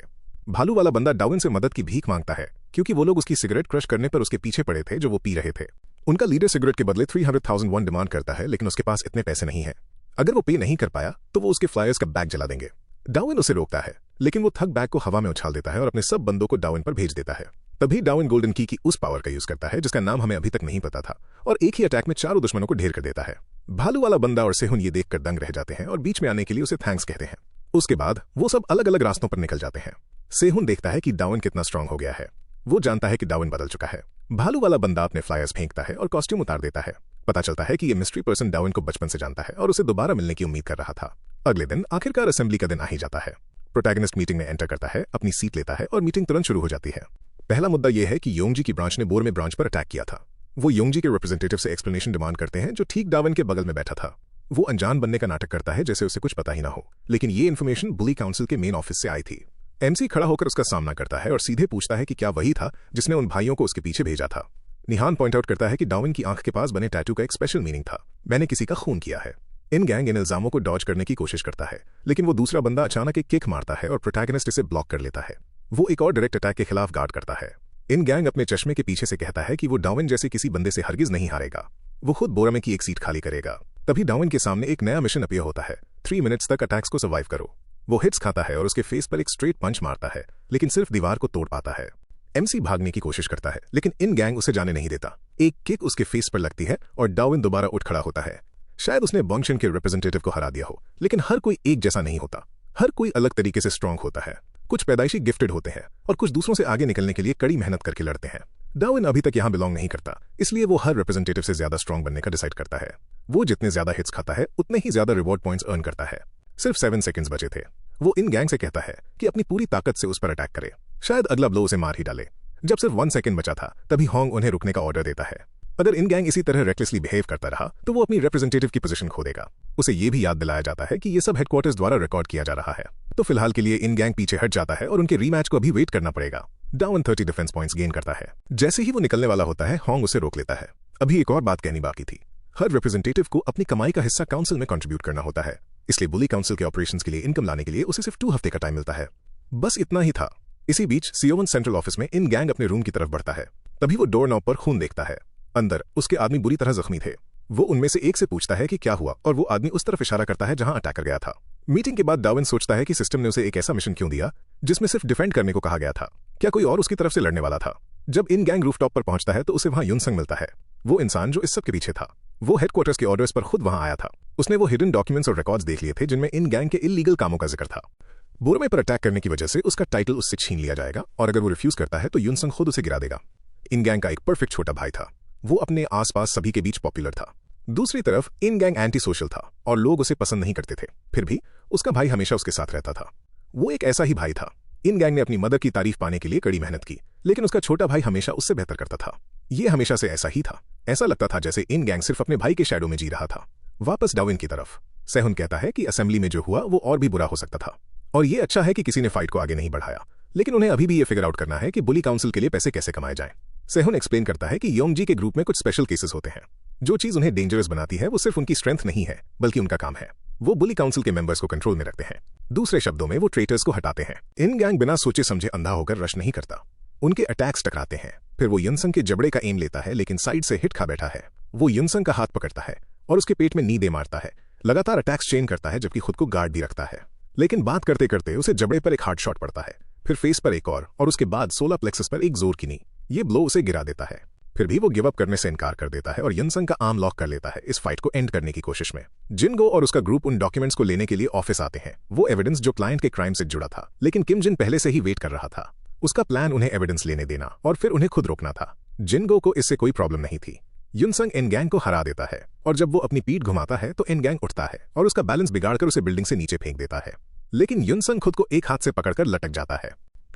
भालू वाला बंदा डार्विन से मदद की भीख मांगता है क्योंकि वो लोग उसकी सिगरेट क्रश करने पर उसके पीछे पड़े थे जो वो पी रहे थे। उनका लीडर सिगरेट के बदले 300,000 वॉन डिमांड करता है, लेकिन उसके पास इतने पैसे नहीं है। अगर वो पे नहीं कर पाया तो वो उसके फ्लायर्स का बैग जला देंगे। डार्विन उसे रोकता है, लेकिन वो थग बैग को हवा में उछाल देता है और अपने सब बंदों को डार्विन पर भेज देता है। तभी डार्विन गोल्डन की उस पावर का यूज करता है जिसका नाम हमें अभी तक नहीं पता था, और एक ही अटैक में चारों दुश्मनों को ढेर कर देता है। भालू वाला बंदा और सेहुन ये देखकर दंग रह जाते हैं और बीच में आने के लिए उसे थैंक्स कहते हैं। उसके बाद वो सब अलग अलग रास्तों पर निकल जाते हैं। सेहुन देखता है कि डार्विन कितना स्ट्रांग हो गया है। वो जानता है कि डार्विन बदल चुका है। भालू वाला बंदा अपने फ्लायर्स फेंकता है और कॉस्ट्यूम उतार देता है। पता चलता है कि ये मिस्ट्री पर्सन डार्विन को बचपन से जानता है और उसे दोबारा मिलने की उम्मीद कर रहा था। अगले दिन आखिरकार असेंबली का दिन आ ही जाता है। प्रोटैगनिस्ट मीटिंग में एंटर करता है, अपनी सीट लेता है और मीटिंग तुरंत शुरू हो जाती है। पहला मुद्दा यह है कि योंगजी की ब्रांच ने बोर में ब्रांच पर अटैक किया था। वो योंगजी के रिप्रेजेंटेटिव से एक्सप्लेनेशन डिमांड करते हैं जो ठीक डार्विन के बगल में बैठा था। वो अनजान बनने का नाटक करता है जैसे उसे कुछ पता ही ना हो, लेकिन ये इन्फॉर्मेशन बुली काउंसिल के मेन ऑफिस से आई थी। एमसी खड़ा होकर उसका सामना करता है और सीधे पूछता है कि क्या वही था जिसने उन भाइयों को उसके पीछे भेजा था। निहान पॉइंट आउट करता है कि डार्विन की आंख के पास बने टैटू का एक स्पेशल मीनिंग था। मैंने किसी का खून किया है। इन गैंग इन इल्जामों को डॉज करने की कोशिश करता है, लेकिन वो दूसरा बंदा अचानक एक किक मारता है और प्रोटैगनिस्ट इसे ब्लॉक कर लेता है। वो एक और डायरेक्ट अटैक के खिलाफ गार्ड करता है। इन गैंग अपने चश्मे के पीछे से कहता है कि वो डार्विन जैसे किसी बंदे से हरगिज नहीं हारेगा। वो खुद बोरामे की एक सीट खाली करेगा। तभी डार्विन के सामने एक नया मिशन अपीयर होता है। 3 मिनट्स तक अटैक्स को सर्वाइव करो। वो हिट्स खाता है और उसके फेस पर एक स्ट्रेट पंच मारता है, लेकिन सिर्फ दीवार को तोड़ पाता है। एमसी भागने की कोशिश करता है, लेकिन इन गैंग उसे जाने नहीं देता। एक किक उसके फेस पर लगती है और डार्विन दोबारा उठ खड़ा होता है। शायद उसने बोंगशन के रिप्रेजेंटेटिव को हरा दिया हो, लेकिन हर कोई एक जैसा नहीं होता। हर कोई अलग तरीके से स्ट्रांग होता है। कुछ पैदाइशी गिफ्टेड होते हैं और कुछ दूसरों से आगे निकलने के लिए कड़ी मेहनत करके लड़ते हैं। डार्विन अभी तक यहाँ बिलोंग नहीं करता, इसलिए वो हर रिप्रेजेंटेटिव से ज्यादा स्ट्रांग बनने का डिसाइड करता है। वो जितने ज्यादा हिट्स खाता है उतने ही ज्यादा रिवॉर्ड पॉइंट्स अर्न करता है। सिर्फ 7 सेकंड्स बचे थे। वो इन गैंग से कहता है कि अपनी पूरी ताकत से उस पर अटैक करे, शायद अगला ब्लो उसे मार ही डाले। जब सिर्फ 1 सेकंड बचा था तभी होंग उन्हें रुकने का ऑर्डर देता है। अगर इन गैंग इसी तरह रेकलेसली बिहेव करता रहा तो वो अपनी रिप्रेजेंटेटिव की पोजीशन खो देगा। उसे ये भी याद दिलाया जाता है कि ये सब हेडक्वार्टर्स द्वारा रिकॉर्ड किया जा रहा है, तो फिलहाल के लिए इन गैंग पीछे हट जाता है और उनके रीमैच को अभी वेट करना पड़ेगा। डार्विन 30 डिफेंस पॉइंट्स गेन करता है। जैसे ही वो निकलने वाला होता है, होंग उसे रोक लेता है। अभी एक और बात कहनी बाकी थी। हर रिप्रेजेंटेटिव को अपनी कमाई का हिस्सा काउंसिल में कंट्रीब्यूट करना होता है, इसलिए बुली काउंसिल के ऑपरेशंस के लिए इनकम लाने के लिए उसे सिर्फ 2 हफ्ते का टाइम मिलता है। बस इतना ही था। इसी बीच सियोवन सेंट्रल ऑफिस में इन गैंग अपने रूम की तरफ बढ़ता है। तभी वो डोर नॉब पर खून देखता है। अंदर उसके आदमी बुरी तरह जख्मी थे। वो उनमें से एक से पूछता है कि क्या हुआ, और वो आदमी उस तरफ इशारा करता है जहां अटैकर गया था। मीटिंग के बाद डार्विन सोचता है कि सिस्टम ने उसे एक ऐसा मिशन क्यों दिया जिसमें सिर्फ डिफेंड करने को कहा गया था। क्या कोई और उसकी तरफ से लड़ने वाला था? जब इन गैंग रूफटॉप पर पहुंचता है तो उसे वहां युनसंग मिलता है, वो इंसान जो इस सब के पीछे था। वो हेडक्वार्टर्स के ऑर्डर्स पर खुद वहां आया था। उसने वो हिडन डॉक्यूमेंट्स और रिकॉर्ड्स देख लिए थे जिनमें इन गैंग के इल्लीगल कामों का जिक्र था। बोरमे पर अटैक करने की वजह से उसका टाइटल उससे छीन लिया जाएगा, और अगर वो रिफ्यूज करता है तो युनसंग खुद उसे गिरा देगा। इन गैंग का एक परफेक्ट छोटा भाई था। वो अपने आसपास सभी के बीच पॉपुलर था। दूसरी तरफ इन गैंग एंटी सोशल था और लोग उसे पसंद नहीं करते थे। फिर भी उसका भाई हमेशा उसके साथ रहता था। वो एक ऐसा ही भाई था। इन गैंग ने अपनी मदर की तारीफ पाने के लिए कड़ी मेहनत की, लेकिन उसका छोटा भाई हमेशा उससे बेहतर करता था। ये हमेशा से ऐसा ही था। ऐसा लगता था जैसे इन गैंग सिर्फ अपने भाई के शैडो में जी रहा था। वापस डार्विन की तरफ, सेहुन कहता है कि असेंबली में जो हुआ वो और भी बुरा हो सकता था, और ये अच्छा है कि किसी ने फाइट को आगे नहीं बढ़ाया, लेकिन उन्हें अभी भी ये फिगर आउट करना है कि बुली काउंसिल के लिए पैसे कैसे कमाए जाएं। सेहुन एक्सप्लेन करता है कि योंगजी के ग्रुप में कुछ स्पेशल केसेस होते हैं। जो चीज उन्हें डेंजरस बनाती है वो सिर्फ उनकी स्ट्रेंथ नहीं है, बल्कि उनका काम है। वो बुली काउंसिल के मेंबर्स को कंट्रोल में रखते हैं। दूसरे शब्दों में वो ट्रेटर्स को हटाते हैं। इन गैंग बिना सोचे समझे अंधा होकर रश नहीं करता। उनके अटैक्स टकराते हैं। फिर वो युनसंग के जबड़े का एम लेता है, लेकिन साइड से हिट खा बैठा है। वो युनसंग का हाथ पकड़ता है और उसके पेट में नी दे मारता है। लगातार अटैक्स चेन करता है, जबकि खुद को गार्ड भी रखता है। लेकिन बात करते करते उसे जबड़े पर एक हार्ड शॉट पड़ता है, फिर फेस पर एक और उसके बाद सोलर प्लेक्सस पर एक जोर की नी। ये ब्लो उसे गिरा देता है। फिर भी वो गिव अप करने से इनकार कर देता है और युनसंग का आर्म लॉक कर लेता है इस फाइट को एंड करने की कोशिश में। जिनगो और उसका ग्रुप उन डॉक्यूमेंट्स को लेने के लिए ऑफिस आते हैं। वो एविडेंस जो क्लाइंट के क्राइम से जुड़ा था, लेकिन किम जिन पहले से ही वेट कर रहा था। उसका प्लान उन्हें एविडेंस लेने देना और फिर उन्हें खुद रोकना था। जिनगो को इससे कोई प्रॉब्लम नहीं थी। युनसंग एनगैंग को हरा देता है और जब वो अपनी पीठ घुमाता है तो एनगैंग उठता है और उसका बैलेंस बिगाड़कर उसे बिल्डिंग से नीचे फेंक देता है। लेकिन युनसंग खुद को एक हाथ से पकड़कर लटक जाता है।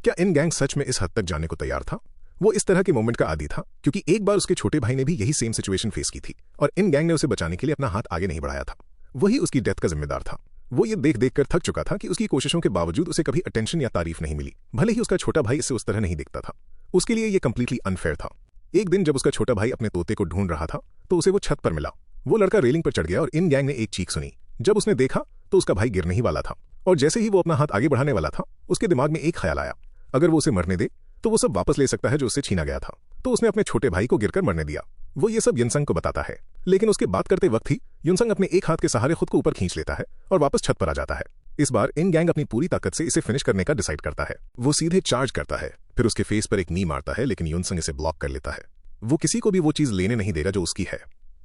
क्या एनगैंग सच में इस हद तक जाने को तैयार था? वो इस तरह के मोमेंट का आदी था क्योंकि एक बार उसके छोटे भाई ने भी यही सेम सिचुएशन फेस की थी और एनगैंग ने उसे बचाने के लिए अपना हाथ आगे नहीं बढ़ाया था। वही उसकी डेथ का जिम्मेदार था। वो ये देख देख कर थक चुका था कि उसकी कोशिशों के बावजूद उसे कभी अटेंशन या तारीफ नहीं मिली, भले ही उसका छोटा भाई इसे उस तरह नहीं दिखता था। उसके लिए ये कंप्लीटली अनफेयर था। एक दिन जब उसका छोटा भाई अपने तोते को ढूंढ रहा था तो उसे वो छत पर मिला। वो लड़का रेलिंग पर चढ़ गया और एनगैंग ने एक चीख सुनी। जब उसने देखा तो उसका भाई गिरने ही वाला था और जैसे ही वो अपना हाथ आगे बढ़ाने वाला था उसके दिमाग में एक ख्याल आया, अगर वो उसे मरने दे तो वो सब वापस ले सकता है जो उससे छीना गया था। तो उसने अपने छोटे भाई को गिरकर मरने दिया। वो ये सब युनसंग को बताता है, लेकिन उसके बात करते वक्त ही युनसंग अपने एक हाथ के सहारे खुद को ऊपर खींच लेता है और वापस छत पर आ जाता है। इस बार एनगैंग अपनी पूरी ताकत से इसे फिनिश करने का डिसाइड करता है। वो सीधे चार्ज करता है, फिर उसके फेस पर एक नी मारता है, लेकिन युनसंग इसे ब्लॉक कर लेता है। वो किसी को भी वो चीज लेने नहीं देगा जो उसकी है।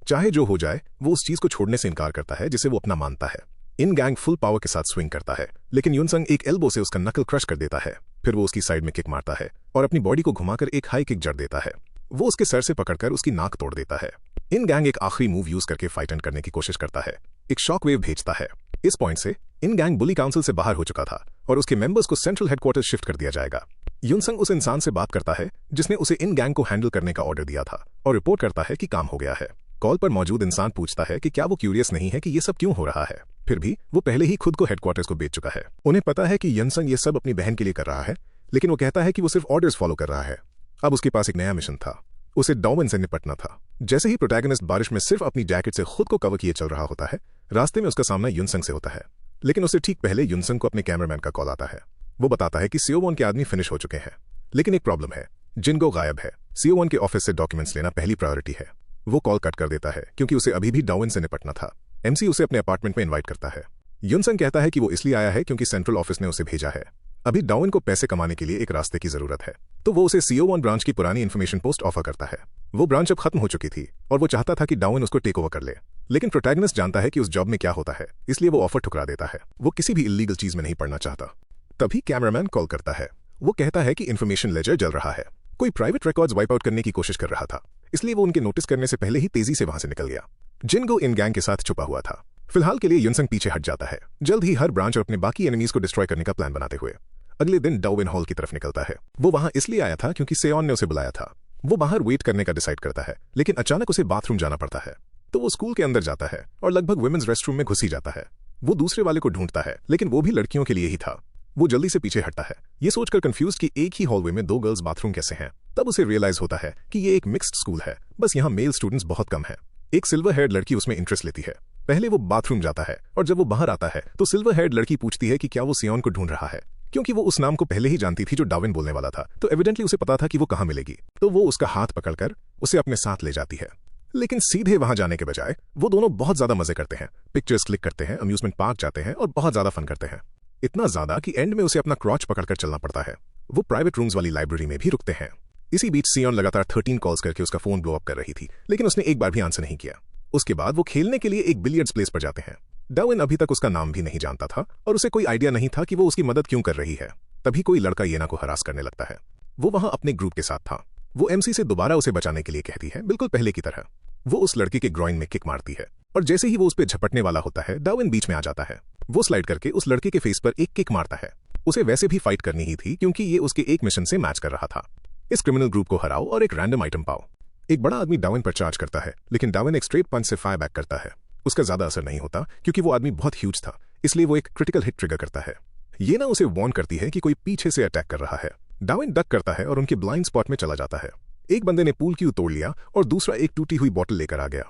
चाहे जो हो जाए वो उस चीज को छोड़ने से इनकार करता है जिसे वो अपना मानता है। एनगैंग फुल पावर के साथ स्विंग करता है, लेकिन युनसंग एक एल्बो से उसका नकल क्रश कर देता है। फिर वो उसकी साइड में किक मारता है और अपनी बॉडी को घुमाकर एक हाई किक जड़ देता है। वो उसके सर से पकड़कर उसकी नाक तोड़ देता है। एनगैंग एक आखिरी मूव यूज करके फाइट एंड करने की कोशिश करता है, एक शॉक वेव भेजता है। इस पॉइंट से एनगैंग बुली काउंसिल से बाहर हो चुका था और उसके मेंबर्स को सेंट्रल हेडक्वार्टर्स शिफ्ट कर दिया जाएगा। युनसंग उस इंसान से बात करता है जिसने उसे एनगैंग को हैंडल करने का ऑर्डर दिया था और रिपोर्ट करता है कि काम हो गया है। कॉल पर मौजूद इंसान पूछता है कि क्या वो क्यूरियस नहीं है कि ये सब क्यों हो रहा है। फिर भी वो पहले ही खुद को हेडक्वार्टर्स को बेच चुका है। उन्हें पता है कि युनसंग ये सब अपनी बहन के लिए कर रहा है, लेकिन वो कहता है कि वो सिर्फ ऑर्डर्स फॉलो कर रहा है। अब उसके पास एक नया मिशन था, उसे डार्विन से निपटना था। जैसे ही प्रोटैगनिस्ट बारिश में सिर्फ अपनी जैकेट से खुद को कवर किए चल रहा होता है, रास्ते में उसका सामना युनसंग से होता है। लेकिन उससे ठीक पहले युनसंग को अपने कैमरामैन का कॉल आता है। वो बताता है कि CO1 के आदमी फिनिश हो चुके हैं, लेकिन एक प्रॉब्लम है, जिनको गायब है। CO1 के ऑफिस से डॉक्यूमेंट्स लेना पहली प्रायोरिटी है। वो कॉल कट कर देता है क्योंकि उसे अभी भी डार्विन से निपटना था। MC उसे अपने अपार्टमेंट में इन्वाइट करता है। युनसंग कहता है कि वो इसलिए आया है क्योंकि सेंट्रल ऑफिस ने उसे भेजा है। अभी डार्विन को पैसे कमाने के लिए एक रास्ते की जरूरत है, तो वो उसे CO1 ब्रांच की पुरानी इन्फॉर्मेशन पोस्ट ऑफर करता है। वो ब्रांच अब खत्म हो चुकी थी और वो चाहता था कि डार्विन उसको टेक ओवर कर ले, लेकिन प्रोटैगनिस्ट जानता है कि उस जॉब में क्या होता है, इसलिए वो ऑफर ठुकरा देता है। वो किसी भी इलीगल चीज में नहीं पड़ना चाहता। तभी कैमरामैन कॉल करता है। वो कहता है कि इन्फॉर्मेशन लेजर जल रहा है, कोई प्राइवेट रिकॉर्ड्स वाइप आउट करने की कोशिश कर रहा था, इसलिए वो उनके नोटिस करने से पहले ही तेजी से वहां से निकल गया। जिनको एनगैंग के साथ छुपा हुआ था। फिलहाल के लिए युनसंग पीछे हट जाता है, जल्द ही हर ब्रांच और अपने बाकी एनिमीज को डिस्ट्रॉय करने का प्लान बनाते हुए। अगले दिन डार्विन हॉल की तरफ निकलता है। वो वहां इसलिए आया था क्योंकि सेओन ने उसे बुलाया था। वो बाहर वेट करने का डिसाइड करता है, लेकिन अचानक उसे बाथरूम जाना पड़ता है। तो वो स्कूल के अंदर जाता है और लगभग वुमेन्स रेस्टरूम में घुस ही जाता है। वो दूसरे वाले को ढूंढता है, लेकिन वो भी लड़कियों के लिए ही था। वो जल्दी से पीछे हटता है, ये सोचकर कंफ्यूज कि एक ही हॉलवे में 2 गर्ल्स बाथरूम कैसे हैं। तब उसे रियलाइज होता है कि ये एक मिक्स्ड स्कूल है, बस यहाँ मेल स्टूडेंट्स बहुत कम हैं। एक सिल्वर हेयर्ड लड़की उसमें इंटरेस्ट लेती है। पहले वो बाथरूम जाता है और जब वो बाहर आता है तो सिल्वर हेयर्ड लड़की पूछती है कि क्या वो सियोन को ढूंढ रहा है, क्योंकि वो उस नाम को पहले ही जानती थी जो डार्विन बोलने वाला था, तो एविडेंटली उसे पता था कि वो कहाँ मिलेगी। तो वो उसका हाथ पकड़कर उसे अपने साथ ले जाती है। लेकिन सीधे वहां जाने के बजाय वो दोनों बहुत ज्यादा मजे करते हैं, पिक्चर्स क्लिक करते हैं, अम्यूजमेंट पार्क जाते हैं और बहुत ज्यादा फन करते हैं। इतना ज्यादा कि एंड में उसे अपना क्रॉच पकड़कर चलना पड़ता है। वो प्राइवेट रूम्स वाली लाइब्रेरी में भी रुकते हैं। इसी बीच सियोन लगातार 13 कॉल्स करके उसका फोन ब्लो अप कर रही थी, लेकिन उसने एक बार भी आंसर नहीं किया। उसके बाद वो खेलने के लिए एक बिलियर्ड्स प्लेस पर जाते हैं। डार्विन अभी तक उसका नाम भी नहीं जानता था और उसे कोई आइडिया नहीं था कि वो उसकी मदद क्यों कर रही है। तभी कोई लड़का येना को हरास करने लगता है। वो वहां अपने ग्रुप के साथ था। वो MC से दोबारा उसे बचाने के लिए कहती है, बिल्कुल पहले की तरह। वो उस लड़के के ग्रोइन में किक मारती है और जैसे ही वो उस पर झपटने वाला होता है, डार्विन बीच में आ जाता है। वो स्लाइड करके उस लड़के के फेस पर एक किक मारता है। उसे वैसे भी फाइट करनी ही थी क्योंकि ये उसके एक मिशन से मैच कर रहा था। इस क्रिमिनल ग्रुप को हराओ और एक रैंडम आइटम पाओ। एक बड़ा आदमी डार्विन पर चार्ज करता है, लेकिन डार्विन एक स्ट्रेट पंच से फायर बैक करता है। उसका ज्यादा असर नहीं होता क्योंकि वो आदमी बहुत ह्यूज था, इसलिए वो एक क्रिटिकल हिट ट्रिगर करता है। ये ना उसे वार्न करती है कि कोई पीछे से अटैक कर रहा है। डार्विन डक करता है और उनके ब्लाइंड स्पॉट में चला जाता है। एक बंदे ने पूल क्यू तोड़ लिया और दूसरा एक टूटी हुई बोतल लेकर आ गया।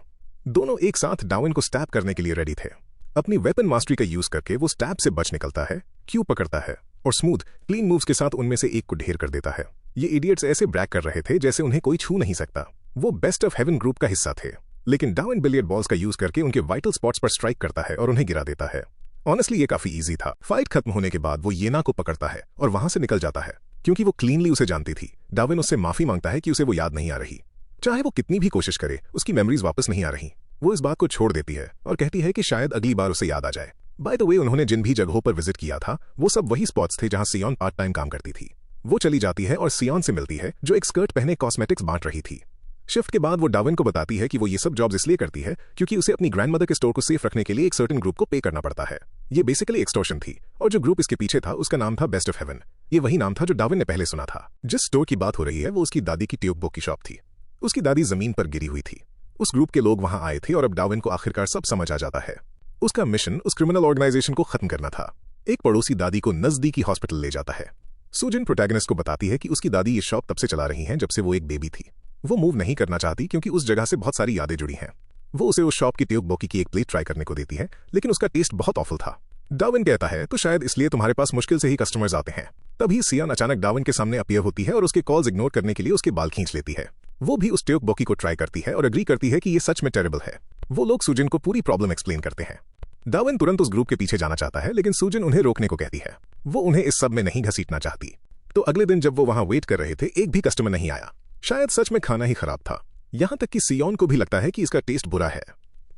दोनों एक साथ डार्विन को स्टैब करने के लिए रेडी थे। अपनी वेपन मास्टरी का यूज करके वो स्टैब से बच निकलता है, क्यू पकड़ता है और स्मूथ क्लीन मूव्स के साथ उनमें से एक को ढेर कर देता है। ये इडियट्स ऐसे ब्रैक कर रहे थे जैसे उन्हें कोई छू नहीं सकता। वो बेस्ट ऑफ हेवन ग्रुप का हिस्सा थे, लेकिन डार्विन बिलियर्ड बॉल्स का यूज करके उनके वाइटल स्पॉट्स पर स्ट्राइक करता है और उन्हें गिरा देता है। ऑनेस्टली ये काफी इजी था। फाइट खत्म होने के बाद वो येना को पकड़ता है और वहां से निकल जाता है। क्योंकि वो क्लीनली उसे जानती थी, डार्विन उससे माफी मांगता है कि उसे वो याद नहीं आ रही। चाहे वो कितनी भी कोशिश करे, उसकी मेमोरीज वापस नहीं आ रही। वो इस बात को छोड़ देती है और कहती है कि शायद अगली बार उसे याद आ जाए। बाय द वे, उन्होंने जिन भी जगहों पर विजिट किया था वो सब वही स्पॉट्स थे जहां सियोन पार्ट टाइम काम करती थी। वो चली जाती है और सियोन से मिलती है, जो एक स्कर्ट पहने कॉस्मेटिक्स बांट रही थी। शिफ्ट के बाद वो डार्विन को बताती है कि वो ये सब जॉब्स इसलिए करती है क्योंकि उसे अपनी ग्रैंडमदर के स्टोर को सेफ रखने के लिए एक सर्टेन ग्रुप को पे करना पड़ता है। ये बेसिकली एक्सटॉर्शन थी और जो ग्रुप इसके पीछे था उसका नाम था बेस्ट ऑफ हेवन। ये वही नाम था जो डार्विन ने पहले सुना था। जिस स्टोर की बात हो रही है वो उसकी दादी की ट्यूब बुक की शॉप थी। उसकी दादी जमीन पर गिरी हुई थी। उस ग्रुप के लोग वहां आए थे और अब डार्विन को आखिरकार सब समझ आ जाता है। उसका मिशन उस क्रिमिनल ऑर्गेनाइजेशन को खत्म करना था। एक पड़ोसी दादी को नजदीकी हॉस्पिटल ले जाता है। सुजिन प्रोटैगनिस्ट को बताती है कि उसकी दादी ये शॉप तब से चला रही हैं जब से वो एक बेबी थी। वो मूव नहीं करना चाहती क्योंकि उस जगह से बहुत सारी यादें जुड़ी हैं। वो उसे उस शॉप की ट्यूबबोकी की एक प्लेट ट्राई करने को देती है, लेकिन उसका टेस्ट बहुत ऑफुल था। डार्विन कहता है तो शायद इसलिए तुम्हारे पास मुश्किल से ही कस्टमर्स आते हैं। तभी सियान अचानक डार्विन के सामने अपीयर होती है और उसके कॉल्स इग्नोर करने के लिए उसके बाल खींच लेती है। वो भी उस ट्यूबबोकी को ट्राई करती है और एग्री करती है कि ये सच में टेरेबल है। वो लोग सुजिन को पूरी प्रॉब्लम एक्सप्लेन करते हैं। डार्विन तुरंत उस ग्रुप के पीछे जाना चाहता है, लेकिन सुजिन उन्हें रोकने को कहती है। वो उन्हें इस सब में नहीं घसीटना चाहती। तो अगले दिन जब वो वहां वेट कर रहे थे, एक भी कस्टमर नहीं आया। शायद सच में खाना ही खराब था। यहां तक कि सियोन को भी लगता है कि इसका टेस्ट बुरा है।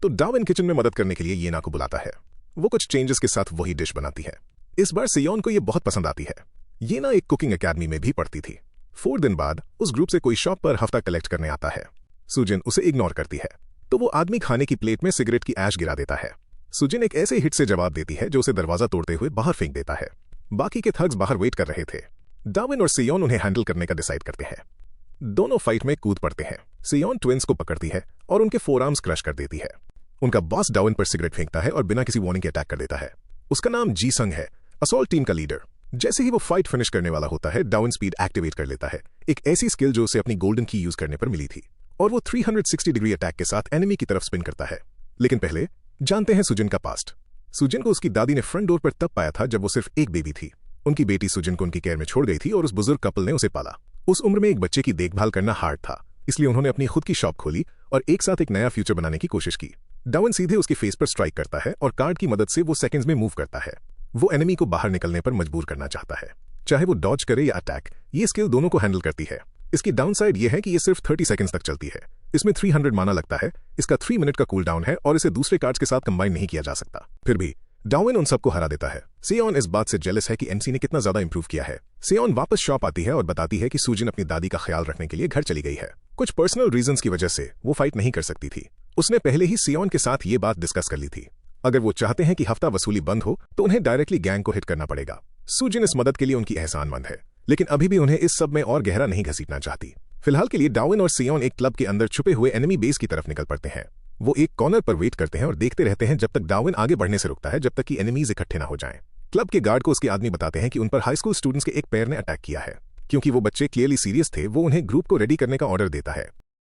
तो डार्विन किचन में मदद करने के लिए येना को बुलाता है। वो कुछ चेंजेस के साथ वही डिश बनाती है। इस बार सियोन को ये बहुत पसंद आती है। येना एक कुकिंग एकेडमी में भी पढ़ती थी। 4 दिन बाद उस ग्रुप से कोई शॉप पर हफ्ता कलेक्ट करने आता है। सुजिन उसे इग्नोर करती है, तो वो आदमी खाने की प्लेट में सिगरेट की ऐश गिरा देता है। सुजिन एक ऐसे हिट से जवाब देती है जो उसे दरवाजा तोड़ते हुए बाहर फेंक देता है। बाकी के थग्स बाहर वेट कर रहे थे। डार्विन और सियोन उन्हें हैंडल करने का डिसाइड करते हैं। दोनों फाइट में कूद पड़ते हैं। सियोन ट्विंस को पकड़ती है और उनके फोरआर्म्स क्रश कर देती है। उनका बॉस डार्विन पर सिगरेट फेंकता है और बिना किसी वार्निंग के अटैक कर देता है। उसका नाम जी संग है, असॉल्ट टीम का लीडर। जैसे ही वो फाइट फिनिश करने वाला होता है, डार्विन स्पीड एक्टिवेट कर लेता है, एक ऐसी स्किल जो उसे अपनी गोल्डन की यूज करने पर मिली थी, और वो 360 डिग्री अटैक के साथ एनिमी की तरफ स्पिन करता है। लेकिन पहले जानते हैं सुजिन का पास्ट। सुजिन को उसकी दादी ने फ्रंट डोर पर तब पाया था जब वो सिर्फ एक बेबी थी। उनकी बेटी सुजिन को उनकी केयर में छोड़ गई थी और उस बुजुर्ग कपल ने उसे पाला। उस उम्र में एक बच्चे की देखभाल करना हार्ड था, इसलिए उन्होंने अपनी खुद की शॉप खोली और एक साथ एक नया फ्यूचर बनाने की कोशिश की। डार्विन सीधे उसके फेस पर स्ट्राइक करता है और कार्ड की मदद से वो सेकंड्स में मूव करता है। वो एनिमी को बाहर निकलने पर मजबूर करना चाहता है, चाहे वो डॉज करे या अटैक। ये स्किल दोनों को हैंडल करती है। इसकी डाउनसाइड ये है कि ये सिर्फ 30 सेकंड्स तक चलती है। इसमें 300 माना लगता है। इसका 3 मिनट का कूल डाउन है और इसे दूसरे कार्ड्स के साथ कंबाइन नहीं किया जा सकता। फिर भी डार्विन उन सबको हरा देता है। सियोन इस बात से जेलस है कि एमसी ने कितना ज्यादा इंप्रूव किया है। सियोन वापस शॉप आती है और बताती है कि सुजिन अपनी दादी का ख्याल रखने के लिए घर चली गई है। कुछ पर्सनल रीजंस की वजह से वो फाइट नहीं कर सकती थी। उसने पहले ही सियोन के साथ ये बात डिस्कस कर ली थी। अगर वो चाहते हैं कि हफ्ता वसूली बंद हो तो उन्हें डायरेक्टली गैंग को हिट करना पड़ेगा। सुजिन इस मदद के लिए उनकी एहसानमंद है, लेकिन अभी भी उन्हें इस सब में और गहरा नहीं घसीटना चाहती। फिलहाल के लिए डार्विन और सियोन एक क्लब के अंदर छुपे हुए एनिमी बेस की तरफ निकल पड़ते हैं। वो एक कॉर्नर पर वेट करते हैं और देखते रहते हैं जब तक डार्विन आगे बढ़ने से रुकता है, जब तक कि एनिमीज इकट्ठे ना हो जाएं। क्लब के गार्ड को उसके आदमी बताते हैं कि उन पर हाई स्कूल स्टूडेंट्स के एक पेयर ने अटैक किया है। क्योंकि वो बच्चे क्लियरली सीरियस थे, वो उन्हें ग्रुप को रेडी करने का ऑर्डर देता है।